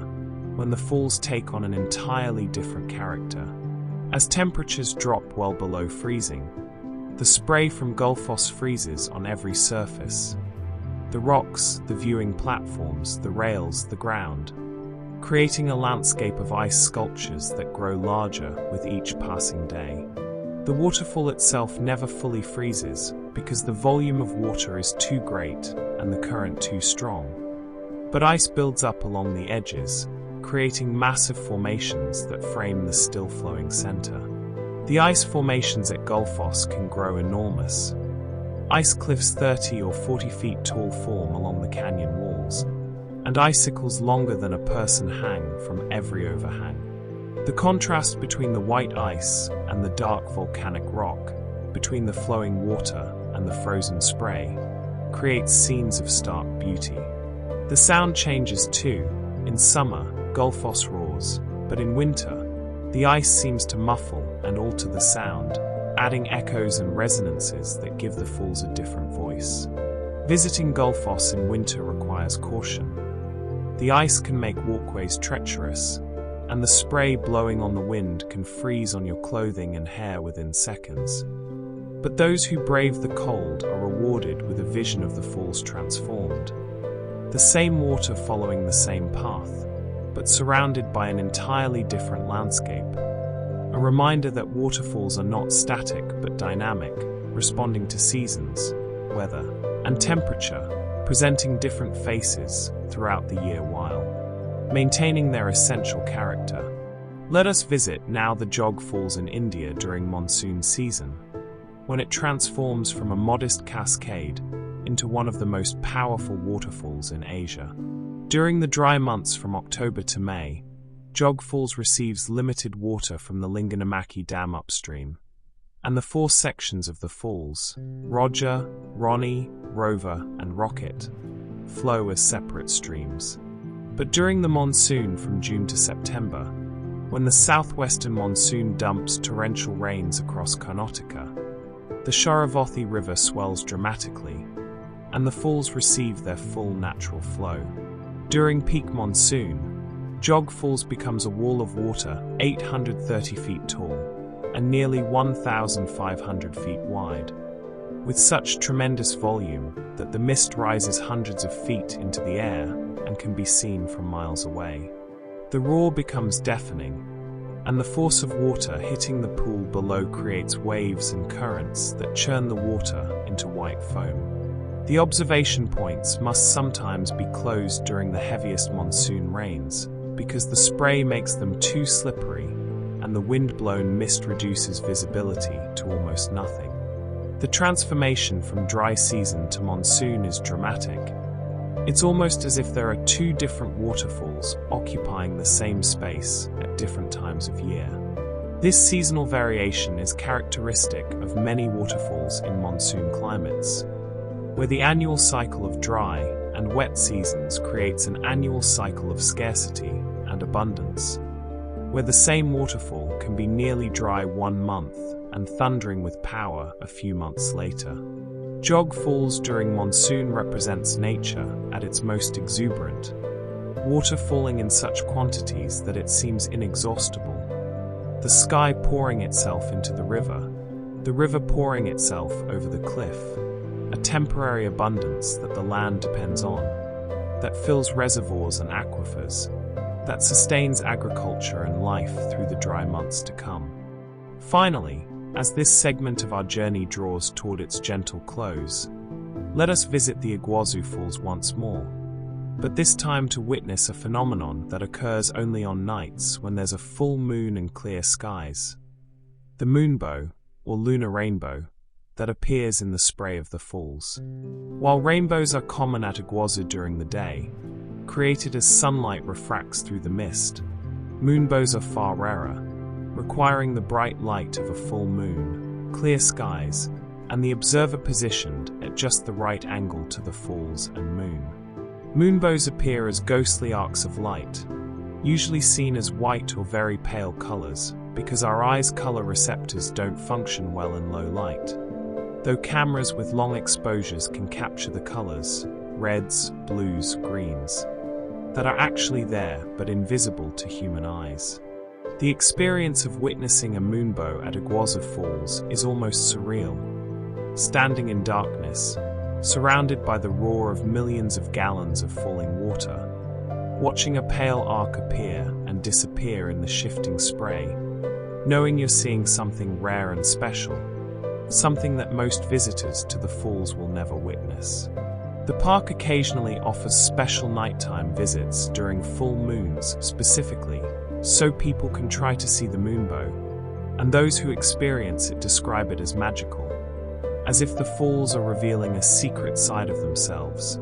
when the falls take on an entirely different character, As temperatures drop well below freezing, the spray from Gullfoss freezes on every surface. The rocks, the viewing platforms, the rails, the ground, creating a landscape of ice sculptures that grow larger with each passing day. The waterfall itself never fully freezes because the volume of water is too great and the current too strong. But ice builds up along the edges, creating massive formations that frame the still-flowing center. The ice formations at Gullfoss can grow enormous. Ice cliffs 30 or 40 feet tall form along the canyon walls, and icicles longer than a person hang from every overhang. The contrast between the white ice and the dark volcanic rock, between the flowing water and the frozen spray, creates scenes of stark beauty. The sound changes too. In summer, Gullfoss roars, but in winter, the ice seems to muffle and alter the sound, adding echoes and resonances that give the falls a different voice. Visiting Gullfoss in winter requires caution. The ice can make walkways treacherous, and the spray blowing on the wind can freeze on your clothing and hair within seconds. But those who brave the cold are rewarded with a vision of the falls transformed. The same water following the same path, but surrounded by an entirely different landscape. A reminder that waterfalls are not static but dynamic, responding to seasons, weather, and temperature, presenting different faces throughout the year while maintaining their essential character. Let us visit now the Jog Falls in India during monsoon season, when it transforms from a modest cascade into one of the most powerful waterfalls in Asia. During the dry months from October to May, Jog Falls receives limited water from the Linganamaki Dam upstream, and the four sections of the falls, Roger, Ronnie, Rover, and Rocket, flow as separate streams. But during the monsoon from June to September, when the southwestern monsoon dumps torrential rains across Karnataka, the Sharavathi River swells dramatically, and the falls receive their full natural flow. During peak monsoon, Jog Falls becomes a wall of water 830 feet tall and nearly 1,500 feet wide, with such tremendous volume that the mist rises hundreds of feet into the air and can be seen from miles away. The roar becomes deafening, and the force of water hitting the pool below creates waves and currents that churn the water into white foam. The observation points must sometimes be closed during the heaviest monsoon rains because the spray makes them too slippery and the wind-blown mist reduces visibility to almost nothing. The transformation from dry season to monsoon is dramatic. It's almost as if there are two different waterfalls occupying the same space at different times of year. This seasonal variation is characteristic of many waterfalls in monsoon climates, where the annual cycle of dry and wet seasons creates an annual cycle of scarcity and abundance, where the same waterfall can be nearly dry 1 month and thundering with power a few months later. Jog Falls during monsoon represents nature at its most exuberant, water falling in such quantities that it seems inexhaustible, the sky pouring itself into the river pouring itself over the cliff, a temporary abundance that the land depends on, that fills reservoirs and aquifers, that sustains agriculture and life through the dry months to come. Finally, as this segment of our journey draws toward its gentle close, let us visit the Iguazu Falls once more, but this time to witness a phenomenon that occurs only on nights when there's a full moon and clear skies. The moonbow, or lunar rainbow, that appears in the spray of the falls. While rainbows are common at Iguazu during the day, created as sunlight refracts through the mist, moonbows are far rarer, requiring the bright light of a full moon, clear skies, and the observer positioned at just the right angle to the falls and moon. Moonbows appear as ghostly arcs of light, usually seen as white or very pale colors, because our eyes' color receptors don't function well in low light, though cameras with long exposures can capture the colors, reds, blues, greens, that are actually there but invisible to human eyes. The experience of witnessing a moonbow at Iguazu Falls is almost surreal. Standing in darkness, surrounded by the roar of millions of gallons of falling water, watching a pale arc appear and disappear in the shifting spray, knowing you're seeing something rare and special, something that most visitors to the falls will never witness. The park occasionally offers special nighttime visits during full moons specifically, so people can try to see the moonbow, and those who experience it describe it as magical, as if the falls are revealing a secret side of themselves,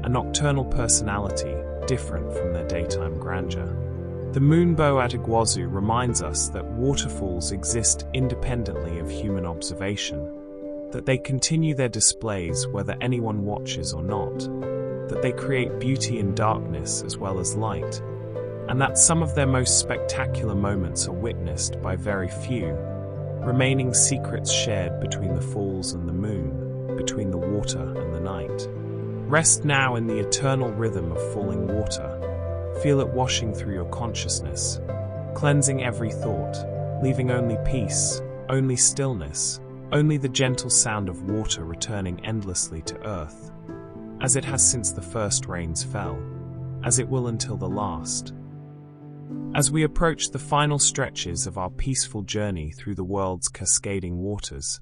a nocturnal personality different from their daytime grandeur. The moonbow at Iguazu reminds us that waterfalls exist independently of human observation, that they continue their displays whether anyone watches or not, that they create beauty in darkness as well as light, and that some of their most spectacular moments are witnessed by very few, remaining secrets shared between the falls and the moon, between the water and the night. Rest now in the eternal rhythm of falling water. Feel it washing through your consciousness, cleansing every thought, leaving only peace, only stillness, only the gentle sound of water returning endlessly to earth, as it has since the first rains fell, as it will until the last. As we approach the final stretches of our peaceful journey through the world's cascading waters,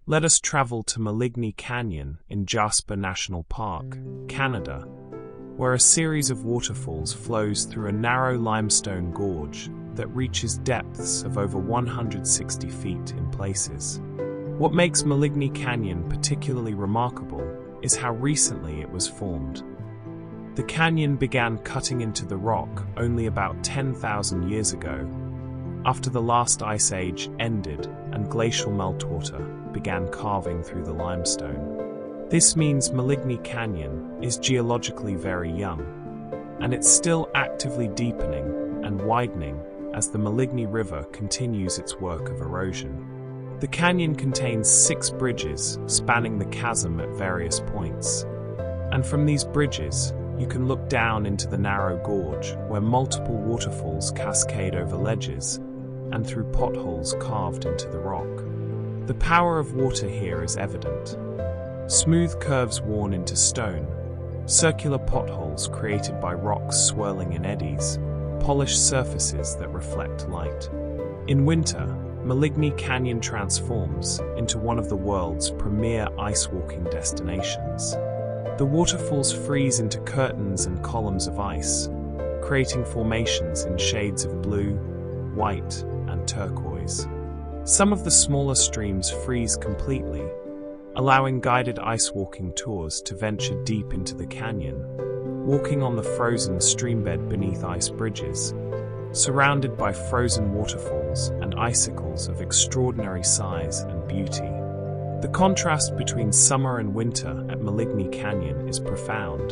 let us travel to Maligny Canyon in Jasper National Park, Canada, where a series of waterfalls flows through a narrow limestone gorge that reaches depths of over 160 feet in places. What makes Maligny Canyon particularly remarkable is how recently it was formed. The canyon began cutting into the rock only about 10,000 years ago, after the last ice age ended and glacial meltwater began carving through the limestone. This means Maligny Canyon is geologically very young, and it's still actively deepening and widening as the Maligny River continues its work of erosion. The canyon contains 6 bridges spanning the chasm at various points, and from these bridges, you can look down into the narrow gorge where multiple waterfalls cascade over ledges and through potholes carved into the rock. The power of water here is evident. Smooth curves worn into stone, circular potholes created by rocks swirling in eddies, polished surfaces that reflect light. In winter, Maligny Canyon transforms into one of the world's premier ice-walking destinations. The waterfalls freeze into curtains and columns of ice, creating formations in shades of blue, white, and turquoise. Some of the smaller streams freeze completely, allowing guided ice-walking tours to venture deep into the canyon, walking on the frozen streambed beneath ice bridges, surrounded by frozen waterfalls and icicles of extraordinary size and beauty. The contrast between summer and winter at Maligny Canyon is profound.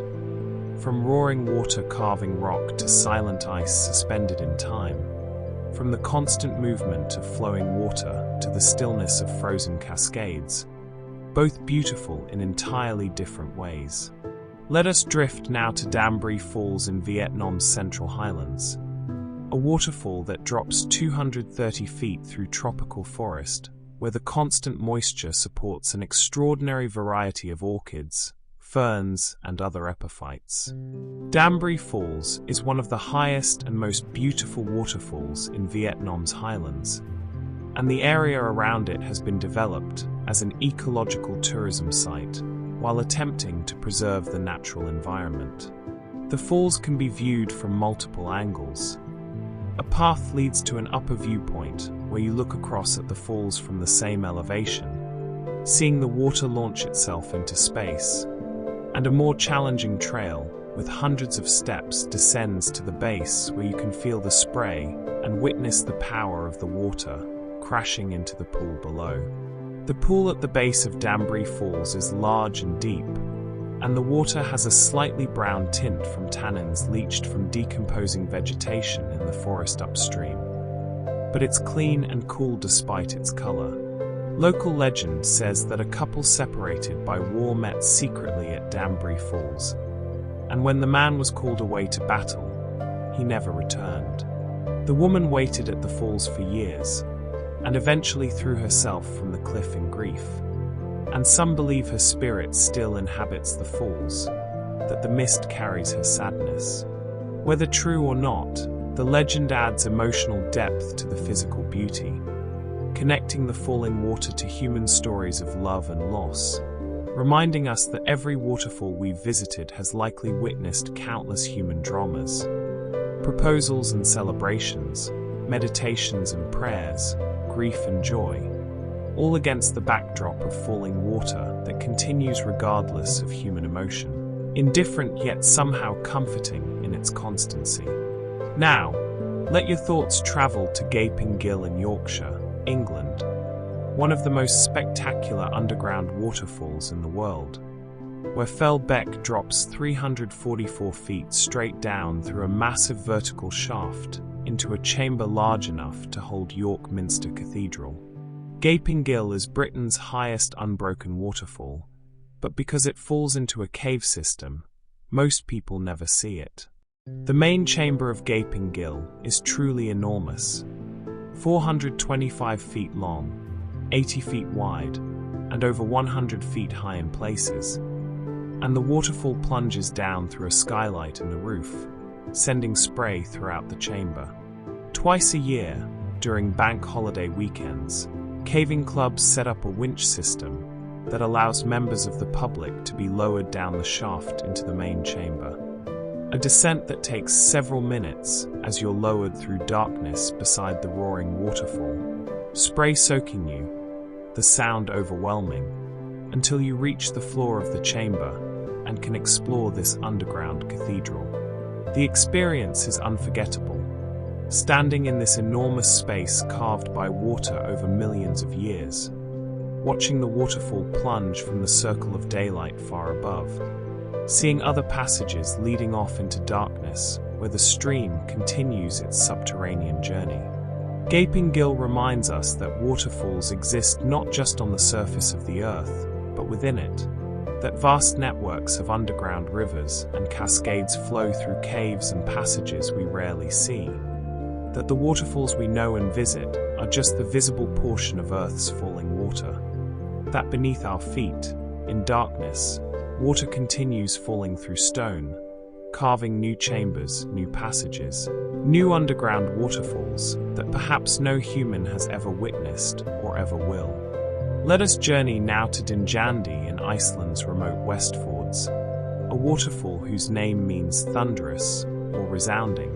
From roaring water carving rock to silent ice suspended in time, from the constant movement of flowing water to the stillness of frozen cascades, both beautiful in entirely different ways. Let us drift now to Dambry Falls in Vietnam's Central Highlands, a waterfall that drops 230 feet through tropical forest, where the constant moisture supports an extraordinary variety of orchids, ferns, and other epiphytes. Dambry Falls is one of the highest and most beautiful waterfalls in Vietnam's highlands, and the area around it has been developed as an ecological tourism site while attempting to preserve the natural environment. The falls can be viewed from multiple angles. A path leads to an upper viewpoint where you look across at the falls from the same elevation, seeing the water launch itself into space, and a more challenging trail with hundreds of steps descends to the base where you can feel the spray and witness the power of the water crashing into the pool below. The pool at the base of Dambry Falls is large and deep, and the water has a slightly brown tint from tannins leached from decomposing vegetation in the forest upstream. But it's clean and cool despite its color. Local legend says that a couple separated by war met secretly at Dambry Falls, and when the man was called away to battle, he never returned. The woman waited at the falls for years, and eventually threw herself from the cliff in grief. And some believe her spirit still inhabits the falls, that the mist carries her sadness. Whether true or not, the legend adds emotional depth to the physical beauty, connecting the falling water to human stories of love and loss, reminding us that every waterfall we've visited has likely witnessed countless human dramas, proposals and celebrations, meditations and prayers, grief and joy, all against the backdrop of falling water that continues regardless of human emotion, indifferent yet somehow comforting in its constancy. Now, let your thoughts travel to Gaping Gill in Yorkshire, England, one of the most spectacular underground waterfalls in the world, where Fell Beck drops 344 feet straight down through a massive vertical shaft into a chamber large enough to hold York Minster Cathedral. Gaping Gill is Britain's highest unbroken waterfall, but because it falls into a cave system, most people never see it. The main chamber of Gaping Gill is truly enormous, 425 feet long, 80 feet wide, and over 100 feet high in places, and the waterfall plunges down through a skylight in the roof, sending spray throughout the chamber. Twice a year, during bank holiday weekends, caving clubs set up a winch system that allows members of the public to be lowered down the shaft into the main chamber. A descent that takes several minutes as you're lowered through darkness beside the roaring waterfall, spray soaking you, the sound overwhelming, until you reach the floor of the chamber and can explore this underground cathedral. The experience is unforgettable. Standing in this enormous space carved by water over millions of years, watching the waterfall plunge from the circle of daylight far above, seeing other passages leading off into darkness where the stream continues its subterranean journey. Gaping Gill reminds us that waterfalls exist not just on the surface of the earth, but within it, that vast networks of underground rivers and cascades flow through caves and passages we rarely see, that the waterfalls we know and visit are just the visible portion of Earth's falling water, that beneath our feet, in darkness, water continues falling through stone, carving new chambers, new passages, new underground waterfalls that perhaps no human has ever witnessed or ever will. Let us journey now to Dinjandi in Iceland's remote Westfjords, a waterfall whose name means thunderous or resounding,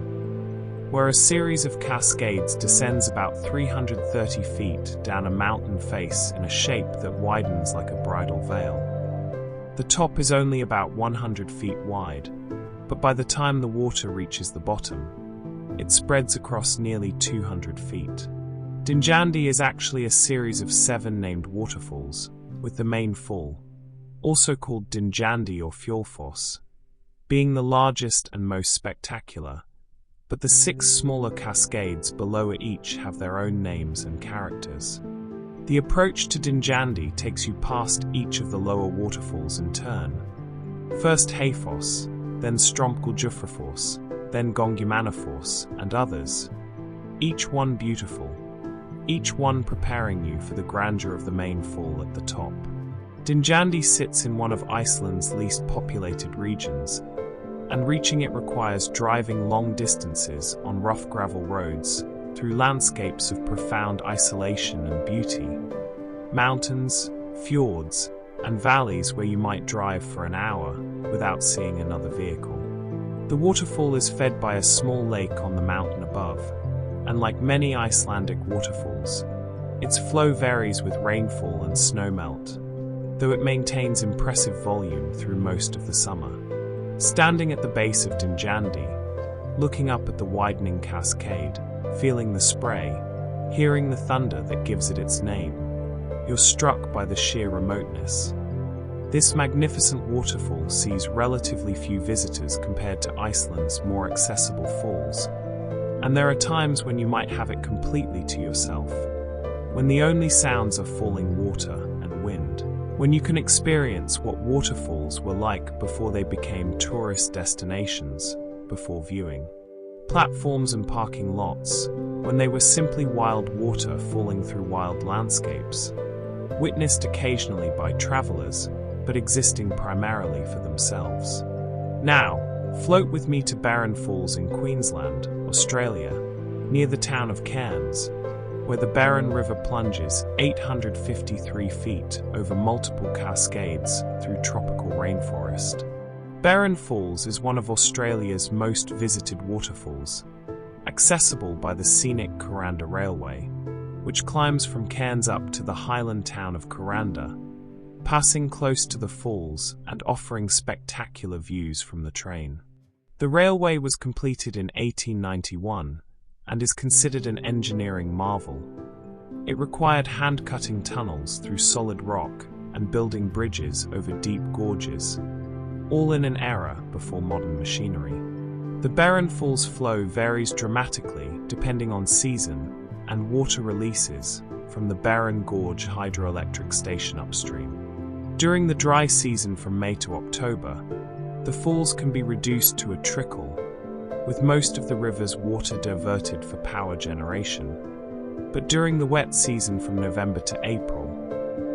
where a series of cascades descends about 330 feet down a mountain face in a shape that widens like a bridal veil. The top is only about 100 feet wide, but by the time the water reaches the bottom, it spreads across nearly 200 feet. Dinjandi is actually a series of 7 named waterfalls, with the main fall, also called Dinjandi or Fjolfoss, being the largest and most spectacular, but the 6 smaller cascades below it each have their own names and characters. The approach to Dinjandi takes you past each of the lower waterfalls in turn. First Hayfoss, then Stromkul-Jufrafoss, then Gongumanafoss, and others, each one beautiful, each one preparing you for the grandeur of the main fall at the top. Dinjandi sits in one of Iceland's least populated regions, and reaching it requires driving long distances on rough gravel roads through landscapes of profound isolation and beauty, mountains, fjords, and valleys where you might drive for an hour without seeing another vehicle. The waterfall is fed by a small lake on the mountain above, and like many Icelandic waterfalls, its flow varies with rainfall and snowmelt, though it maintains impressive volume through most of the summer. Standing at the base of Dinjandi, looking up at the widening cascade, feeling the spray, hearing the thunder that gives it its name, you're struck by the sheer remoteness. This magnificent waterfall sees relatively few visitors compared to Iceland's more accessible falls, and there are times when you might have it completely to yourself, when the only sounds are falling water and wind, when you can experience what waterfalls were like before they became tourist destinations, before viewing. platforms and parking lots, when they were simply wild water falling through wild landscapes, witnessed occasionally by travelers, but existing primarily for themselves. Now, float with me to Barren Falls in Queensland, Australia, near the town of Cairns, where the Barren River plunges 853 feet over multiple cascades through tropical rainforest. Barren Falls is one of Australia's most visited waterfalls, accessible by the scenic Kuranda Railway, which climbs from Cairns up to the highland town of Kuranda, passing close to the falls and offering spectacular views from the train. The railway was completed in 1891 and is considered an engineering marvel. It required hand-cutting tunnels through solid rock and building bridges over deep gorges, all in an era before modern machinery. The Barren Falls flow varies dramatically depending on season and water releases from the Barren Gorge hydroelectric station upstream. During the dry season from May to October, the falls can be reduced to a trickle, with most of the river's water diverted for power generation. But during the wet season from November to April,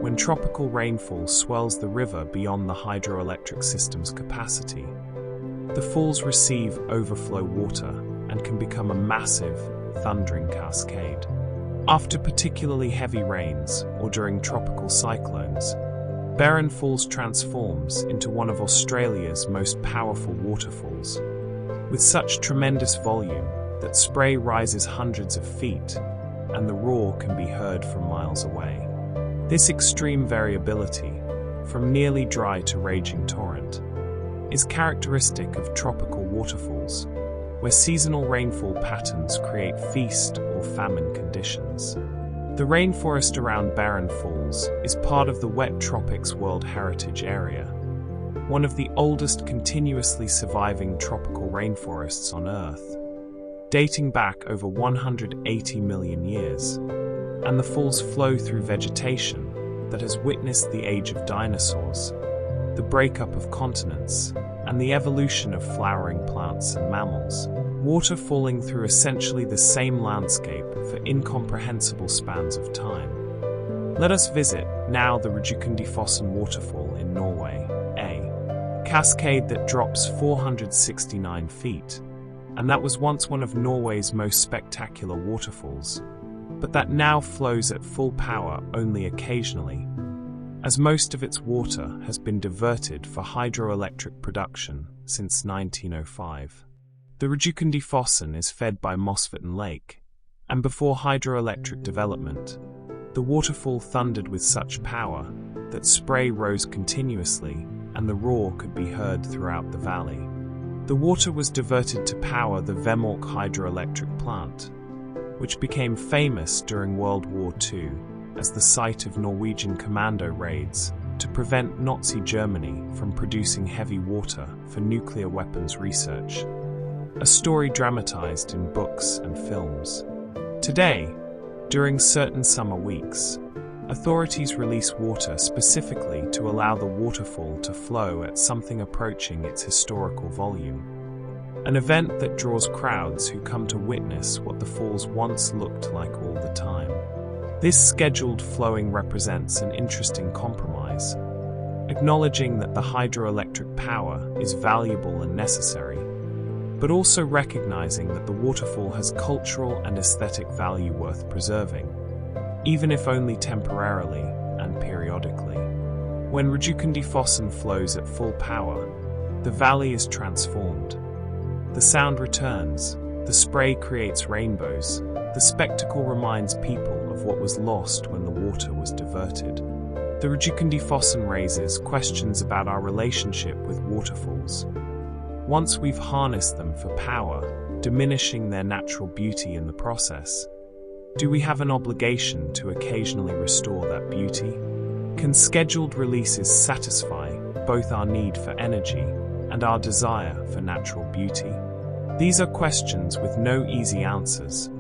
when tropical rainfall swells the river beyond the hydroelectric system's capacity, the falls receive overflow water and can become a massive, thundering cascade. After particularly heavy rains or during tropical cyclones, Barren Falls transforms into one of Australia's most powerful waterfalls, with such tremendous volume that spray rises hundreds of feet and the roar can be heard from miles away. This extreme variability, from nearly dry to raging torrent, is characteristic of tropical waterfalls, where seasonal rainfall patterns create feast or famine conditions. The rainforest around Barren Falls is part of the Wet Tropics World Heritage Area, one of the oldest continuously surviving tropical rainforests on Earth, dating back over 180 million years, and the falls flow through vegetation that has witnessed the age of dinosaurs, the breakup of continents, and the evolution of flowering plants and mammals, water falling through essentially the same landscape for incomprehensible spans of time. Let us visit now the Rjukandifossen waterfall in Norway, a cascade that drops 469 feet, and that was once one of Norway's most spectacular waterfalls, but that now flows at full power only occasionally, as most of its water has been diverted for hydroelectric production since 1905. The Rjukandifossen is fed by Mosfjorden Lake, and before hydroelectric development, the waterfall thundered with such power that spray rose continuously and the roar could be heard throughout the valley. The water was diverted to power the Vemork hydroelectric plant, which became famous during World War II as the site of Norwegian commando raids to prevent Nazi Germany from producing heavy water for nuclear weapons research, a story dramatized in books and films. Today, during certain summer weeks, authorities release water specifically to allow the waterfall to flow at something approaching its historical volume, an event that draws crowds who come to witness what the falls once looked like all the time. This scheduled flowing represents an interesting compromise, acknowledging that the hydroelectric power is valuable and necessary, but also recognizing that the waterfall has cultural and aesthetic value worth preserving, even if only temporarily and periodically. When Rjukandifossen flows at full power, the valley is transformed. The sound returns, the spray creates rainbows, the spectacle reminds people of what was lost when the water was diverted. The Rjukandifossen raises questions about our relationship with waterfalls. Once we've harnessed them for power, diminishing their natural beauty in the process, do we have an obligation to occasionally restore that beauty? Can scheduled releases satisfy both our need for energy and our desire for natural beauty? These are questions with no easy answers,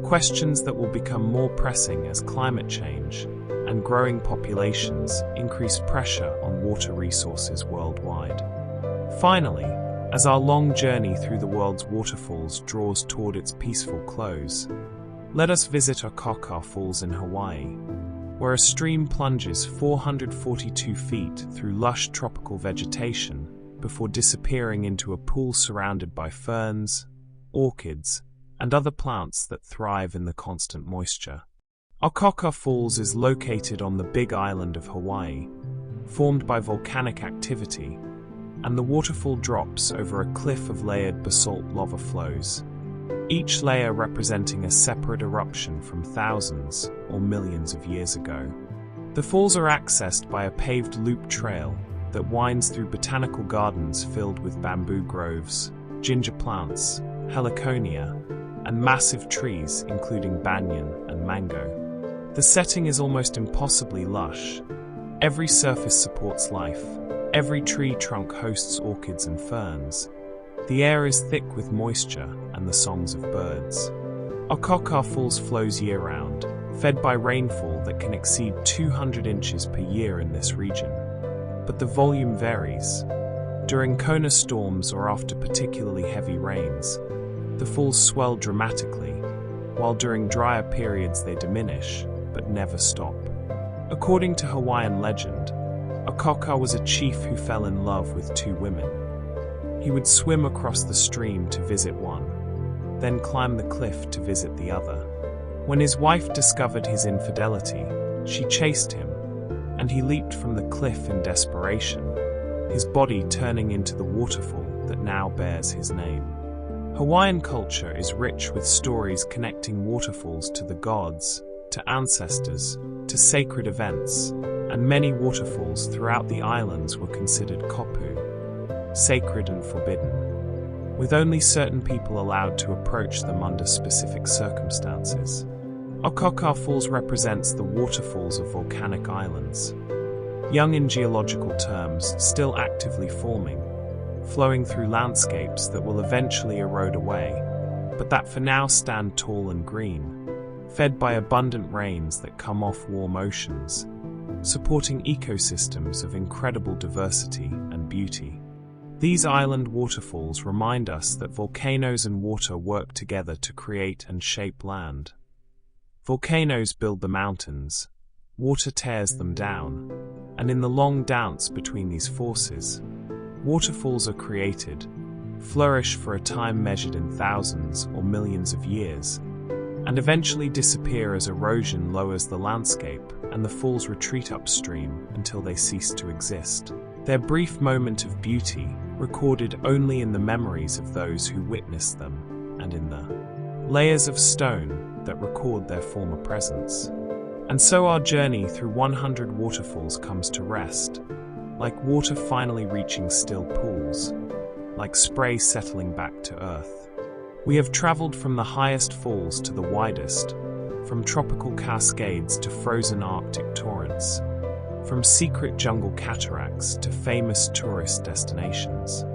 questions that will become more pressing as climate change and growing populations increase pressure on water resources worldwide. Finally, As our long journey through the world's waterfalls draws toward its peaceful close, let us visit Okaka Falls in Hawaii, where a stream plunges 442 feet through lush tropical vegetation before disappearing into a pool surrounded by ferns, orchids, and other plants that thrive in the constant moisture. Okaka Falls is located on the Big Island of Hawaii, formed by volcanic activity, and the waterfall drops over a cliff of layered basalt lava flows, each layer representing a separate eruption from thousands or millions of years ago. The falls are accessed by a paved loop trail that winds through botanical gardens filled with bamboo groves, ginger plants, heliconia, and massive trees including banyan and mango. The setting is almost impossibly lush. Every surface supports life. Every tree trunk hosts orchids and ferns. The air is thick with moisture and the songs of birds. Okaka Falls flows year-round, fed by rainfall that can exceed 200 inches per year in this region. But the volume varies. During Kona storms or after particularly heavy rains, the falls swell dramatically, while during drier periods they diminish, but never stop. According to Hawaiian legend, Okaka was a chief who fell in love with two women. He would swim across the stream to visit one, then climb the cliff to visit the other. When his wife discovered his infidelity, she chased him, and he leaped from the cliff in desperation, his body turning into the waterfall that now bears his name. Hawaiian culture is rich with stories connecting waterfalls to the gods, to ancestors, to sacred events, and many waterfalls throughout the islands were considered kopu, sacred and forbidden, with only certain people allowed to approach them under specific circumstances. Okaka Falls represents the waterfalls of volcanic islands, young in geological terms, still actively forming, flowing through landscapes that will eventually erode away, but that for now stand tall and green, fed by abundant rains that come off warm oceans, supporting ecosystems of incredible diversity and beauty. These island waterfalls remind us that volcanoes and water work together to create and shape land. Volcanoes build the mountains, water tears them down, and in the long dance between these forces, waterfalls are created, flourish for a time measured in thousands or millions of years, and eventually disappear as erosion lowers the landscape and the falls retreat upstream until they cease to exist. Their brief moment of beauty, recorded only in the memories of those who witnessed them and in the layers of stone that record their former presence. And so our journey through 100 waterfalls comes to rest, like water finally reaching still pools, like spray settling back to earth. We have traveled from the highest falls to the widest, from tropical cascades to frozen Arctic torrents, from secret jungle cataracts to famous tourist destinations.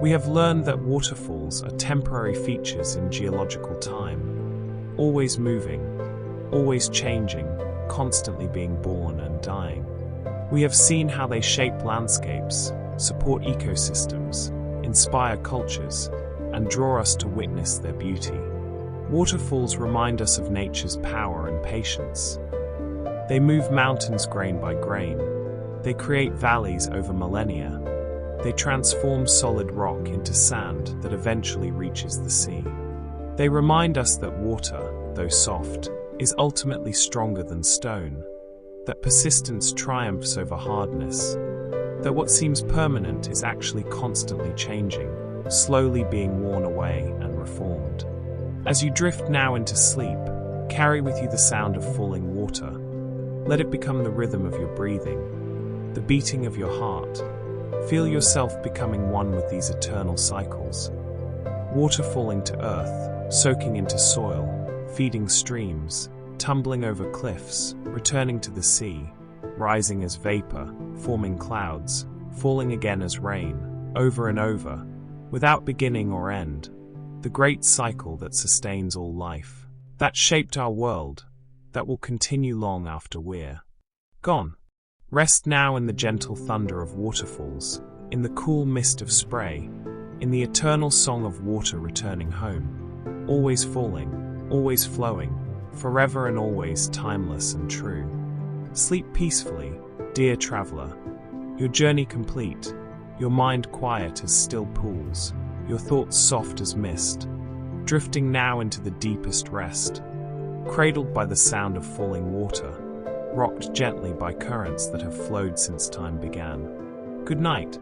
We have learned that waterfalls are temporary features in geological time, always moving, always changing, constantly being born and dying. We have seen how they shape landscapes, support ecosystems, inspire cultures, and draw us to witness their beauty. Waterfalls remind us of nature's power and patience. They move mountains grain by grain. They create valleys over millennia. They transform solid rock into sand that eventually reaches the sea. They remind us that water, though soft, is ultimately stronger than stone, that persistence triumphs over hardness, that what seems permanent is actually constantly changing, slowly being worn away and reformed. As you drift now into sleep, carry with you the sound of falling water. Let it become the rhythm of your breathing, the beating of your heart. Feel yourself becoming one with these eternal cycles. Water falling to earth, soaking into soil, feeding streams, tumbling over cliffs, returning to the sea, rising as vapor, forming clouds, falling again as rain, over and over, without beginning or end, the great cycle that sustains all life, that shaped our world, that will continue long after we're gone. Rest now in the gentle thunder of waterfalls, in the cool mist of spray, in the eternal song of water returning home, always falling, always flowing, forever and always timeless and true. Sleep peacefully, dear traveler, your journey complete, your mind quiet as still pools, your thoughts soft as mist, drifting now into the deepest rest, cradled by the sound of falling water, rocked gently by currents that have flowed since time began. Good night.